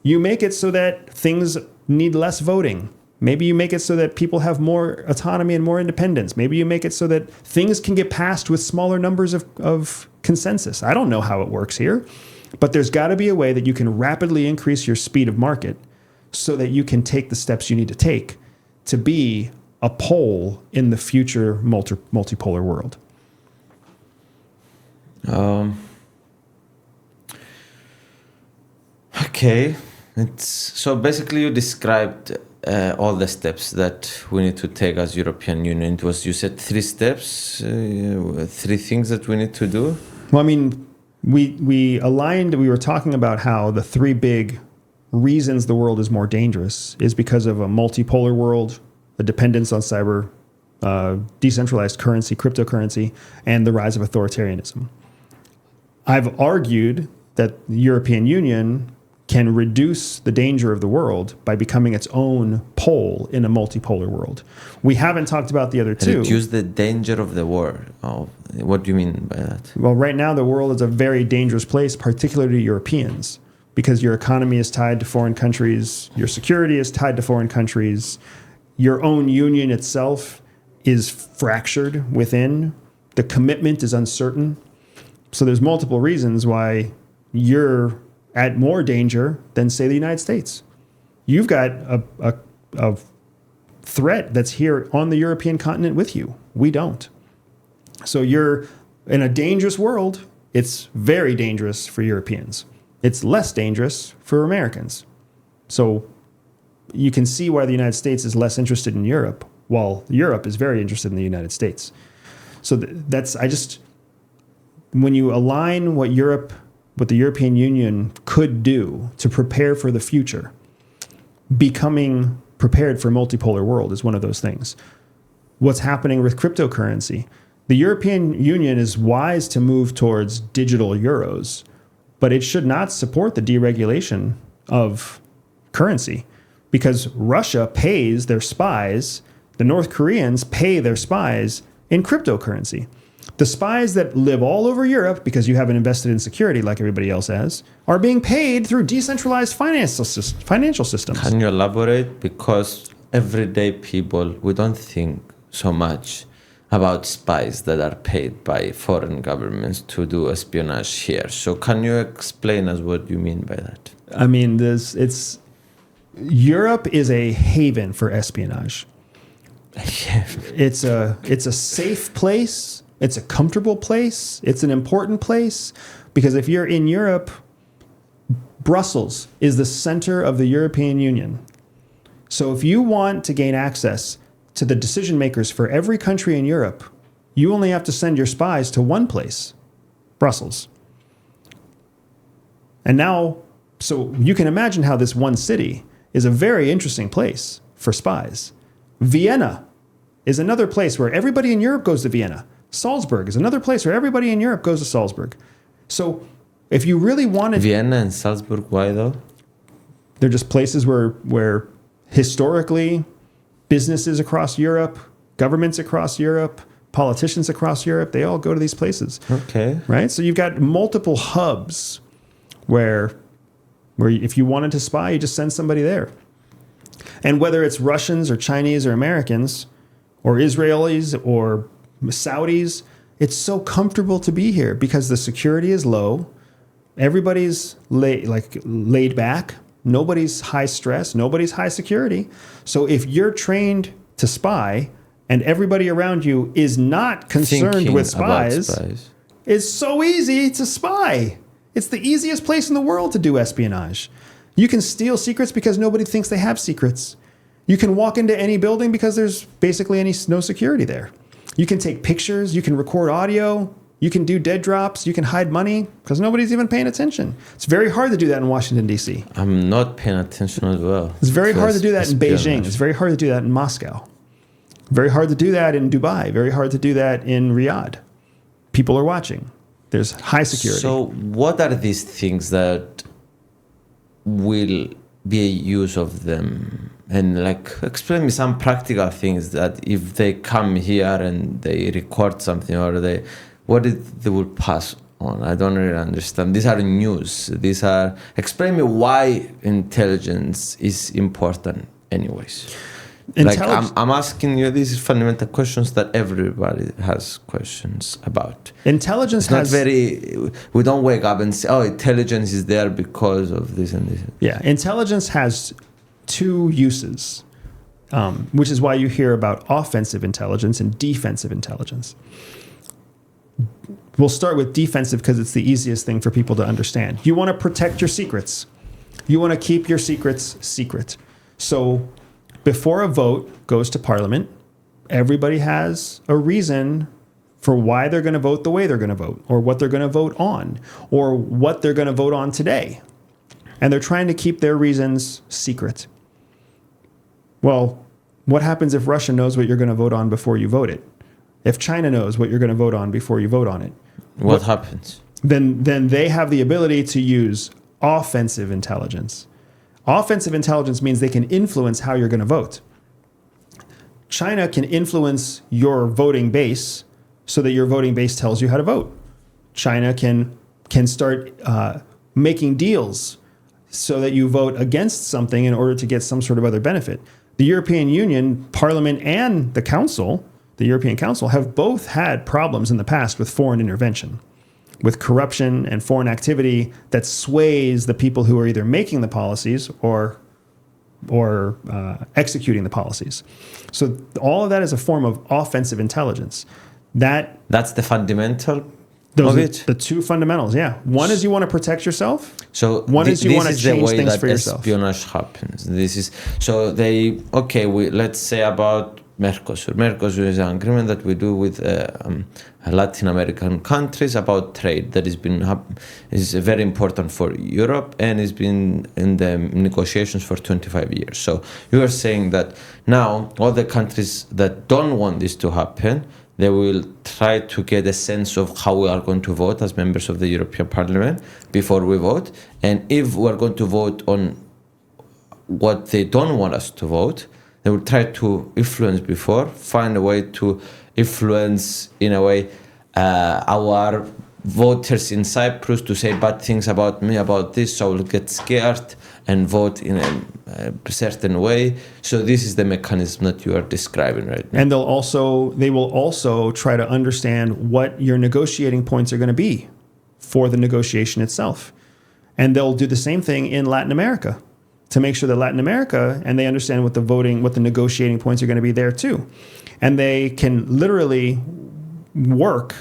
you make it so that things need less voting. Maybe you make it so that people have more autonomy and more independence. Maybe you make it so that things can get passed with smaller numbers of consensus. I don't know how it works here, but there's got to be a way that you can rapidly increase your speed of market so that you can take the steps you need to take to be a pole in the future multipolar world. Okay. So basically you described all the steps that we need to take as European Union. It was, you said 3 steps, 3 things that we need to do. Well, I mean, we aligned, we were talking about how the 3 big reasons the world is more dangerous is because of a multipolar world, a dependence on cyber, decentralized currency, cryptocurrency, and the rise of authoritarianism. I've argued that the European Union can reduce the danger of the world by becoming its own pole in a multipolar world. We haven't talked about the other 2. Reduce the danger of the war. Oh, what do you mean by that? Well, right now the world is a very dangerous place, particularly to Europeans, because your economy is tied to foreign countries, your security is tied to foreign countries, your own union itself is fractured within, the commitment is uncertain. So there's multiple reasons why you're at more danger than, say, the United States. You've got a threat that's here on the European continent with you. We don't. So you're in a dangerous world. It's very dangerous for Europeans. It's less dangerous for Americans. So you can see why the United States is less interested in Europe, while Europe is very interested in the United States. So when you align what the European Union could do to prepare for the future, becoming prepared for multipolar world is one of those things. What's happening with cryptocurrency? The European Union is wise to move towards digital euros, but it should not support the deregulation of currency, because Russia pays their spies, the North Koreans pay their spies in cryptocurrency. The spies that live all over Europe, because you haven't invested in security like everybody else has, are being paid through decentralized financial systems. Can you elaborate? Because everyday people, we don't think so much about spies that are paid by foreign governments to do espionage here. So can you explain us what you mean by that? I mean, Europe is a haven for espionage. It's a safe place. It's a comfortable place. It's an important place, because if you're in Europe, Brussels is the center of the European Union. So if you want to gain access to the decision makers for every country in Europe, you only have to send your spies to one place, Brussels. And now, so you can imagine how this one city is a very interesting place for spies. Vienna is another place where everybody in Europe goes to Vienna. Salzburg is another place where everybody in Europe goes to Salzburg. So if you really wanted... Vienna and Salzburg, why though? They're just places where historically businesses across Europe, governments across Europe, politicians across Europe, they all go to these places. Okay. Right? So you've got multiple hubs where if you wanted to spy, you just send somebody there. And whether it's Russians or Chinese or Americans or Israelis or Saudis, it's so comfortable to be here because the security is low. Everybody's laid back. Nobody's high stress. Nobody's high security. So if you're trained to spy and everybody around you is not concerned Thinking with spies, it's so easy to spy. It's the easiest place in the world to do espionage. You can steal secrets because nobody thinks they have secrets. You can walk into any building because there's basically no security there. You can take pictures, you can record audio, you can do dead drops, you can hide money because nobody's even paying attention. It's very hard to do that in Washington, D.C. I'm not paying attention as well. It's very hard to do that in Beijing. It's very hard to do that in Moscow. Very hard to do that in Dubai. Very hard to do that in Riyadh. People are watching. There's high security. So what are these things that will be a use of them? And like, explain me some practical things that if they come here and they record something or they will pass on. I don't really understand. These are news. Explain me why intelligence is important anyways. Like I'm asking you these fundamental questions that everybody has questions about. Intelligence we don't wake up and say, oh, intelligence is there because of this and this. Yeah, intelligence has two uses, which is why you hear about offensive intelligence and defensive intelligence. We'll start with defensive because it's the easiest thing for people to understand. You want to protect your secrets. You want to keep your secrets secret. So before a vote goes to Parliament, everybody has a reason for why they're going to vote the way they're going to vote, or what they're going to vote on, or what they're going to vote on today. And they're trying to keep their reasons secret. Well, what happens if Russia knows what you're going to vote on before you vote it? If China knows what you're going to vote on before you vote on it? What happens? Then they have the ability to use offensive intelligence. Offensive intelligence means they can influence how you're going to vote. China can influence your voting base so that your voting base tells you how to vote. China can start making deals so that you vote against something in order to get some sort of other benefit. The European Union, Parliament, and the Council, the European Council, have both had problems in the past with foreign intervention, with corruption and foreign activity that sways the people who are either making the policies or executing the policies. So all of that is a form of offensive intelligence. That's the fundamental Those of are it? the two fundamentals, yeah. One is you want to protect yourself. So one is you want to change things for yourself. Espionage happens. Let's say about Mercosur. Mercosur is an agreement that we do with Latin American countries about trade that is very important for Europe and has been in the negotiations for 25 years. So you are saying that now all the countries that don't want this to happen, they will try to get a sense of how we are going to vote as members of the European Parliament before we vote. And if we are going to vote on what they don't want us to vote, they will try to influence before, find a way to influence, in a way, our voters in Cyprus to say bad things about me, about this, so I will get scared and vote in a certain way. So this is the mechanism that you are describing right now. And they will also try to understand what your negotiating points are going to be for the negotiation itself. And they'll do the same thing in Latin America to make sure that Latin America, and they understand what the negotiating points are going to be there too. And they can literally work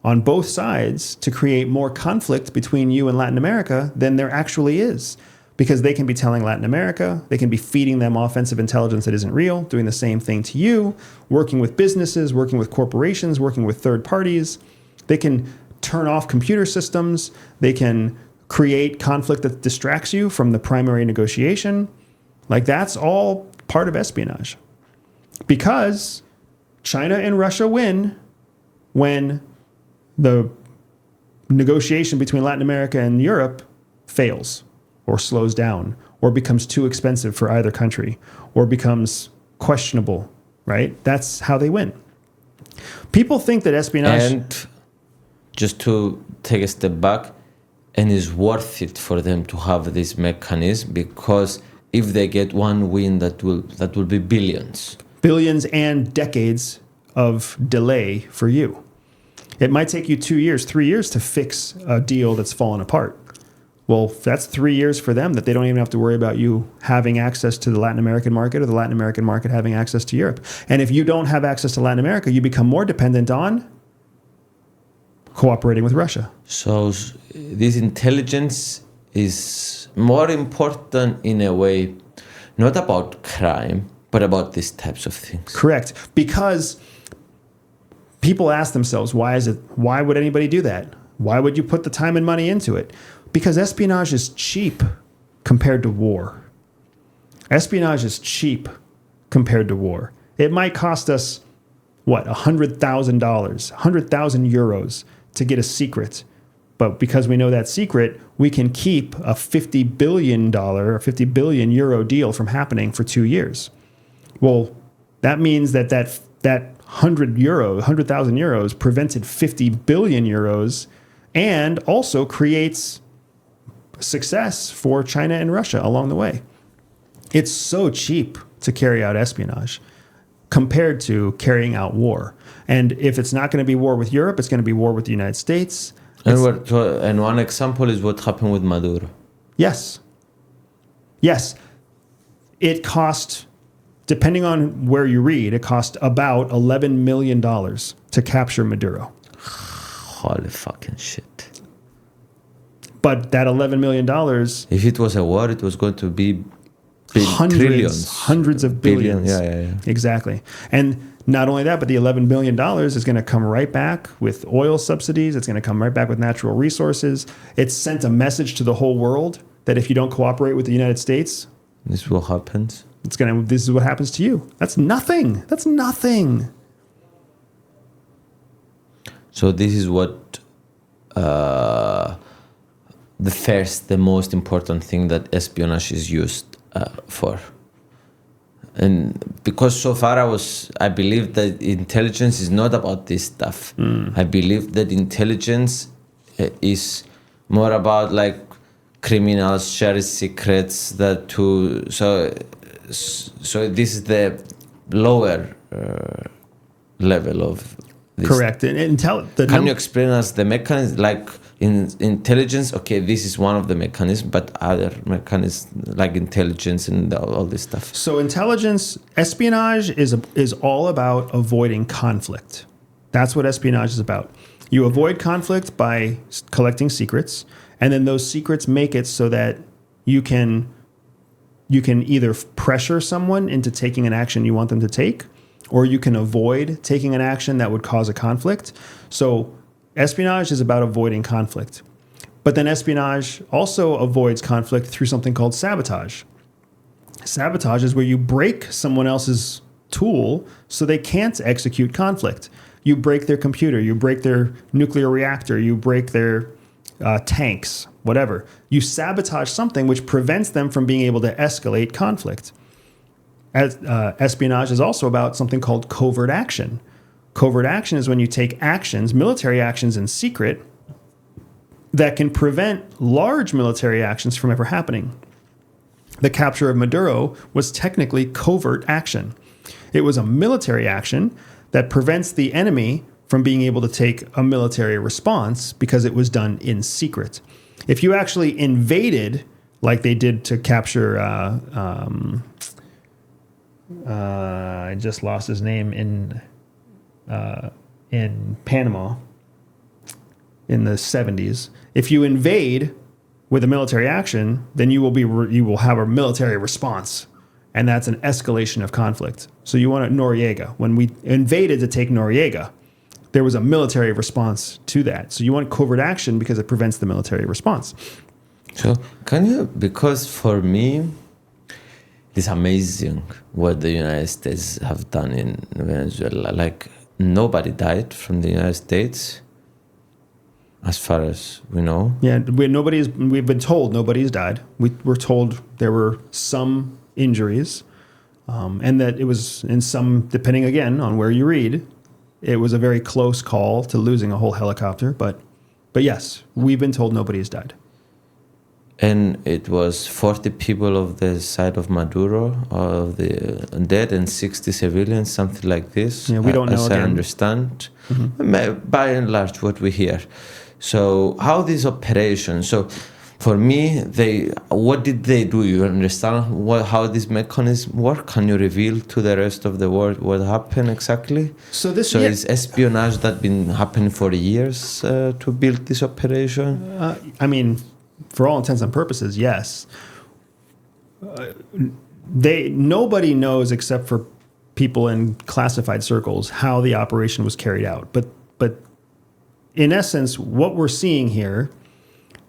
on both sides to create more conflict between you and Latin America than there actually is. Because they can be telling Latin America, they can be feeding them offensive intelligence that isn't real, doing the same thing to you, working with businesses, working with corporations, working with third parties. They can turn off computer systems. They can create conflict that distracts you from the primary negotiation. Like, that's all part of espionage. Because China and Russia win when the negotiation between Latin America and Europe fails, or slows down, or becomes too expensive for either country, or becomes questionable, right? That's how they win. People think that espionage... And just to take a step back, and it's worth it for them to have this mechanism, because if they get one win, that will be billions. Billions and decades of delay for you. It might take you 2 years, 3 years to fix a deal that's fallen apart. Well, that's 3 years for them that they don't even have to worry about you having access to the Latin American market or the Latin American market having access to Europe. And if you don't have access to Latin America, you become more dependent on cooperating with Russia. So this intelligence is more important in a way, not about crime, but about these types of things. Correct. Because people ask themselves, why would anybody do that? Why would you put the time and money into it? Because espionage is cheap compared to war. Espionage is cheap compared to war. It might cost us, $100,000, 100,000 euros to get a secret But because we know that secret, we can keep a $50 billion or 50 billion euro deal from happening for 2 years. Well, that means that 100,000 euros prevented 50 billion euros and also creates success for China and Russia along the way. It's so cheap to carry out espionage compared to carrying out war. And if it's not going to be war with Europe, it's going to be war with the United States. And one example is what happened with Maduro. Yes. Yes. It cost, depending on where you read, it cost about $11 million to capture Maduro. Holy fucking shit. But that $11 million... If it was a war, it was going to be hundreds of billions. Yeah. Exactly. And not only that, but the $11 billion is going to come right back with oil subsidies. It's going to come right back with natural resources. It's sent a message to the whole world that if you don't cooperate with the United States, this is what happens. This is what happens to you. That's nothing. That's nothing. So this is what the most important thing that espionage is used for. And because so far I believe that intelligence is not about this stuff. I believe that intelligence is more about like criminals share secrets so this is the lower level of this. Correct. Can you explain us the mechanism, like in intelligence? Okay, this is one of the mechanisms, but other mechanisms like intelligence and all this stuff. So espionage is all about avoiding conflict. That's what espionage is about. You avoid conflict by collecting secrets, and then those secrets make it so that you can either pressure someone into taking an action you want them to take, or you can avoid taking an action that would cause a conflict. So espionage is about avoiding conflict. But then espionage also avoids conflict through something called sabotage. Sabotage is where you break someone else's tool so they can't execute conflict. You break their computer, you break their nuclear reactor, you break their tanks, whatever. You sabotage something which prevents them from being able to escalate conflict. Espionage is also about something called covert action. Covert action is when you take actions, military actions in secret, that can prevent large military actions from ever happening. The capture of Maduro was technically covert action. It was a military action that prevents the enemy from being able to take a military response because it was done in secret. If you actually invaded, like they did to capture, I just lost his name in Panama in the 70s. If you invade with a military action, then you will have a military response, and that's an escalation of conflict. So you want Noriega. When we invaded to take Noriega, there was a military response to that. So you want covert action because it prevents the military response. So because for me, it's amazing what the United States have done in Venezuela. Like, nobody died from the United States, as far as we know. Yeah, we've been told nobody's died. We're told there were some injuries, and that it was in some, depending again on where you read, it was a very close call to losing a whole helicopter. But yes, we've been told nobody's died. And it was 40 people of the side of Maduro, of the dead, and 60 civilians, something like this. Yeah, we don't know. As I understand, by and large, what we hear. So, how this operation? So, for me, what did they do? You understand how this mechanism work? Can you reveal to the rest of the world what happened exactly? So it's espionage that been happening for years to build this operation. I mean, for all intents and purposes, yes. Nobody knows except for people in classified circles how the operation was carried out. But in essence, what we're seeing here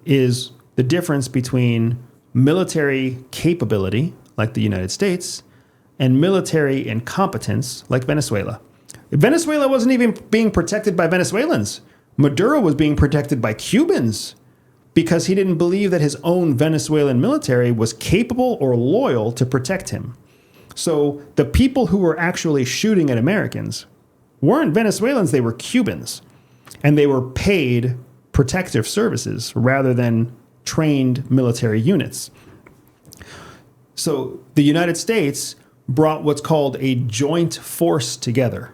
is the difference between military capability, like the United States, and military incompetence, like Venezuela. Venezuela wasn't even being protected by Venezuelans. Maduro was being protected by Cubans because he didn't believe that his own Venezuelan military was capable or loyal to protect him. So the people who were actually shooting at Americans weren't Venezuelans, they were Cubans. And they were paid protective services rather than trained military units. So the United States brought what's called a joint force together.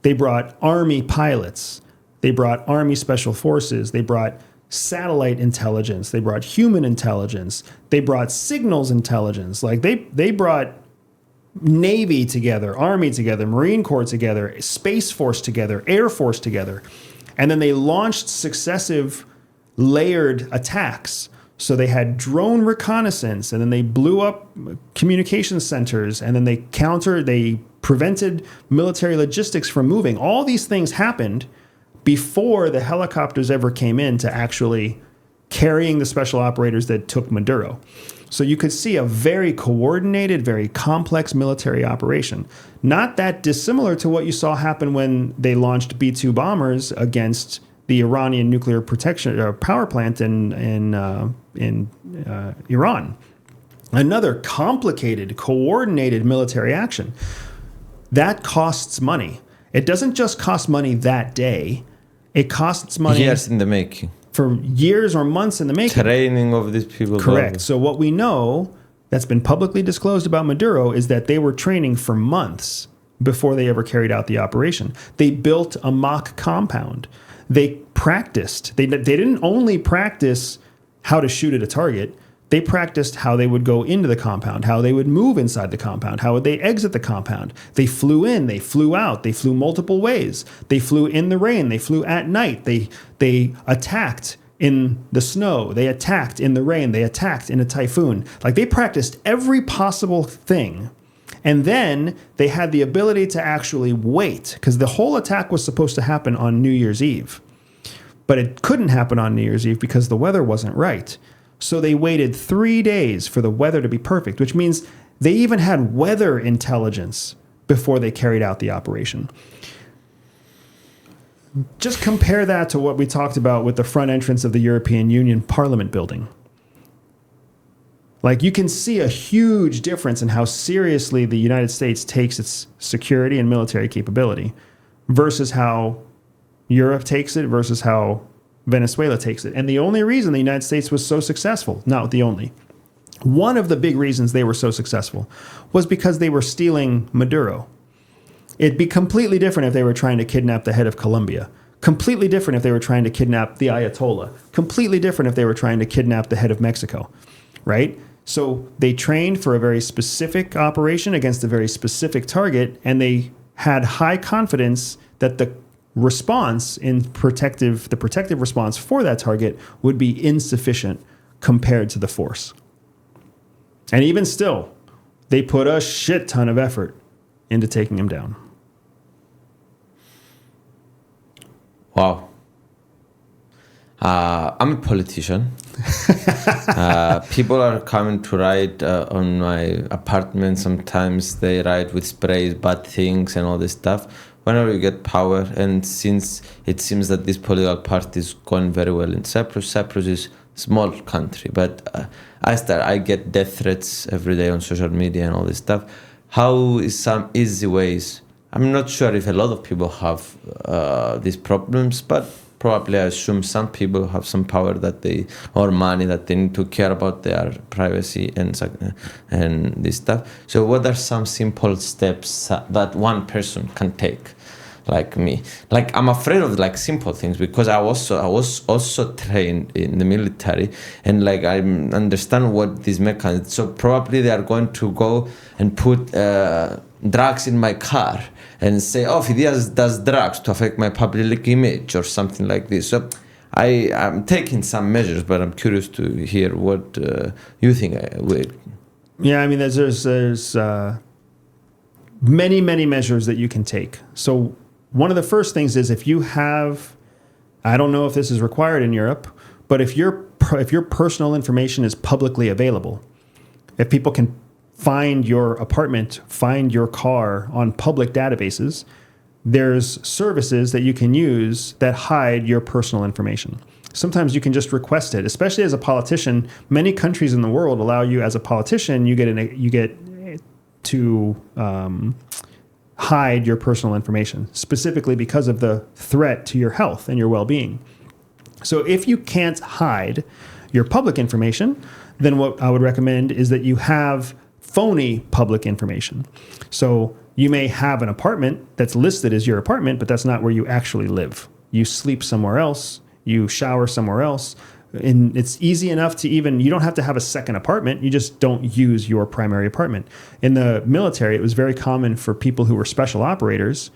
They brought Army pilots. They brought Army Special Forces. They brought satellite intelligence. They brought human intelligence. They brought signals intelligence. Like they brought Navy together, Army together, Marine Corps together, Space Force together, Air Force together. And then they launched successive layered attacks. So they had drone reconnaissance, and then they blew up communication centers, and then they prevented military logistics from moving. All these things happened before the helicopters ever came in to actually carrying the special operators that took Maduro. So you could see a very coordinated, very complex military operation. Not that dissimilar to what you saw happen when they launched B-2 bombers against the Iranian nuclear protection power plant in Iran. Another complicated, coordinated military action. That costs money. It doesn't just cost money that day. It costs money years in the making. For years or months in the making. Training of these people. Correct. So what we know that's been publicly disclosed about Maduro is that they were training for months before they ever carried out the operation. They built a mock compound. They practiced. They didn't only practice how to shoot at a target. They practiced how they would go into the compound, how they would move inside the compound, how would they exit the compound. They flew in, they flew out, they flew multiple ways. They flew in the rain, they flew at night. They attacked in the snow, they attacked in the rain, they attacked in a typhoon. Like they practiced every possible thing. And then they had the ability to actually wait, because the whole attack was supposed to happen on New Year's Eve. But it couldn't happen on New Year's Eve because the weather wasn't right. So they waited 3 days for the weather to be perfect, which means they even had weather intelligence before they carried out the operation. Just compare that to what we talked about with the front entrance of the European Union Parliament building. Like you can see a huge difference in how seriously the United States takes its security and military capability versus how Europe takes it versus how Venezuela takes it. And the only reason the United States was so successful, not the only, one of the big reasons they were so successful was because they were stealing Maduro. It'd be completely different if they were trying to kidnap the head of Colombia. Completely different if they were trying to kidnap the Ayatollah. Completely different if they were trying to kidnap the head of Mexico, right? So they trained for a very specific operation against a very specific target, and they had high confidence that the response in the protective response for that target would be insufficient compared to the force. And even still, they put a shit ton of effort into taking him down. Wow. I'm a politician. People are coming to write on my apartment. Sometimes they write with sprays, bad things, and all this stuff. Whenever you get power, and since it seems that this political party is going very well in Cyprus, Cyprus is a small country, but I get death threats every day on social media and all this stuff. How is some easy ways? I'm not sure if a lot of people have these problems, but probably I assume some people have some power or money that they need to care about their privacy and this stuff. So what are some simple steps that one person can take, like me? Like I'm afraid of like simple things because I was also trained in the military, and like I understand what these mechanisms. So probably they are going to go and put drugs in my car and say, oh, Fidias does drugs to affect my public image or something like this. So I'm taking some measures, but I'm curious to hear what you think. Yeah, I mean, there's many, many measures that you can take. So one of the first things is if you have, I don't know if this is required in Europe, but if your personal information is publicly available, if people can find your apartment, find your car on public databases, there's services that you can use that hide your personal information. Sometimes you can just request it, especially as a politician. Many countries in the world allow you, as a politician, you get to hide your personal information, specifically because of the threat to your health and your well-being. So if you can't hide your public information, then what I would recommend is that you have phony public information. So you may have an apartment that's listed as your apartment, but that's not where you actually live. You sleep somewhere else, you shower somewhere else, and it's easy enough to you don't have to have a second apartment, you just don't use your primary apartment. In the military, it was very common for people who were special operators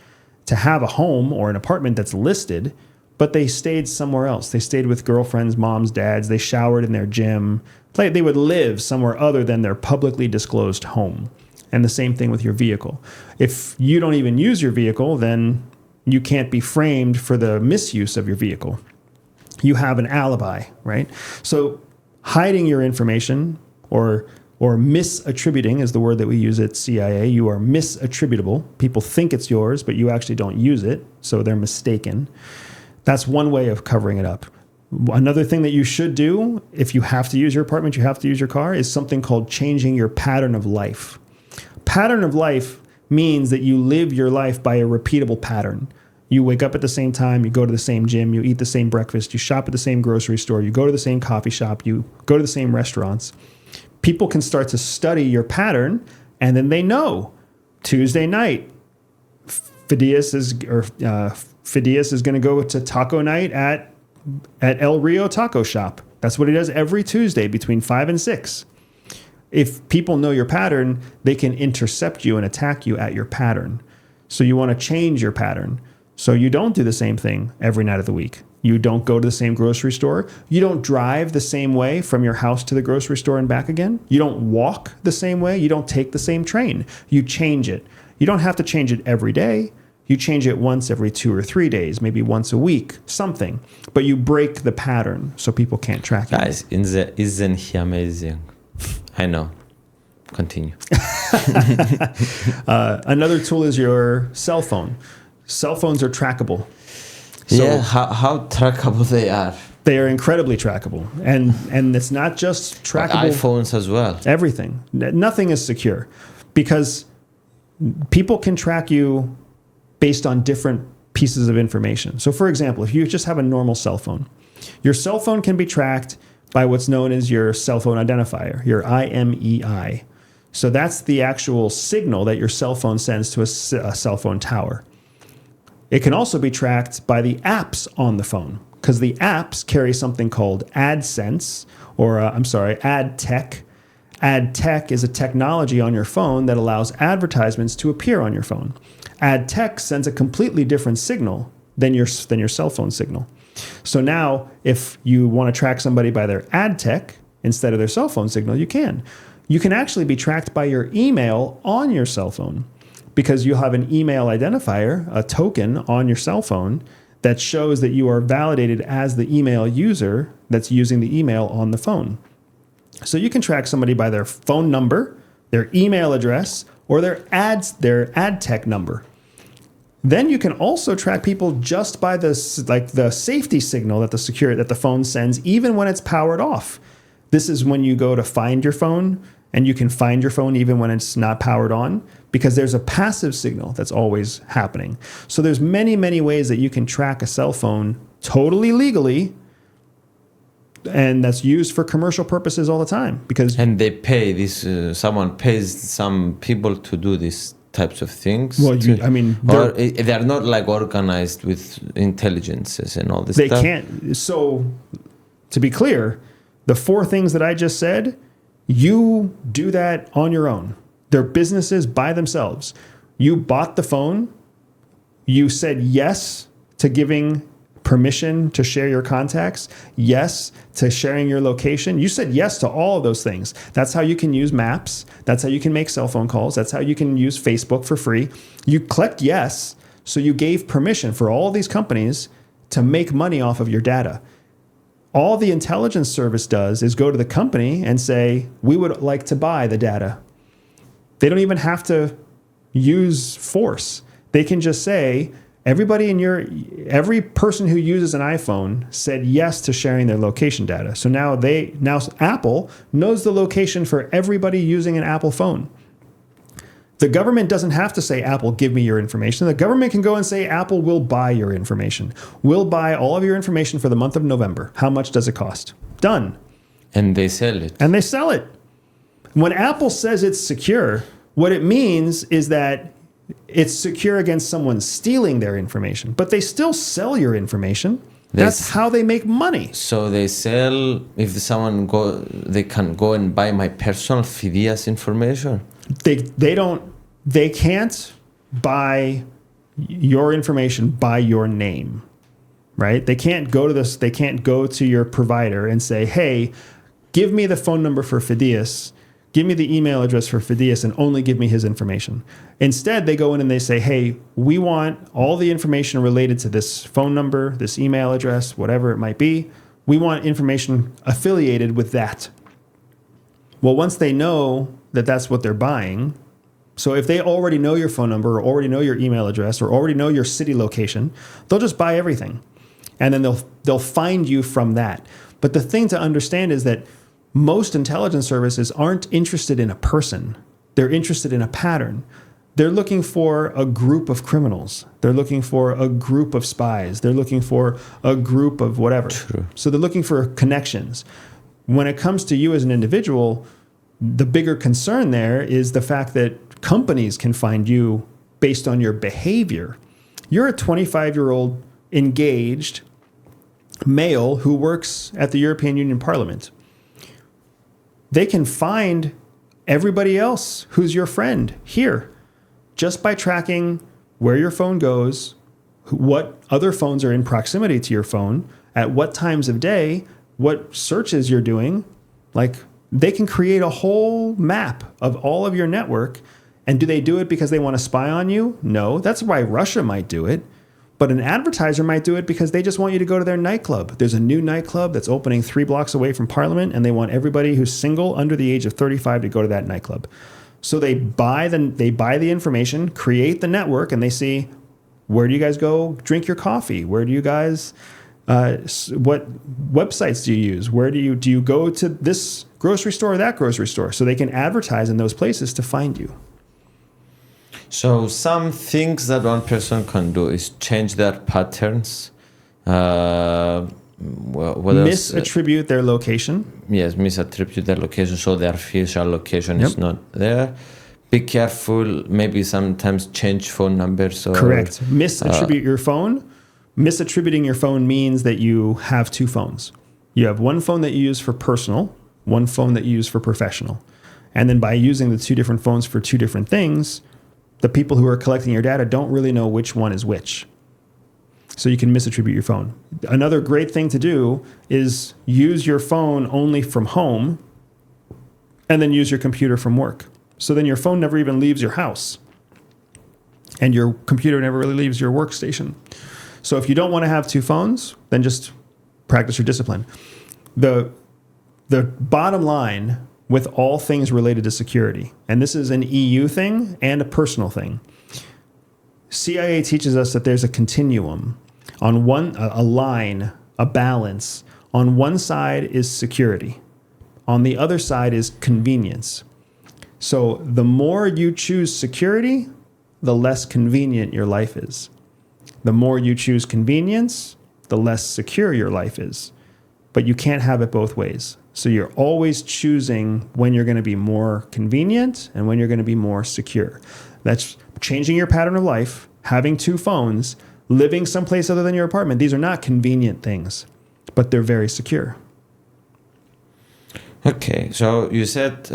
to have a home or an apartment that's listed, but they stayed somewhere else. They stayed with girlfriends, moms, dads, they showered in their gym. They would live somewhere other than their publicly disclosed home. And the same thing with your vehicle. If you don't even use your vehicle, then you can't be framed for the misuse of your vehicle. You have an alibi, right? So hiding your information or misattributing is the word that we use at CIA. You are misattributable. People think it's yours, but you actually don't use it, so they're mistaken. That's one way of covering it up. Another thing that you should do, if you have to use your apartment, you have to use your car, is something called changing your pattern of life. Pattern of life means that you live your life by a repeatable pattern. You wake up at the same time, you go to the same gym, you eat the same breakfast, you shop at the same grocery store, you go to the same coffee shop, you go to the same restaurants. People can start to study your pattern, and then they know Tuesday night, Phidias is going to go to taco night at El Rio Taco Shop. That's what he does every Tuesday between 5 and 6. If people know your pattern, they can intercept you and attack you at your pattern. So you want to change your pattern. So you don't do the same thing every night of the week. You don't go to the same grocery store. You don't drive the same way from your house to the grocery store and back again. You don't walk the same way. You don't take the same train. You change it. You don't have to change it every day. You change it once every 2 or 3 days, maybe once a week, something. But you break the pattern so people can't track it. Guys, isn't he amazing? I know. Continue. Another tool is your cell phone. Cell phones are trackable. So yeah, how trackable they are. They are incredibly trackable. And it's not just trackable. Like iPhones as well. Everything. Nothing is secure because people can track you based on different pieces of information. So for example, if you just have a normal cell phone, your cell phone can be tracked by what's known as your cell phone identifier, your IMEI. So that's the actual signal that your cell phone sends to a cell phone tower. It can also be tracked by the apps on the phone because the apps carry something called AdSense, or AdTech. AdTech is a technology on your phone that allows advertisements to appear on your phone. AdTech sends a completely different signal than your cell phone signal. So now, if you want to track somebody by their AdTech instead of their cell phone signal, you can. You can actually be tracked by your email on your cell phone because you have an email identifier, a token on your cell phone that shows that you are validated as the email user that's using the email on the phone. So you can track somebody by their phone number, their email address, or their AdTech number. Then you can also track people just by the safety signal that the phone sends, even when it's powered off. This is when you go to find your phone, and you can find your phone even when it's not powered on, because there's a passive signal that's always happening. So there's many, many ways that you can track a cell phone totally legally, and that's used for commercial purposes all the time. And they pay this. Someone pays some people to do these types of things. Well, they're not like organized with intelligences and all this stuff. They can't. So, to be clear, the 4 things that I just said, you do that on your own. They're businesses by themselves. You bought the phone. You said yes to giving permission to share your contacts, yes to sharing your location. You said yes to all of those things. That's how you can use maps. That's how you can make cell phone calls. That's how you can use Facebook for free. You clicked yes, so you gave permission for all of these companies to make money off of your data. All the intelligence service does is go to the company and say, we would like to buy the data. They don't even have to use force. They can just say, every person who uses an iPhone said yes to sharing their location data. So now Apple knows the location for everybody using an Apple phone. The government doesn't have to say, Apple, give me your information. The government can go and say, Apple will buy your information. We'll buy all of your information for the month of November. How much does it cost? Done. And they sell it. And they sell it. When Apple says it's secure, what it means is that it's secure against someone stealing their information. But they still sell your information. That's how they make money. So they sell, if someone they can go and buy my personal Fidias information? They can't buy your information by your name, right? They can't go to your provider and say, hey, give me the phone number for Fidias, give me the email address for Fidias, and only give me his information. Instead, they go in and they say, hey, we want all the information related to this phone number, this email address, whatever it might be. We want information affiliated with that. Well, once they know that that's what they're buying, so if they already know your phone number or already know your email address or already know your city location, they'll just buy everything. And then they'll find you from that. But the thing to understand is that most intelligence services aren't interested in a person. They're interested in a pattern. They're looking for a group of criminals. They're looking for a group of spies. They're looking for a group of whatever. True. So they're looking for connections. When it comes to you as an individual, the bigger concern there is the fact that companies can find you based on your behavior. You're a 25-year-old engaged male who works at the European Union Parliament. They can find everybody else who's your friend here just by tracking where your phone goes, what other phones are in proximity to your phone, at what times of day, what searches you're doing. Like, they can create a whole map of all of your network. And do they do it because they want to spy on you? No. That's why Russia might do it. But an advertiser might do it because they just want you to go to their nightclub. There's a new nightclub that's opening 3 blocks away from Parliament, and they want everybody who's single under the age of 35 to go to that nightclub. So they buy the information, create the network, and they see, where do you guys go drink your coffee? Where do you guys, what websites do you use? Where do you go to this grocery store or that grocery store? So they can advertise in those places to find you. So some things that one person can do is change their patterns. What else? Misattribute their location. Yes, misattribute their location, so their official location is not there. Be careful, maybe sometimes change phone numbers. Correct. Misattribute your phone. Misattributing your phone means that you have 2 phones. You have one phone that you use for personal, one phone that you use for professional. And then by using the 2 different phones for 2 different things, the people who are collecting your data don't really know which one is which. So you can misattribute your phone. Another great thing to do is use your phone only from home and then use your computer from work. So then your phone never even leaves your house and your computer never really leaves your workstation. So if you don't want to have 2 phones, then just practice your discipline. The bottom line with all things related to security, and this is an EU thing and a personal thing, CIA teaches us that there's a continuum. On a line, a balance. On one side is security. On the other side is convenience. So the more you choose security, the less convenient your life is. The more you choose convenience, the less secure your life is. But you can't have it both ways. So you're always choosing when you're going to be more convenient and when you're going to be more secure. That's changing your pattern of life, having 2 phones, living someplace other than your apartment. These are not convenient things, but they're very secure. Okay, so you said,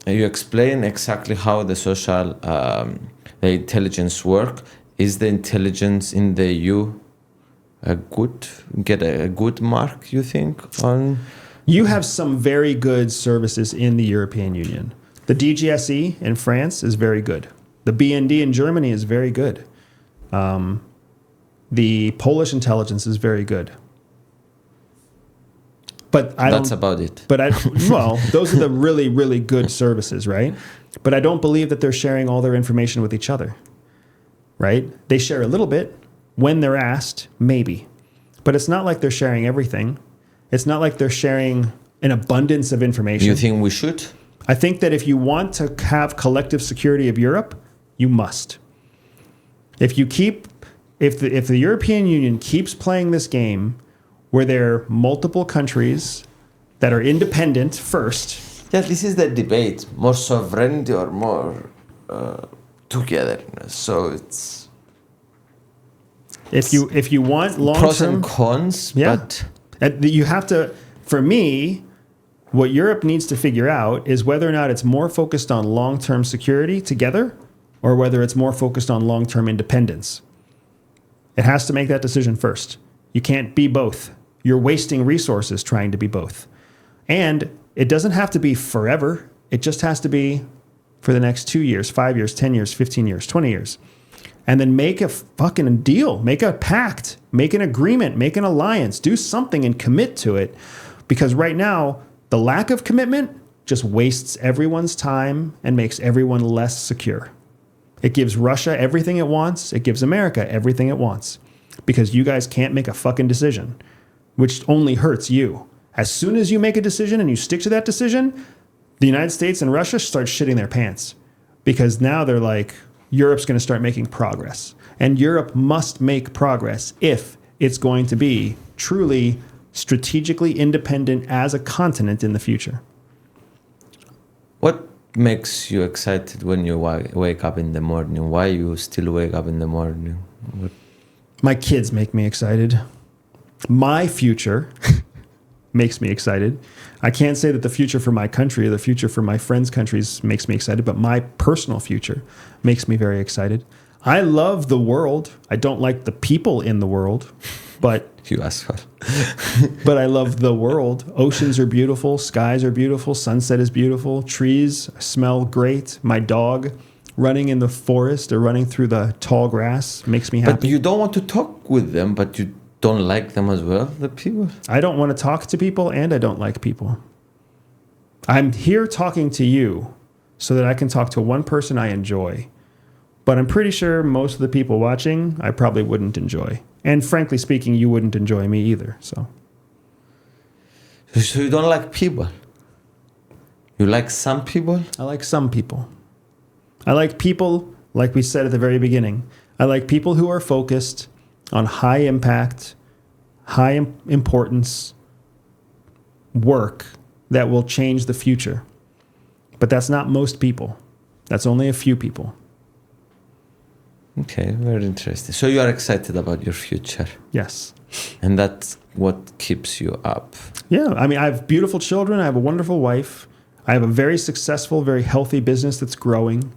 you explain exactly how the social, the intelligence work. Is the intelligence in the EU get a good mark, you think, on? You have some very good services in the European Union. The DGSE in France is very good. The BND in Germany is very good. The Polish intelligence is very good. But that's about it. But those are the really, really good services, right? But I don't believe that they're sharing all their information with each other. right? They share a little bit when they're asked, maybe. But it's not like they're sharing everything. It's not like they're sharing an abundance of information. You think we should? I think that if you want to have collective security of Europe, you must. If the European Union keeps playing this game where there are multiple countries that are independent first. Yeah, this is the debate: more sovereignty or more togetherness. So it's if you want long-term pros and cons, yeah, but you have to. For me, what Europe needs to figure out is whether or not it's more focused on long-term security together, or whether it's more focused on long-term independence. It has to make that decision first. You can't be both. You're wasting resources trying to be both. And it doesn't have to be forever. It just has to be for the next 2 years, 5 years, 10 years, 15 years, 20 years. And then make a fucking deal, make a pact, make an agreement, make an alliance, do something and commit to it. Because right now, the lack of commitment just wastes everyone's time and makes everyone less secure. It gives Russia everything it wants. It gives America everything it wants. Because you guys can't make a fucking decision, which only hurts you. As soon as you make a decision and you stick to that decision, the United States and Russia start shitting their pants. Because now they're like, Europe's going to start making progress. And Europe must make progress if it's going to be truly strategically independent as a continent in the future. what makes you excited when you wake up in the morning? Why you still wake up in the morning? My kids make me excited. My future makes me excited. I can't say that the future for my country or the future for my friends' countries makes me excited, but my personal future makes me very excited. I love the world. I don't like the people in the world, but You asshole. but I love the world. Oceans are beautiful. Skies are beautiful. Sunset is beautiful. Trees smell great. My dog running in the forest or running through the tall grass makes me happy. But you don't want to talk with them, but you don't like them as well, the people? I don't want to talk to people and I don't like people. I'm here talking to you so that I can talk to one person I enjoy. But I'm pretty sure most of the people watching, I probably wouldn't enjoy. And frankly speaking, you wouldn't enjoy me either. So you don't like people? You like some people? I like some people. I like people, like we said at the very beginning, I like people who are focused on high impact, high importance work that will change the future. But that's not most people. That's only a few people. Okay, very interesting. So you are excited about your future. Yes. And that's what keeps you up. Yeah. I mean, I have beautiful children. I have a wonderful wife. I have a very successful, very healthy business that's growing.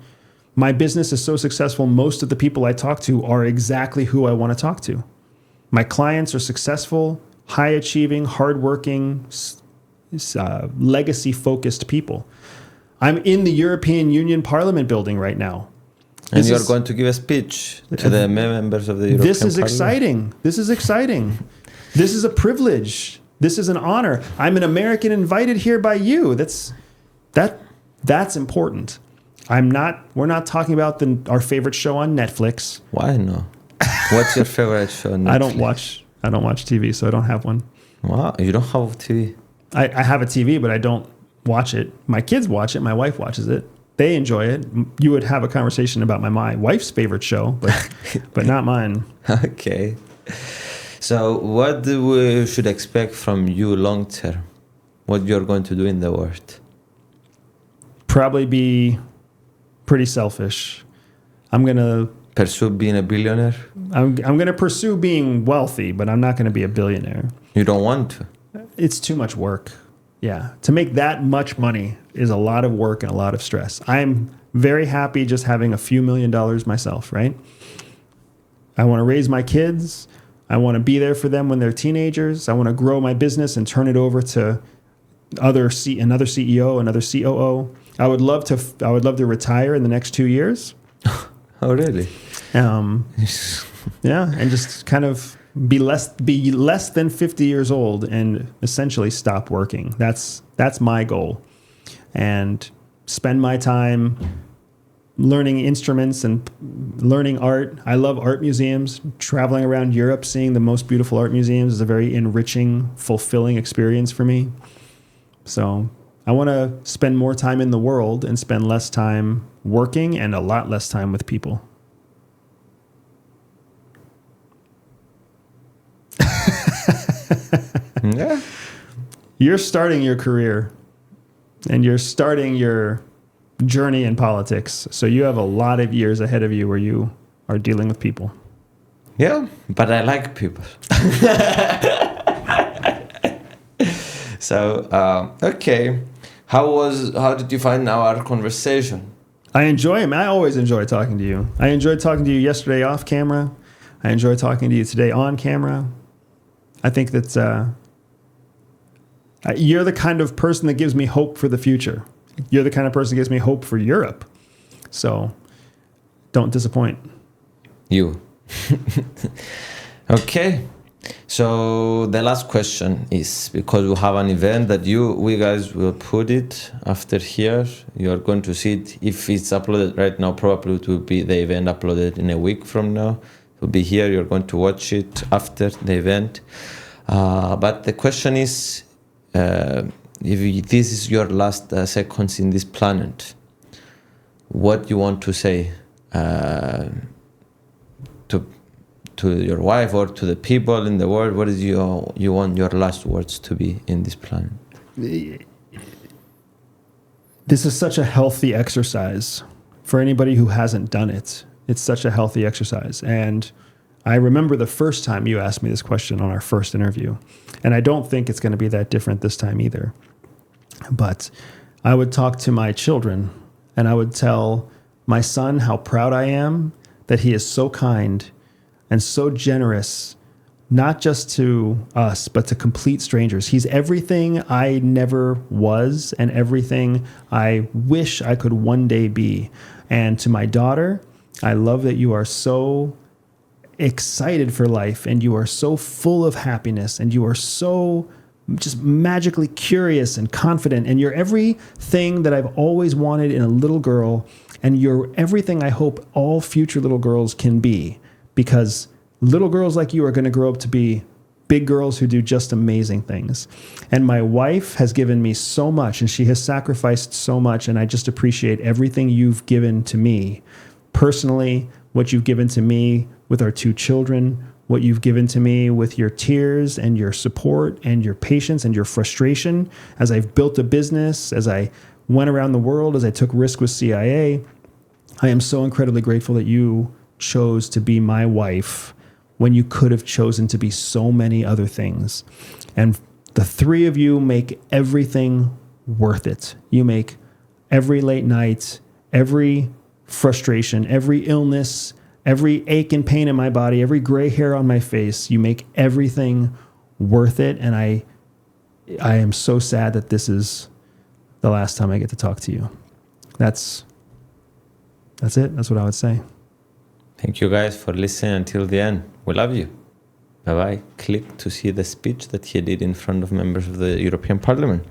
My business is so successful, most of the people I talk to are exactly who I want to talk to. My clients are successful, high-achieving, hardworking, legacy-focused people. I'm in the European Union Parliament building right now. And you're going to give a speech to the members of the European This is Parliament. exciting. This is exciting. This is a privilege. This is an honor. I'm an American invited here by you. That's important. We're not talking about our favorite show on Netflix. Why no? What's your favorite show on Netflix? I don't watch TV, so I don't have one. Wow, you don't have TV? I have a TV, but I don't watch it. My kids watch it. My wife watches it. They enjoy it. You would have a conversation about my wife's favorite show, but not mine. Okay. So what do we should expect from you long term? What you're going to do in the world? Probably be pretty selfish. I'm going to Pursue being a billionaire? I'm going to pursue being wealthy, but I'm not going to be a billionaire. You don't want to? It's too much work. Yeah. To make that much money is a lot of work and a lot of stress. I'm very happy just having a few $1 million myself, right? I want to raise my kids. I want to be there for them when they're teenagers. I want to grow my business and turn it over to another CEO, another COO. I would love to retire in the next 2 years. Oh, really? Yeah, and just kind of be less than 50 years old and essentially stop working. That's my goal. And spend my time learning instruments and learning art. I love art museums. Traveling around Europe, seeing the most beautiful art museums is a very enriching, fulfilling experience for me. So I want to spend more time in the world and spend less time working and a lot less time with people. Yeah. You're starting your career and you're starting your journey in politics. So you have a lot of years ahead of you where you are dealing with people. Yeah, but I like people. So, okay. How did you find our conversation? I enjoy him. I always enjoy talking to you. I enjoyed talking to you yesterday off camera. I enjoy talking to you today on camera. I think that you're the kind of person that gives me hope for the future. You're the kind of person that gives me hope for Europe. So don't disappoint. You. Okay. So the last question is, because we have an event that we guys will put it after here. You are going to see it. If it's uploaded right now, probably it will be the event uploaded in a week from now. It will be here. You're going to watch it after the event. But the question is, if this is your last seconds in this planet, what you want to say to your wife or to the people in the world? What is you want your last words to be in this planet? This is such a healthy exercise for anybody who hasn't done it. It's such a healthy exercise. And I remember the first time you asked me this question on our first interview, and I don't think it's going to be that different this time either. But I would talk to my children and I would tell my son how proud I am that he is so kind and so generous, not just to us, but to complete strangers. He's everything I never was and everything I wish I could one day be. And to my daughter, I love that you are so excited for life and you are so full of happiness and you are so just magically curious and confident, and you're everything that I've always wanted in a little girl, and you're everything I hope all future little girls can be, because little girls like you are going to grow up to be big girls who do just amazing things. And my wife has given me so much and she has sacrificed so much, and I just appreciate everything you've given to me personally, what you've given to me with our 2 children, what you've given to me with your tears and your support and your patience and your frustration as I've built a business, as I went around the world, as I took risk with CIA. I am so incredibly grateful that you chose to be my wife when you could have chosen to be so many other things. And the 3 of you make everything worth it. You make every late night, every frustration, every illness, every ache and pain in my body, every gray hair on my face, you make everything worth it. And I am so sad that this is the last time I get to talk to you. That's it. That's what I would say. Thank you guys for listening until the end. We love you. Bye-bye. Click to see the speech that he did in front of members of the European Parliament.